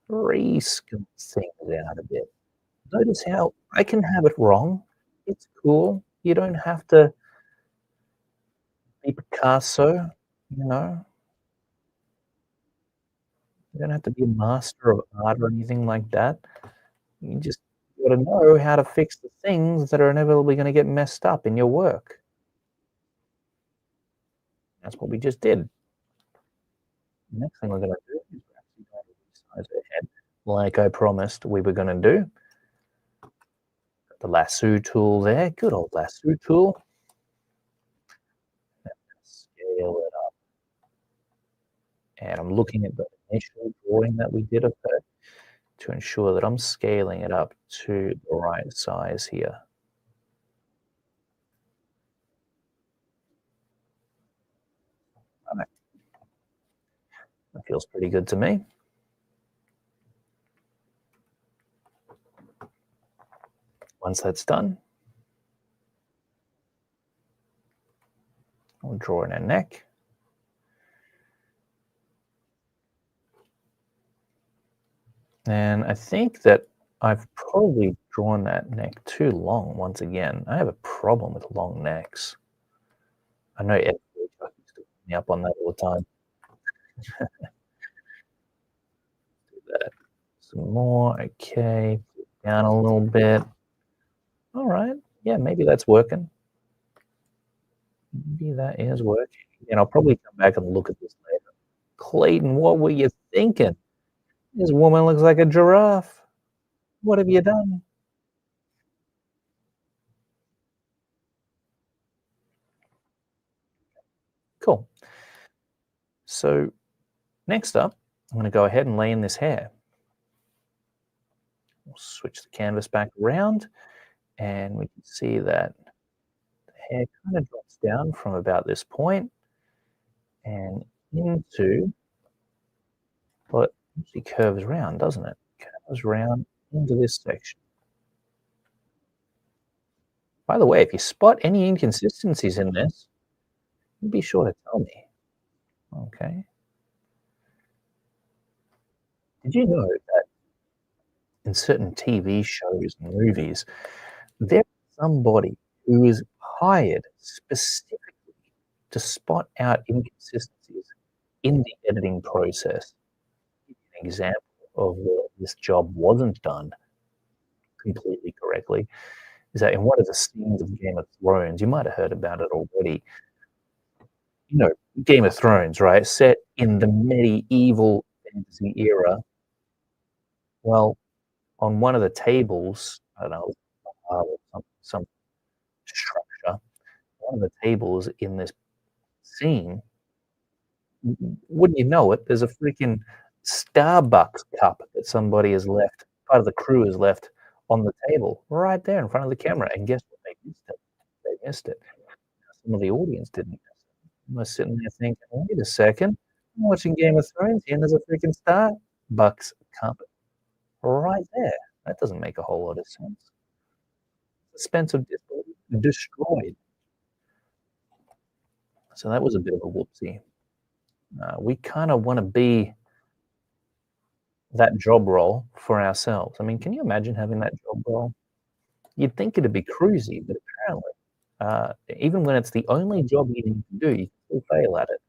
S1: resculpt things out a bit. Notice how I can have it wrong. It's cool. You don't have to be Picasso, you know? You don't have to be a master of art or anything like that. You just gotta know how to fix the things that are inevitably gonna get messed up in your work. That's what we just did. The next thing we're gonna do is we're actually going to resize her head like I promised we were gonna do. Got the lasso tool there, good old lasso tool. Scale it up. And I'm looking at the initial drawing that we did of her to ensure that I'm scaling it up to the right size here. Alright. That feels pretty good to me. Once that's done, I'll draw in her neck. And I think that I've probably drawn that neck too long once again. I have a problem with long necks. I know everybody used to beat me up on that all the time. Do that. Some more, okay. Down a little bit. All right, yeah, maybe that's working. Maybe that is working. And I'll probably come back and look at this later. Clayton, what were you thinking? This woman looks like a giraffe. What have you done? Cool. So next up, I'm going to go ahead and lay in this hair. We'll switch the canvas back around, and we can see that the hair kind of drops down from about this point and into, well, it actually curves around, doesn't it? Curves around into this section. By the way, if you spot any inconsistencies in this, be sure to tell me. Okay. Did you know that in certain TV shows and movies, there's somebody who is hired specifically to spot out inconsistencies in the editing process, an example of where this job wasn't done completely correctly is that in one of the scenes of Game of Thrones, you might have heard about it already. You know, Game of Thrones, right? Set in the medieval fantasy era. Well, on one of the tables, I don't know, or some structure, one of the tables in this scene, wouldn't you know it, there's a freaking Starbucks cup that somebody has left, part of the crew has left on the table right there in front of the camera, and guess what? They missed it. They missed it. Some of the audience didn't miss it. I was sitting there thinking, "Wait a second, I'm watching Game of Thrones here, and there's a freaking Starbucks cup right there. That doesn't make a whole lot of sense." Suspense of disbelief destroyed. So that was a bit of a whoopsie. We kinda wanna be that job role for ourselves. I mean, can you imagine having that job role? You'd think it'd be cruisy, but apparently, even when it's the only job you need to do, you still fail at it.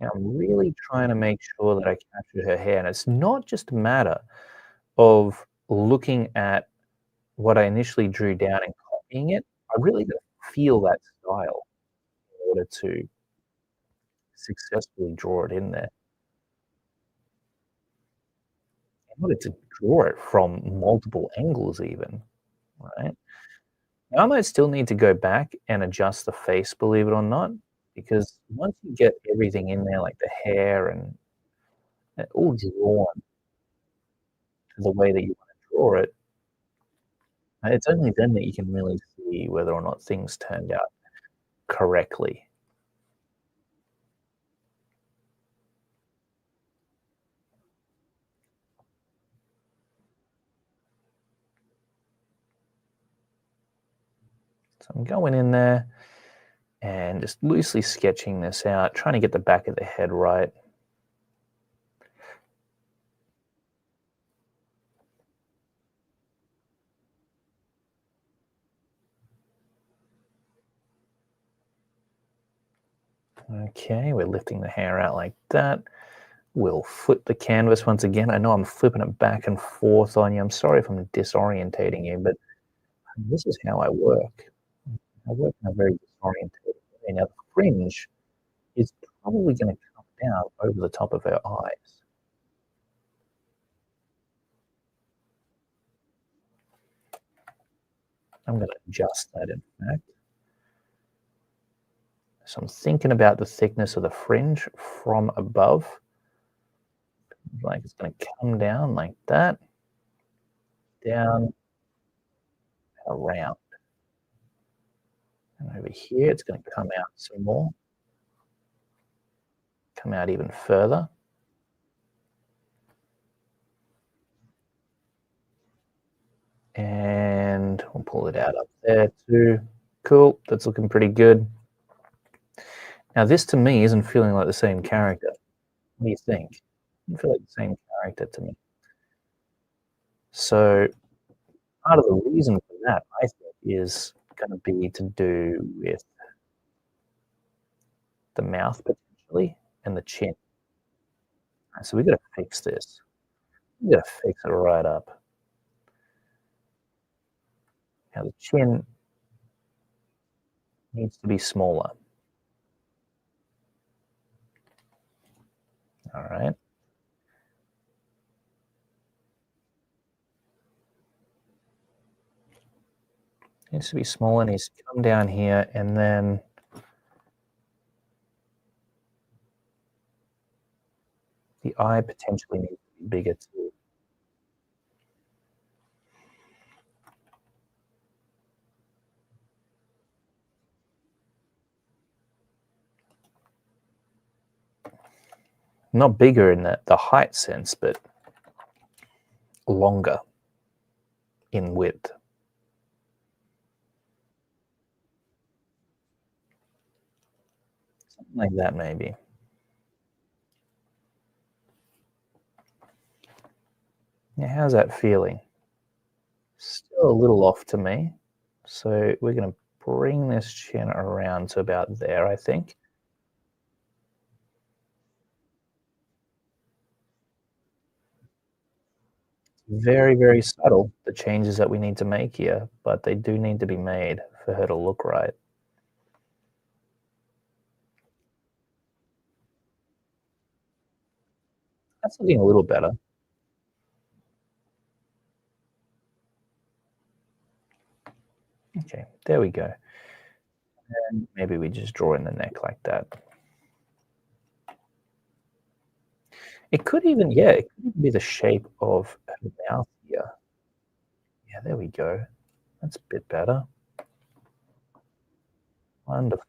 S1: Now, I'm really trying to make sure that I capture her hair, and it's not just a matter of looking at what I initially drew down and copying it. I really gotta feel that style in order to successfully draw it in there. In order to draw it from multiple angles even, right? I might still need to go back and adjust the face, believe it or not, because once you get everything in there, like the hair and all drawn to the way that you wanna draw it, it's only then that you can really see whether or not things turned out correctly. So I'm going in there and just loosely sketching this out, trying to get the back of the head right. Okay, we're lifting the hair out like that. We'll flip the canvas once again. I know I'm flipping it back and forth on you. I'm sorry if I'm disorientating you, but this is how I work. I work in a very disorientated way. Now, the fringe is probably going to come down over the top of her eyes. I'm going to adjust that, in fact. So I'm thinking about the thickness of the fringe from above. Like it's going to come down like that, down, around. And over here, it's going to come out some more, come out even further. And we'll pull it out up there too. Cool, that's looking pretty good. Now this to me isn't feeling like the same character. What do you think? Doesn't feel like the same character to me. So part of the reason for that, I think, is gonna be to do with the mouth potentially and the chin. So we gotta fix this. We gotta fix it right up. Now the chin needs to be smaller. All right. Needs to be smaller, needs to come down here, and then the eye potentially needs to be bigger too. Not bigger in the height sense, but longer in width. Something like that maybe. Yeah, how's that feeling? Still a little off to me. So we're gonna bring this chin around to about there, I think. Very, very subtle, the changes that we need to make here, but they do need to be made for her to look right. That's looking a little better. Okay, there we go. And maybe we just draw in the neck like that. It could even, yeah, it could even be the shape of her mouth here. Yeah, there we go. That's a bit better. Wonderful.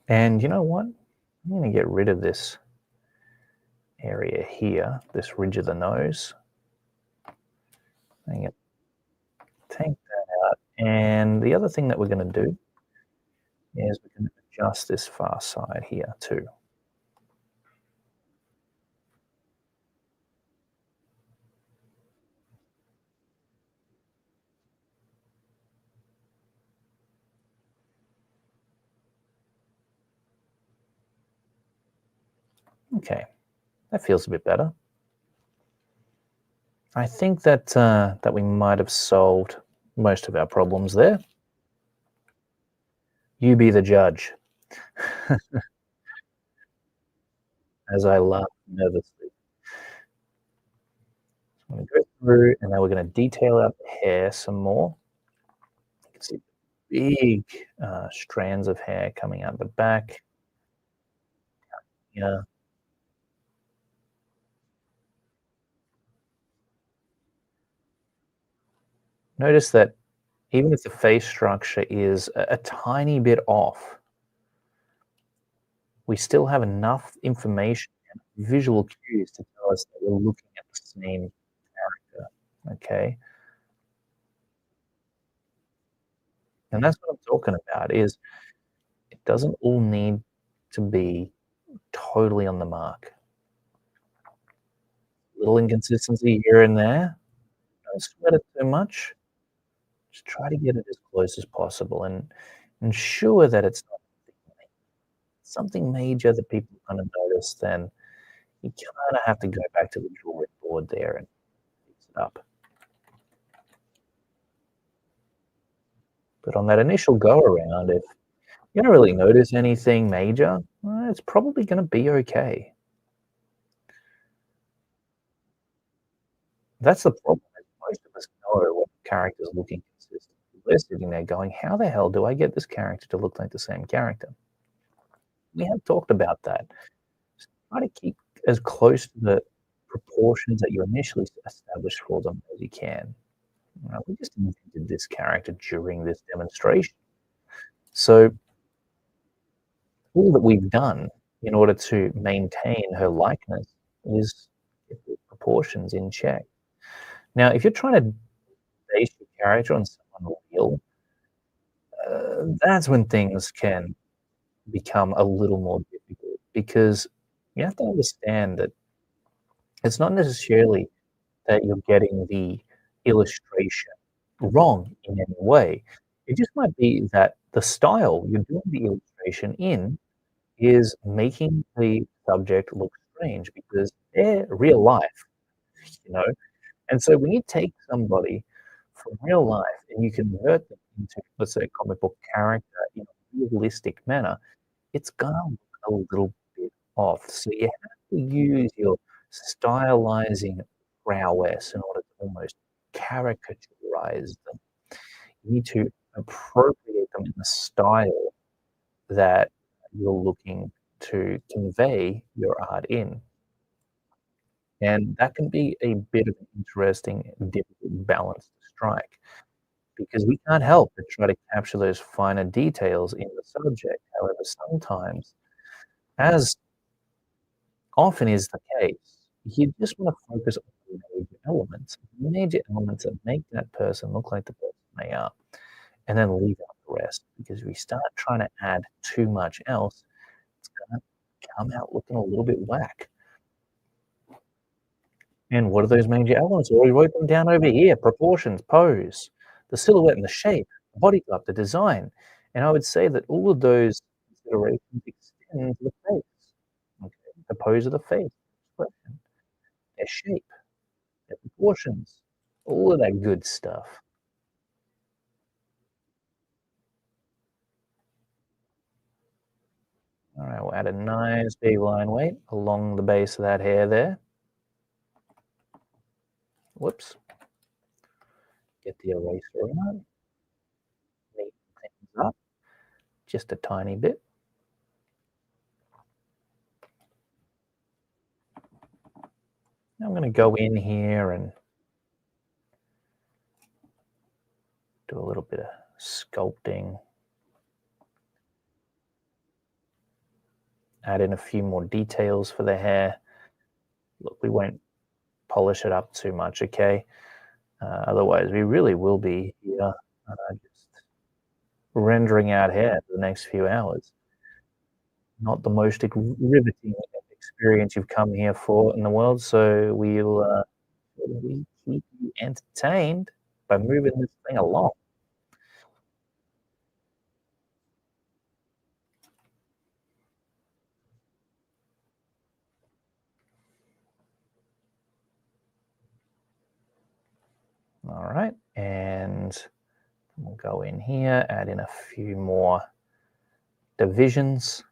S1: And you know what? I'm gonna get rid of this area here, this ridge of the nose. I'm gonna take that out. And the other thing that we're gonna do is we're gonna adjust this far side here too. Okay, that feels a bit better. I think that that we might have solved most of our problems there. You be the judge, as I laugh nervously. I'm gonna go through, and now we're gonna detail out the hair some more. You can see big strands of hair coming out the back. Yeah. Notice that even if the face structure is a tiny bit off, we still have enough information and visual cues to tell us that we're looking at the same character. Okay. And that's what I'm talking about is it doesn't all need to be totally on the mark. Little inconsistency here and there. Don't sweat it too much. Just try to get it as close as possible and ensure that it's not something major that people kind of notice, then you kind of have to go back to the drawing board there and fix it up. But on that initial go around, if you don't really notice anything major, it's probably going to be okay. That's the problem. Is most of us know when the character's looking consistent. We're sitting there going, "How the hell do I get this character to look like the same character?" We have talked about that. Just try to keep as close to the proportions that you initially established for them as you can. We just invented this character during this demonstration. So all that we've done in order to maintain her likeness is get the proportions in check. Now, if you're trying to base your character on someone real, that's when things can become a little more difficult because you have to understand that it's not necessarily that you're getting the illustration wrong in any way. It just might be that the style you're doing the illustration in is making the subject look strange because they're real life, you know? And so when you take somebody from real life and you convert them into, let's say, a comic book character in a realistic manner, it's gonna look a little bit off. So you have to use your stylizing prowess in order to almost caricaturize them. You need to appropriate them in the style that you're looking to convey your art in. And that can be a bit of an interesting, difficult balance to strike because we can't help but try to capture those finer details in the subject. However, sometimes, as often is the case, you just want to focus on the major elements that make that person look like the person they are, and then leave out the rest. Because if we start trying to add too much else, it's gonna come out looking a little bit whack. And what are those major elements? Well, we wrote them down over here: proportions, pose, the silhouette and the shape, the body type, the design. And I would say that all of those considerations extend to the face. Okay, the pose of the face, expression, their shape, their proportions, all of that good stuff. All right, we'll add a nice big line weight along the base of that hair there. Whoops, get the eraser on, neaten things up just a tiny bit. Now I'm going to go in here and do a little bit of sculpting, add in a few more details for the hair. Look, we won't polish it up too much, okay? Otherwise, we really will be here just rendering out hair for the next few hours. Not the most riveting experience you've come here for in the world, so we keep you entertained by moving this thing along. All right, and we'll go in here, add in a few more divisions.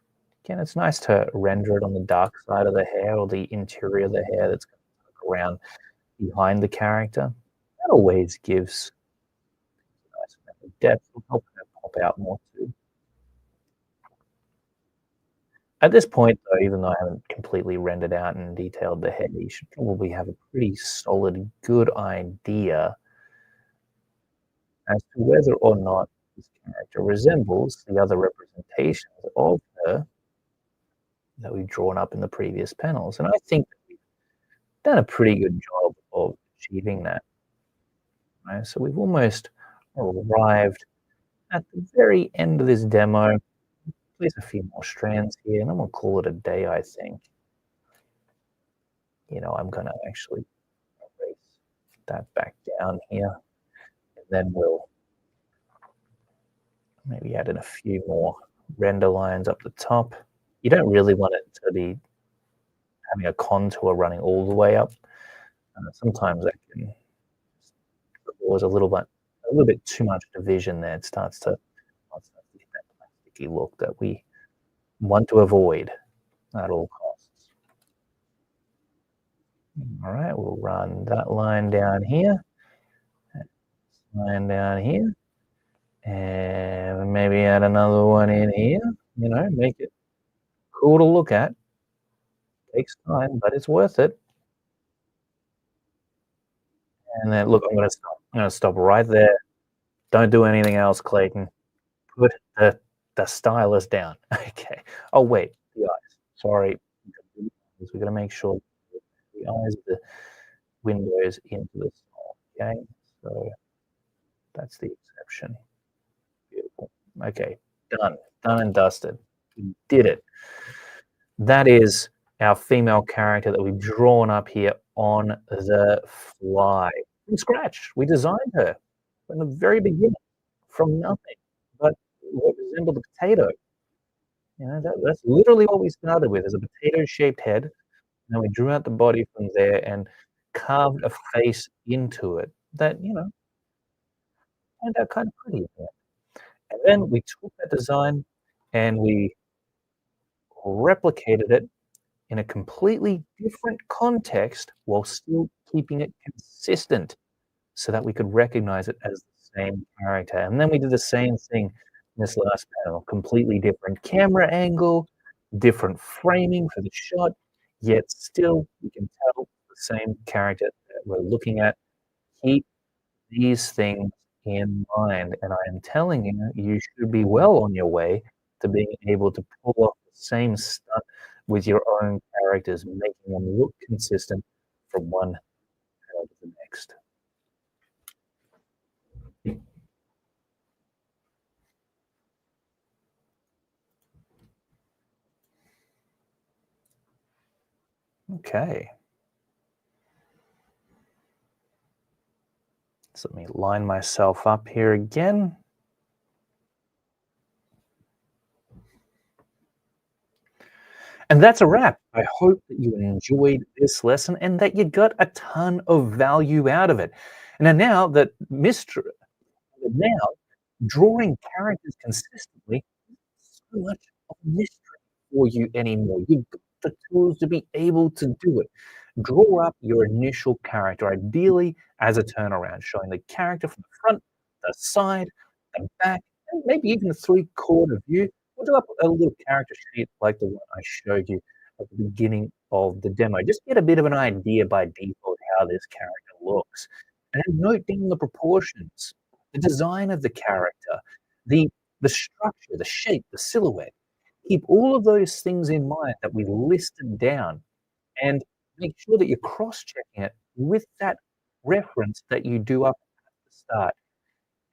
S1: Again, it's nice to render it on the dark side of the hair or the interior of the hair that's going to look around behind the character. That always gives a nice amount of depth. Will help her pop out more too. At this point, though, even though I haven't completely rendered out and detailed the head, you should probably have a pretty solid, good idea as to whether or not this character resembles the other representations of her that we've drawn up in the previous panels. And I think we've done a pretty good job of achieving that. Right? So we've almost arrived at the very end of this demo. Place a few more strands here, and then we'll call it a day, I think. I'm going to actually erase that back down here, and then we'll maybe add in a few more render lines up the top. You don't really want it to be having a contour running all the way up. Sometimes that can cause a little bit too much division there. It starts to get that plasticky look that we want to avoid at all costs. All right, we'll run that line down here, line down here, and maybe add another one in here. Make it cool to look at. Takes time, but it's worth it. And then look, I'm gonna stop right there. Don't do anything else, Clayton. Put the stylus down. Okay. Oh wait, the eyes. Sorry. We're gonna make sure the eyes are the windows into the soul. Okay. So that's the exception. Beautiful. Okay. Done. Done and dusted. We did it. That is our female character that we've drawn up here on the fly. From scratch. We designed her from the very beginning, from nothing, but what resembled a potato. That's literally what we started with, is a potato-shaped head, and then we drew out the body from there and carved a face into it that, turned out kind of pretty in the end. And then we took that design and we replicated it in a completely different context while still keeping it consistent so that we could recognize it as the same character. And then we did the same thing in this last panel, completely different camera angle, different framing for the shot, yet still we can tell the same character that we're looking at. Keep these things in mind, and I am telling you, you should be well on your way to being able to pull off the same stunt with your own characters, making them look consistent from one panel to the next. Okay. So let me line myself up here again. And that's a wrap. I hope that you enjoyed this lesson and that you got a ton of value out of it. And now that now drawing characters consistently so much of a mystery for you anymore. You've got the tools to be able to do it. Draw up your initial character, ideally as a turnaround, showing the character from the front, the side, the back, and maybe even a three-quarter view. Or do up a little character sheet like the one I showed you at the beginning of the demo. Just get a bit of an idea by default how this character looks. And then note down the proportions, the design of the character, the the structure, the shape, the silhouette. Keep all of those things in mind that we listed down and make sure that you're cross-checking it with that reference that you do up at the start.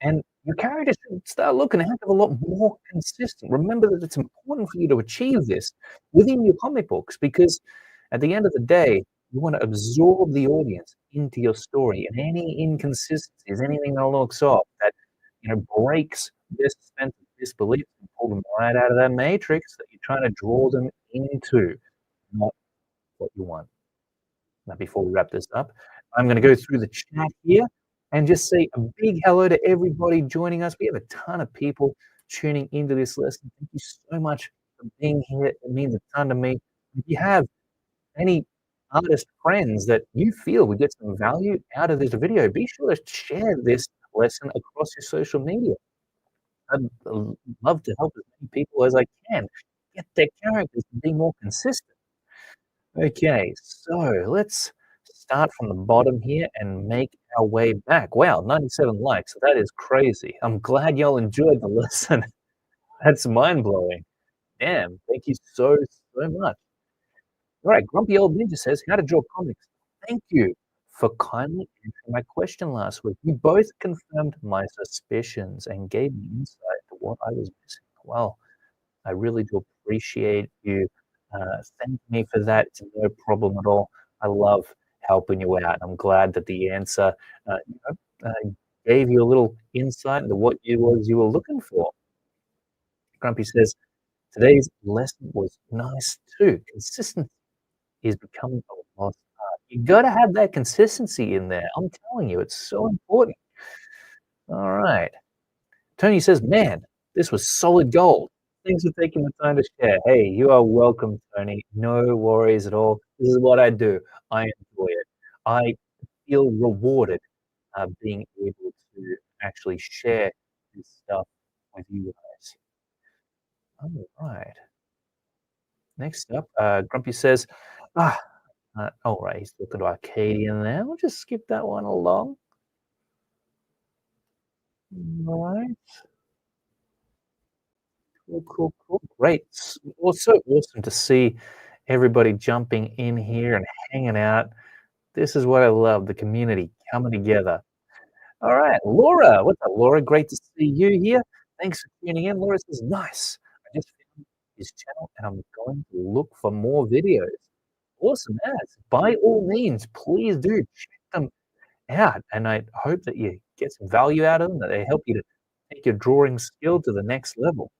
S1: And your character should start looking a heck of a lot more consistent. Remember that it's important for you to achieve this within your comic books because at the end of the day, you want to absorb the audience into your story. And any inconsistencies, anything that looks off, that breaks their sense of disbelief and pull them right out of that matrix that you're trying to draw them into, not what you want. Now, before we wrap this up, I'm going to go through the chat here and just say a big hello to everybody joining us. We have a ton of people tuning into this lesson. Thank you so much for being here. It means a ton to me. If you have any artist friends that you feel would get some value out of this video, be sure to share this lesson across your social media. I'd love to help as many people as I can get their characters to be more consistent. Okay, so let's start from the bottom here and make our way back. Wow, 97 likes. That is crazy. I'm glad y'all enjoyed the lesson. That's mind-blowing. Damn, thank you so much. All right, Grumpy Old Ninja says, "How to draw comics." Thank you for kindly answering my question last week. You both confirmed my suspicions and gave me insight to what I was missing. Well, I really do appreciate you thanking me for that. It's no problem at all. I love helping you out. I'm glad that the answer gave you a little insight into what it was you were looking for. Grumpy says, "Today's lesson was nice too. Consistency is becoming a lost art." You got to have that consistency in there. I'm telling you, it's so important. All right. Tony says, "Man, this was solid gold. Thanks for taking the time to share." Hey, you are welcome, Tony. No worries at all. This is what I do. I enjoy it. I feel rewarded being able to actually share this stuff with you guys. All right. Next up, Grumpy says, ah, all right, he's looking to Arcadian there. We'll just skip that one along. All right. Cool, cool, cool. Great. Well, so awesome to see everybody jumping in here and hanging out. This is what I love, the community coming together. All right, Laura. What's up, Laura? Great to see you here. Thanks for tuning in. Laura says, nice. I just found his channel and I'm going to look for more videos. Awesome ads. By all means, please do check them out. And I hope that you get some value out of them, that they help you to take your drawing skill to the next level.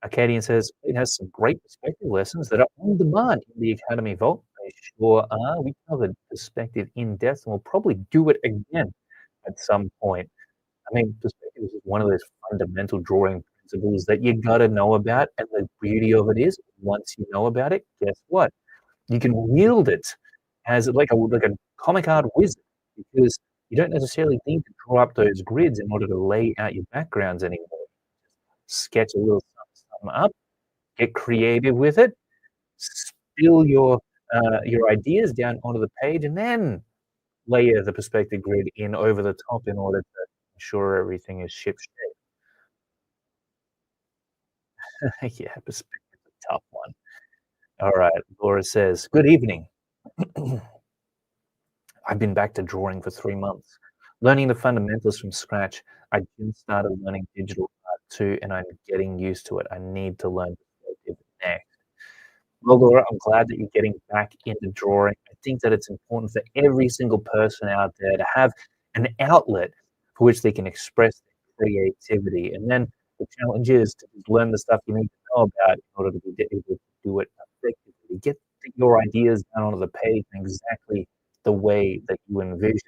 S1: Acadian says, "It has some great perspective lessons that are on demand in the Academy Vault." They sure are. We covered perspective in depth and we'll probably do it again at some point. I mean, perspective is one of those fundamental drawing principles that you gotta know about, and the beauty of it is, once you know about it, guess what? You can wield it as like a comic art wizard because you don't necessarily need to draw up those grids in order to lay out your backgrounds anymore. Sketch a little something up, get creative with it, spill your ideas down onto the page, and then layer the perspective grid in over the top in order to ensure everything is shipshape. Yeah, perspective's a tough one. All right, Laura says, "Good evening. I've been back to drawing for 3 months, learning the fundamentals from scratch. I just started learning digital art too, and I'm getting used to it. I need to learn perspective next." Well, Laura, I'm glad that you're getting back into drawing. I think that it's important for every single person out there to have an outlet for which they can express their creativity. And then the challenge is to just learn the stuff you need to know about in order to be able to do it effectively. Get your ideas down onto the page in exactly the way that you envision.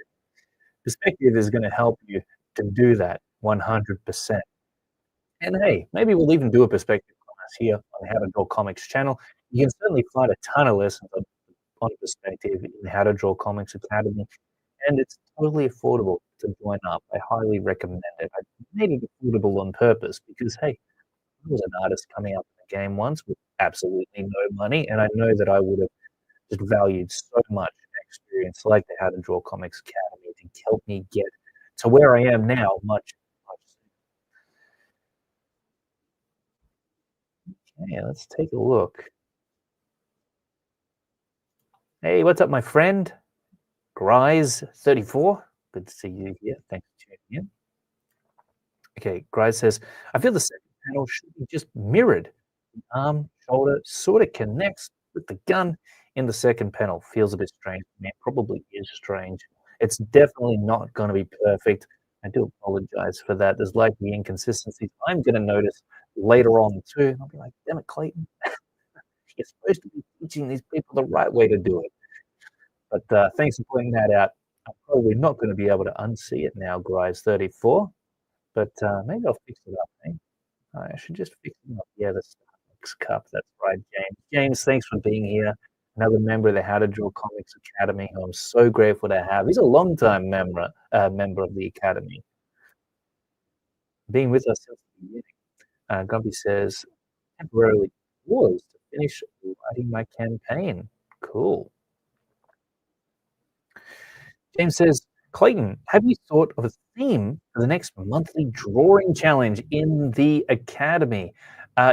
S1: Perspective is going to help you to do that 100%. And hey, maybe we'll even do a perspective class here on the How to Draw Comics channel. You can certainly find a ton of lessons on perspective in How to Draw Comics Academy, and it's totally affordable to join up. I highly recommend it. I made it affordable on purpose because, hey, I was an artist coming up in the game once with absolutely no money, and I know that I would have just valued so much an experience like the How to Draw Comics Academy to help me get to where I am now much sooner. Yeah, let's take a look. Hey, what's up, my friend? Grise34. Good to see you here. Thanks for tuning in. Okay, Grise says, I feel the second panel should be just mirrored. Arm, shoulder sort of connects with the gun in the second panel. Feels a bit strange. I mean, it probably is strange. It's definitely not going to be perfect. I do apologize for that. There's likely inconsistencies I'm going to notice later on too. And I'll be like, damn it, Clayton, you're supposed to be teaching these people the right way to do it. But thanks for pointing that out. I'm probably not going to be able to unsee it now, Grise34, but maybe I'll fix it up, eh? I should just fix it up. Yeah, the Starbucks cup. That's right, James. James, thanks for being here. Another member of the How to Draw Comics Academy, who I'm so grateful to have. He's a long-time member of the Academy, being with us since the beginning. Gumby says, temporarily paused to finish writing my campaign. Cool. James says, Clayton, have you thought of a theme for the next monthly drawing challenge in the Academy?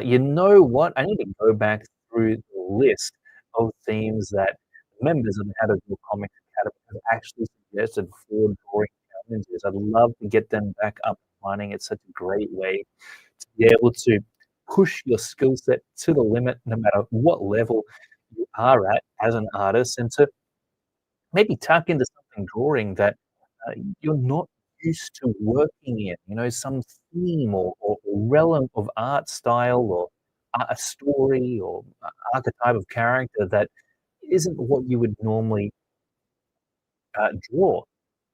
S1: You know what? I need to go back through the list of themes that members of the How to Draw Comics Academy have actually suggested for drawing challenges. I'd love to get them back up and running. It's such a great way to be able to push your skill set to the limit, no matter what level you are at as an artist, and to maybe tap into something drawing that you're not used to working in, some theme or realm of art style or a story or archetype of character that isn't what you would normally draw.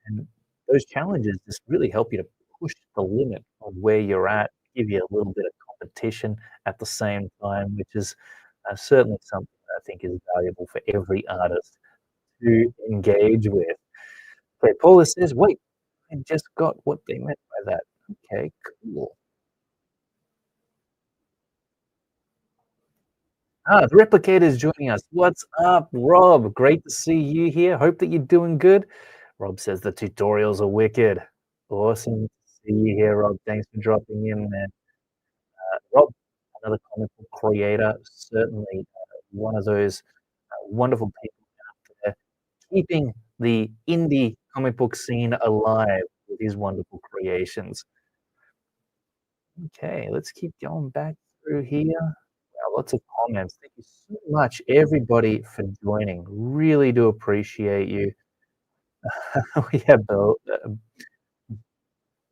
S1: And those challenges just really help you to push the limit of where you're at, give you a little bit of competition at the same time, which is certainly something that I think is valuable for every artist to engage with. Okay, Paula says, "Wait, I just got what they meant by that." Okay, cool. The Replicator is joining us. What's up, Rob? Great to see you here. Hope that you're doing good. Rob says the tutorials are wicked. Awesome to see you here, Rob. Thanks for dropping in, man. Rob, another comic book creator, certainly one of those wonderful people out there, keeping the indie comic book scene alive with his wonderful creations. Okay, let's keep going back through here. Wow, lots of comments. Thank you so much, everybody, for joining. Really do appreciate you. We have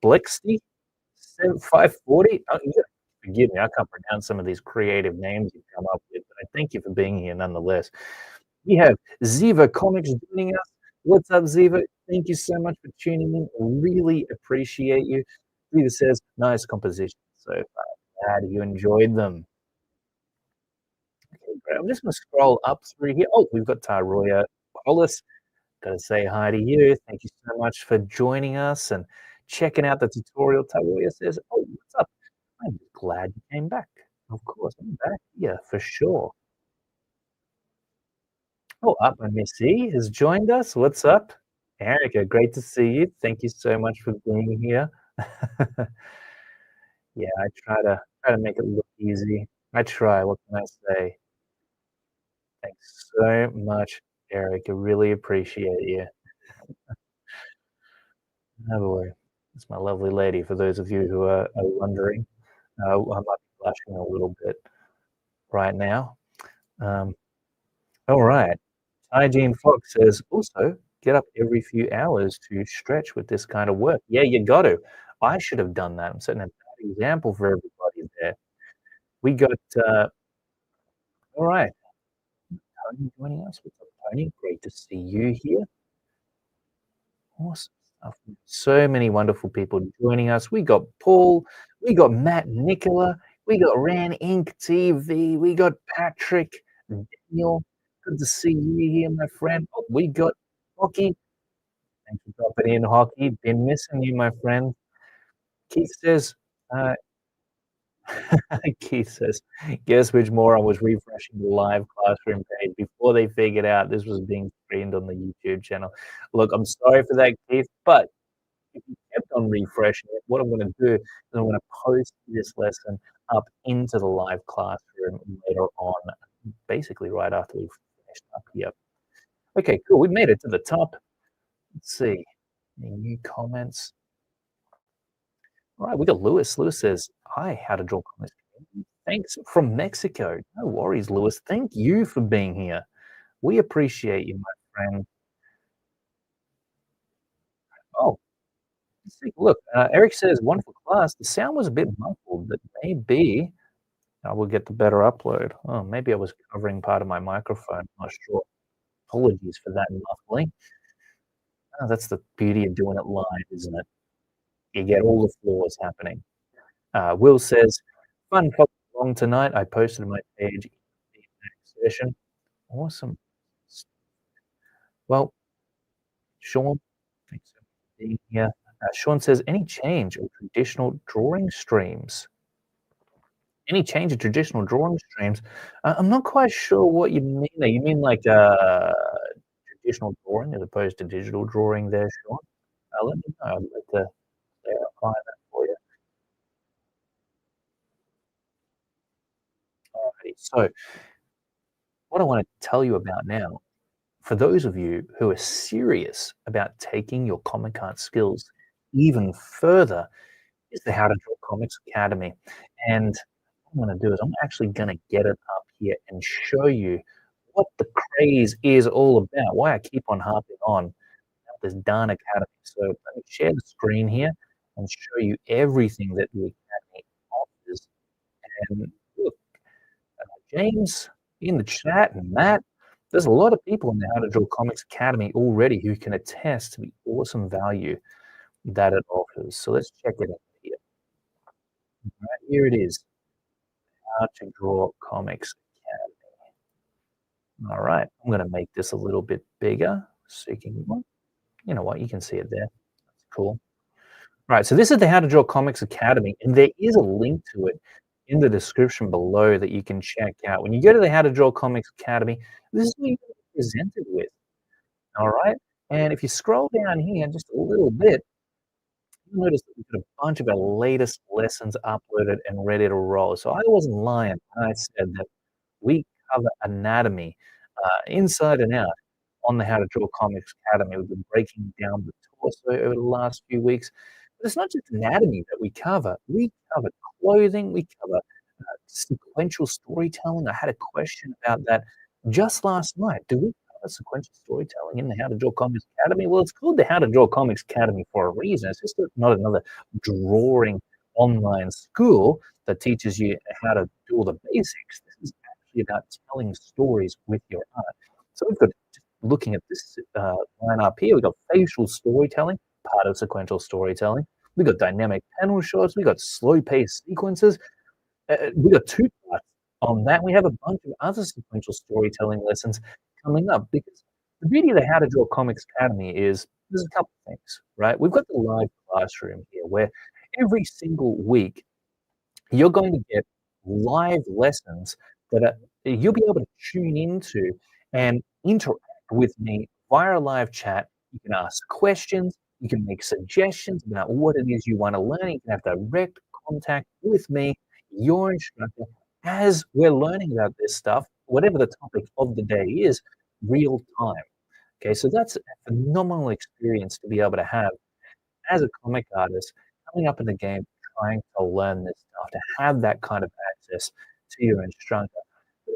S1: Blixty 540. Oh, forgive me, I can't pronounce some of these creative names you've come up with, but I thank you for being here nonetheless. We have Ziva Comics joining us. What's up, Ziva? Thank you so much for tuning in. Really appreciate you. Ziva says, nice composition so far. Glad you enjoyed them. Okay, great. I'm just going to scroll up through here. Oh, we've got Taroya Hollis. Got to say hi to you. Thank you so much for joining us and checking out the tutorial. Taroya says, oh, what's up? I'm glad you came back. Of course, I'm back here for sure. Oh, Up and Missy has joined us. What's up? Erica, great to see you. Thank you so much for being here. Yeah, I try to make it look easy. I try. What can I say? Thanks so much, Erica. Really appreciate you. Oh boy, it's my lovely lady. For those of you who are wondering, I might be blushing a little bit right now. Um, all right. Hygiene Fox says, also get up every few hours to stretch with this kind of work. Yeah, you got to. I should have done that. I'm setting a bad example for everybody there. We got, all right, Tony joining us. What's up, Tony? Great to see you here. Awesome stuff. So many wonderful people joining us. We got Paul, we got Matt Nicola, we got Ran Inc. TV, we got Patrick, Daniel. Good to see you here, my friend. Oh, we got Hockey. Thanks for dropping in, Hockey. Been missing you, my friend. Keith says, uh, Keith says, guess which moron was refreshing the live classroom page before they figured out this was being streamed on the YouTube channel. Look, I'm sorry for that, Keith, but if you kept on refreshing it, what I'm gonna do is I'm gonna post this lesson up into the live classroom later on, basically right after we've finished up here. Okay, cool. We made it to the top. Let's see. Any new comments? All right, we got Lewis. Lewis says, "Hi, how to draw comics. Thanks from Mexico. No worries, Lewis. Thank you for being here. We appreciate you, my friend." Oh, let's take a look. Eric says, "Wonderful class. The sound was a bit muffled, but maybe I will get the better upload." Oh, maybe I was covering part of my microphone. Not sure. Apologies for that muffling. Oh, that's the beauty of doing it live, isn't it? You get all the flaws happening. Will says, "Fun following along tonight. I posted on my page in the feedback session." Awesome. Well, Sean, thanks for being here. Sean says, "Any change or traditional drawing streams?" Any change in traditional drawing streams? I'm not quite sure what you mean there. You mean like, traditional drawing as opposed to digital drawing there, Sean? Let me know. I'd like to clarify that for you. Alrighty. So what I wanna tell you about now, for those of you who are serious about taking your comic art skills even further, is the How to Draw Comics Academy. And what I'm gonna do is I'm actually gonna get it up here and show you what the craze is all about, why I keep on harping on about this darn academy. So let me share the screen here and show you everything that the academy offers. And look, James in the chat and Matt, there's a lot of people in the How to Draw Comics Academy already who can attest to the awesome value that it offers. So let's check it out here. Right, here it is, How to Draw Comics Academy. All right, I'm gonna make this a little bit bigger so you can, well, you know what, you can see it there. That's cool. All right, so this is the How to Draw Comics Academy, and there is a link to it in the description below that you can check out. When you go to the How to Draw Comics Academy, this is what you're presented with. All right, and if you scroll down here just a little bit, you'll notice that we've got a bunch of our latest lessons uploaded and ready to roll. So I wasn't lying when I said that we cover anatomy inside and out on the How to Draw Comics Academy. We've been breaking down the torso over the last few weeks. But it's not just anatomy that we cover. We cover clothing, we cover sequential storytelling. I had a question about that just last night. Do we cover sequential storytelling in the How to Draw Comics Academy? Well, it's called the How to Draw Comics Academy for a reason. It's just not another drawing online school that teaches you how to do all the basics. This is actually about telling stories with your art. So we've got, just looking at this line up here, we've got facial storytelling, part of sequential storytelling. We've got dynamic panel shots. We've got slow paced sequences. We got 2 parts on that. We have a bunch of other sequential storytelling lessons coming up because the beauty of the How to Draw Comics Academy is there's a couple of things, right? We've got the live classroom here where every single week you're going to get live lessons that you'll be able to tune into and interact with me via a live chat. You can ask questions, you can make suggestions about what it is you want to learn. You can have direct contact with me, your instructor, as we're learning about this stuff, whatever the topic of the day is, real time. Okay, so that's a phenomenal experience to be able to have as a comic artist coming up in the game, trying to learn this stuff, to have that kind of access to your instructor.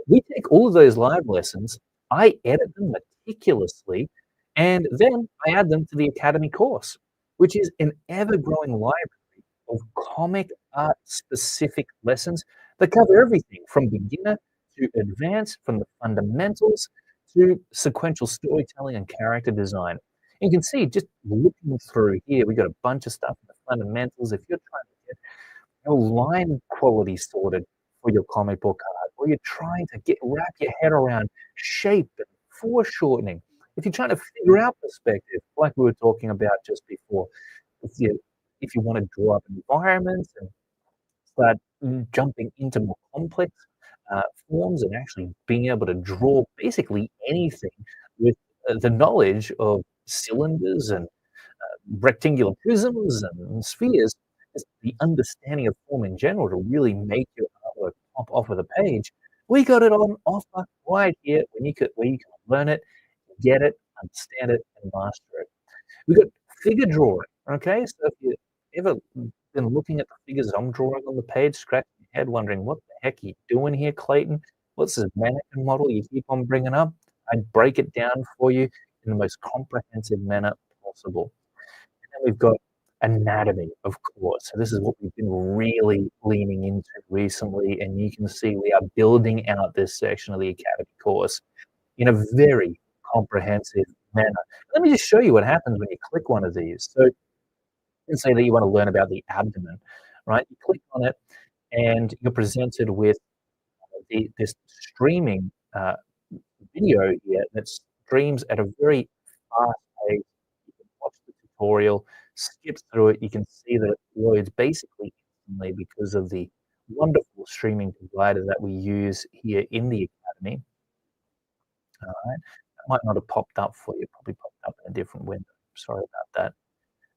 S1: We take all of those live lessons, I edit them meticulously, and then I add them to the Academy course, which is an ever-growing library of comic art specific lessons that cover everything from beginner to advanced, from the fundamentals to sequential storytelling and character design. You can see just looking through here, we got a bunch of stuff in the fundamentals. If you're trying to get your line quality sorted for your comic book art, or you're trying to wrap your head around shape and foreshortening. If you're trying to figure out perspective, like we were talking about just before, if you if you want to draw up environments and start jumping into more complex forms and actually being able to draw basically anything with the knowledge of cylinders and rectangular prisms and spheres, just the understanding of form in general to really make your artwork pop off of the page. We got it on offer right here where you can learn it, get it, understand it, and master it. We got figure drawing. Okay, so if you ever been looking at the figures I'm drawing on the page, scratching your head, wondering what the heck are you doing here, Clayton? What's this mannequin model you keep on bringing up? I'd break it down for you in the most comprehensive manner possible. Then we've got anatomy, of course. So this is what we've been really leaning into recently, and you can see we are building out this section of the Academy course in a very comprehensive manner. Let me just show you what happens when you click one of these. So let's say that you want to learn about the abdomen, right? You click on it, and you're presented with this streaming video here that streams at a very fast pace. You can watch the tutorial, skip through it. You can see that it loads basically instantly because of the wonderful streaming provider that we use here in the Academy. All right. That might not have popped up for you, probably popped up in a different window. Sorry about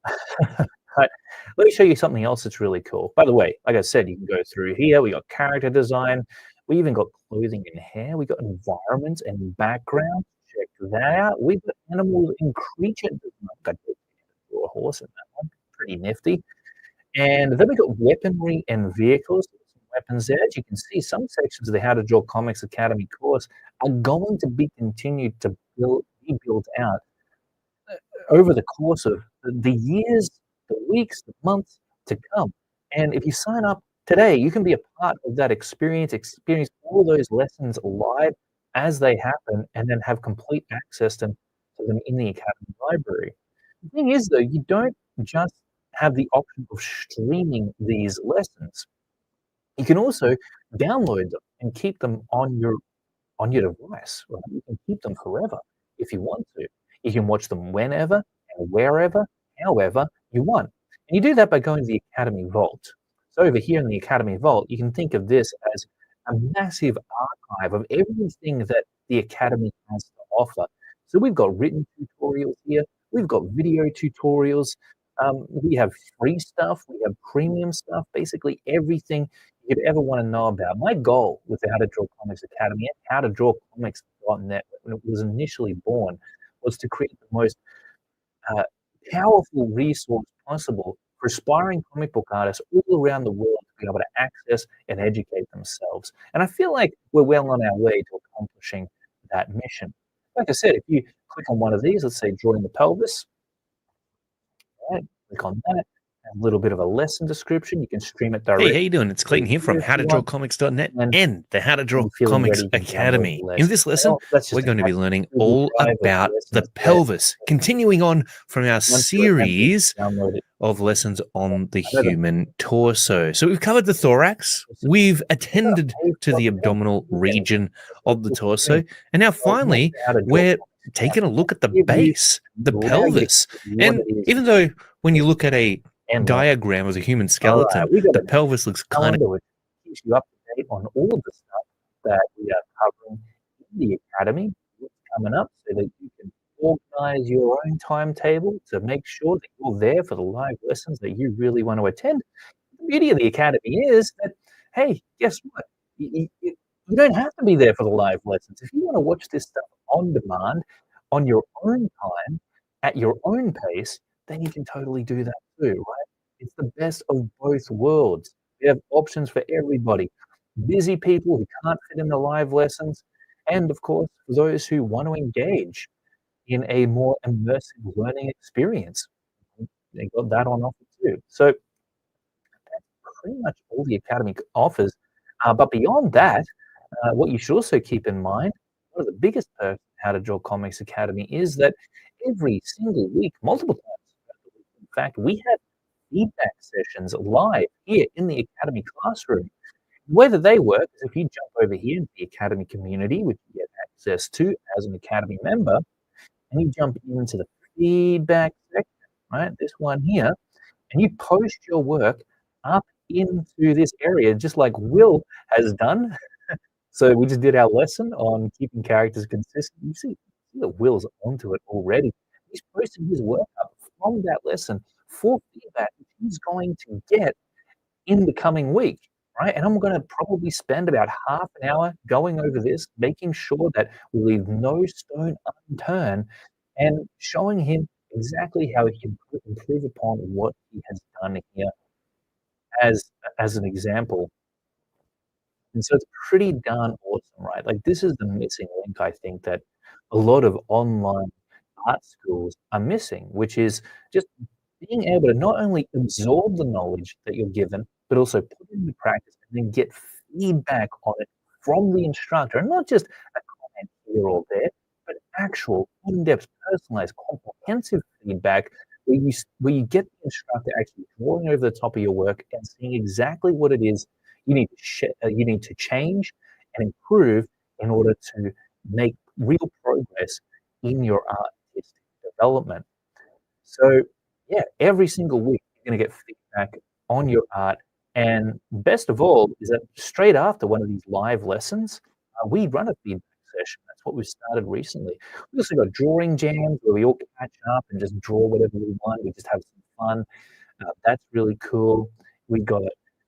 S1: that. But let me show you something else that's really cool. By the way, like I said, you can go through here. We got character design. We even got clothing and hair. We got environments and background. Check that out. We've got animals and creature design. Got a horse in that one. Pretty nifty. And then we got weaponry and vehicles. Some weapons there. As you can see, some sections of the How to Draw Comics Academy course are going to be continued to be built out over the course of the years, the weeks, the months to come. And if you sign up today, you can be a part of that experience all those lessons live as they happen, and then have complete access to them in the Academy library. The thing is, though, you don't just have the option of streaming these lessons. You can also download them and keep them on your device, right? You can keep them forever if you want to. You can watch them whenever and wherever, however you want. And you do that by going to the Academy Vault. So over here in the Academy Vault, you can think of this as a massive archive of everything that the Academy has to offer. So we've got written tutorials here, we've got video tutorials, we have free stuff, we have premium stuff, basically everything you could ever want to know about. My goal with the How to Draw Comics Academy and howtodrawcomics.net when it was initially born was to create the most uh, powerful resource possible for aspiring comic book artists all around the world to be able to access and educate themselves. And I feel like we're well on our way to accomplishing that mission. Like I said, if you click on one of these, let's say drawing the pelvis, right, click on that, a little bit of a lesson description. You can stream it
S2: Hey, how
S1: directly
S2: you doing? It's Clayton here from howtodrawcomics.net
S1: and
S2: and the How to Draw
S1: when you're feeling
S2: Comics
S1: ready, you can download the
S2: Academy. In
S1: lesson.
S2: this lesson,
S1: Well, that's
S2: we're
S1: just a
S2: going to be
S1: nice
S2: learning
S1: Google
S2: all
S1: Drive of
S2: about the
S1: lessons there.
S2: pelvis, continuing on from our
S1: Once you're attempting
S2: series
S1: to download it,
S2: of lessons on the
S1: I know that
S2: human torso. So we've covered the thorax, we've
S1: I've got a
S2: attended
S1: page
S2: to
S1: up
S2: the
S1: there.
S2: abdominal
S1: You can
S2: region
S1: go
S2: of the
S1: to the screen.
S2: torso, and now
S1: So here's
S2: finally,
S1: how to draw
S2: we're
S1: comics
S2: taking a look at the
S1: give you
S2: base, the
S1: allow you to
S2: pelvis.
S1: see what
S2: And
S1: it is
S2: even though when you look at a
S1: and learn.
S2: diagram of the human
S1: All right,
S2: skeleton,
S1: we got
S2: the
S1: a
S2: pelvis looks kind of
S1: calendar which keeps you up to date on all of the stuff that we are covering in the academy, what's coming up, so that you can organize your own timetable to make sure that you're there for the live lessons that you really want to attend. The beauty of the academy is that, hey, guess what? You don't have to be there for the live lessons. If you want to watch this stuff on demand, on your own time, at your own pace, then you can totally do that too, right? It's the best of both worlds. We have options for everybody. busy people who can't fit in the live lessons, and of course, for those who want to engage in a more immersive learning experience. They got that on offer too. So pretty much all the academy offers. But beyond that, what you should also keep in mind, one of the biggest perks of How to Draw Comics Academy is that every single week, multiple times throughout the week, in fact, we have feedback sessions live here in the academy classroom. Whether they work is if you jump over here into the academy community, which you get access to as an academy member, and you jump into the feedback section, right? This one here, and you post your work up into this area just like Will has done. So we just did our lesson on keeping characters consistent. You see that Will's onto it already. He's posted his work up from that lesson for feedback which he's going to get in the coming week, right? And I'm gonna probably spend about half an hour going over this, making sure that we leave no stone unturned and showing him exactly how he can improve upon what he has done here as as an example. And so it's pretty darn awesome, right? Like, this is the missing link, I think, that a lot of online art schools are missing, which is just being able to not only absorb the knowledge that you're given, but also put it into practice and then get feedback on it from the instructor, and not just a comment here or there, but actual in-depth, personalized, comprehensive feedback where you get the instructor actually drawing over the top of your work and seeing exactly what it is you need to change and improve in order to make real progress in your artistic development. So, yeah, every single week you're gonna get feedback on your art, and best of all is that straight after one of these live lessons, we run a feedback session. That's what we started recently. We also got drawing jams where we all catch up and just draw whatever we want. We just have some fun. That's really cool. We got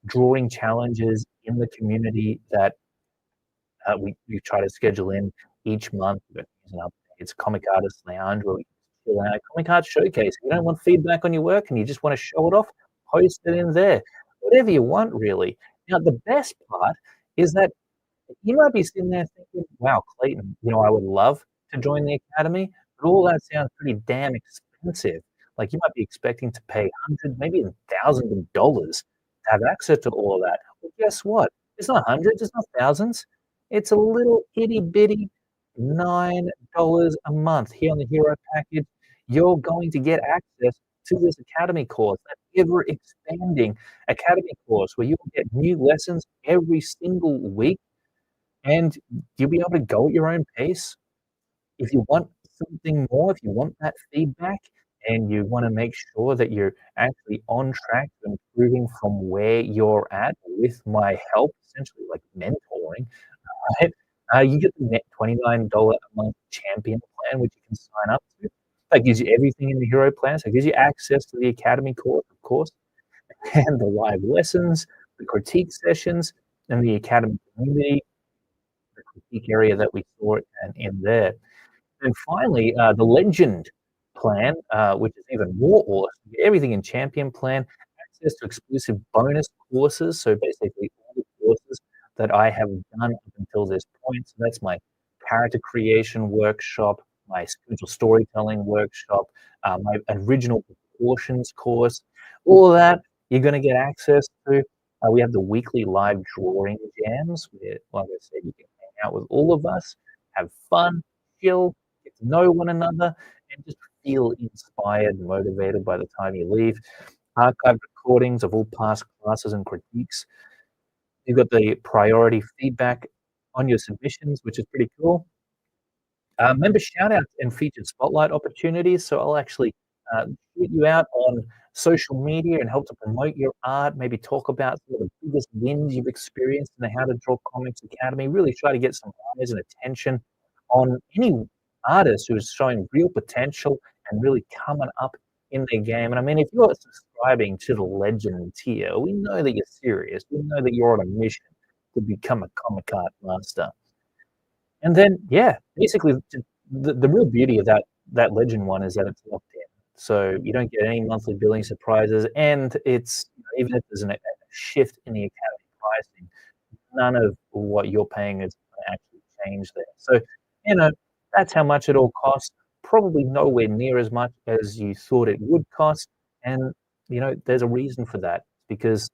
S1: drawing challenges in the community that we try to schedule in each month. We've got news and updates, Comic Artist Lounge, where we chill out, Comic Art Showcase. If you don't want feedback on your work and you just want to show it off, post it in there. Whatever you want, really. Now, the best part is that you might be sitting there thinking, wow, Clayton, I would love to join the academy, but all that sounds pretty damn expensive. Like, you might be expecting to pay hundreds, maybe even thousands of dollars to have access to all of that. Well, guess what? It's not hundreds, it's not thousands. It's a little itty bitty $9 a month here on the Hero package. You're going to get access to this academy course, that ever expanding academy course where you will get new lessons every single week and you'll be able to go at your own pace. If you want something more, if you want that feedback and you wanna make sure that you're actually on track to improving from where you're at with my help, essentially like mentoring, right? You get the net $29 a month champion plan, which you can sign up to. That gives you everything in the hero plan. So it gives you access to the academy course, of course, and the live lessons, the critique sessions, and the academy community, the critique area that we saw and in there. And finally, the Legend plan, which is even more awesome. You get everything in Champion plan, access to exclusive bonus courses. So basically, all the courses that I have done up until this point. So that's my character creation workshop, my spiritual storytelling workshop, my original proportions course, all of that you're going to get access to. We have the weekly live drawing jams where, like I said, you can hang out with all of us, have fun, chill, get to know one another, and just feel inspired and motivated by the time you leave. Archived recordings of all past classes and critiques. You've got the priority feedback on your submissions, which is pretty cool. Member shout-outs and featured spotlight opportunities. So I'll actually shoot you out on social media and help to promote your art, maybe talk about some of the biggest wins you've experienced in the How to Draw Comics Academy, really try to get some eyes and attention on any artist who is showing real potential and really coming up in their game. And I mean, if you're subscribing to the Legend tier, we know that you're serious. We know that you're on a mission to become a comic art master. And then, yeah, basically, the real beauty of that Legend one is that it's locked in. So you don't get any monthly billing surprises, and it's even if there's a shift in the academy pricing, none of what you're paying is gonna actually change there. So, you know, that's how much it all costs, probably nowhere near as much as you thought it would cost, and, there's a reason for that, because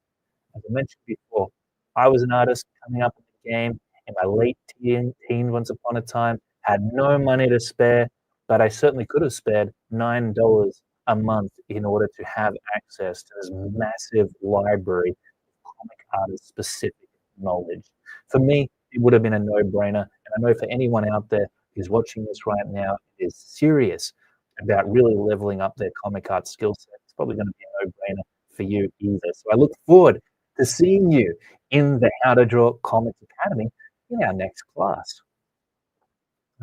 S1: as I mentioned before, I was an artist coming up in the game in my late teens once upon a time, had no money to spare, but I certainly could have spared $9 a month in order to have access to this massive library of comic artist specific knowledge. For me, it would have been a no-brainer, and I know for anyone out there who's watching this right now is serious about really leveling up their comic art skill set, it's probably gonna be a no-brainer for you either. So I look forward to seeing you in the How to Draw Comics Academy in our next class.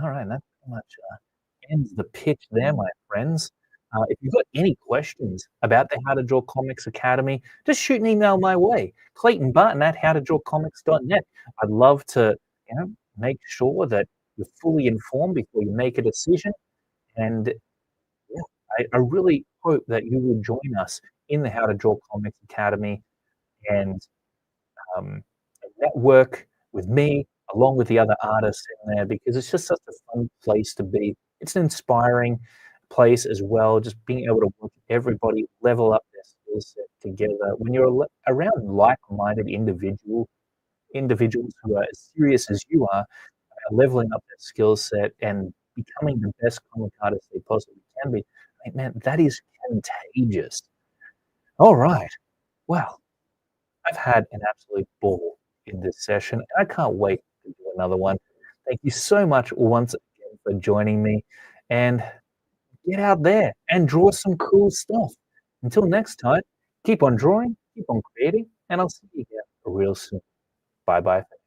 S1: All right, that pretty much ends the pitch there, my friends. If you've got any questions about the How to Draw Comics Academy, just shoot an email my way, Clayton Barton at howtodrawcomics.net. I'd love to, make sure that you're fully informed before you make a decision. And yeah, I really hope that you will join us in the How to Draw Comics Academy and um, and network with me along with the other artists in there because it's just such a fun place to be. It's an inspiring place as well, just being able to watch everybody level up their skill set together. When you're around like-minded individuals who are as serious as you are, leveling up their skill set and becoming the best comic artist they possibly can be, like, man, that is contagious. All right. Well, I've had an absolute ball in this session, and I can't wait to do another one. Thank you so much once again for joining me, and get out there and draw some cool stuff. Until next time, keep on drawing, keep on creating, and I'll see you again real soon. Bye bye.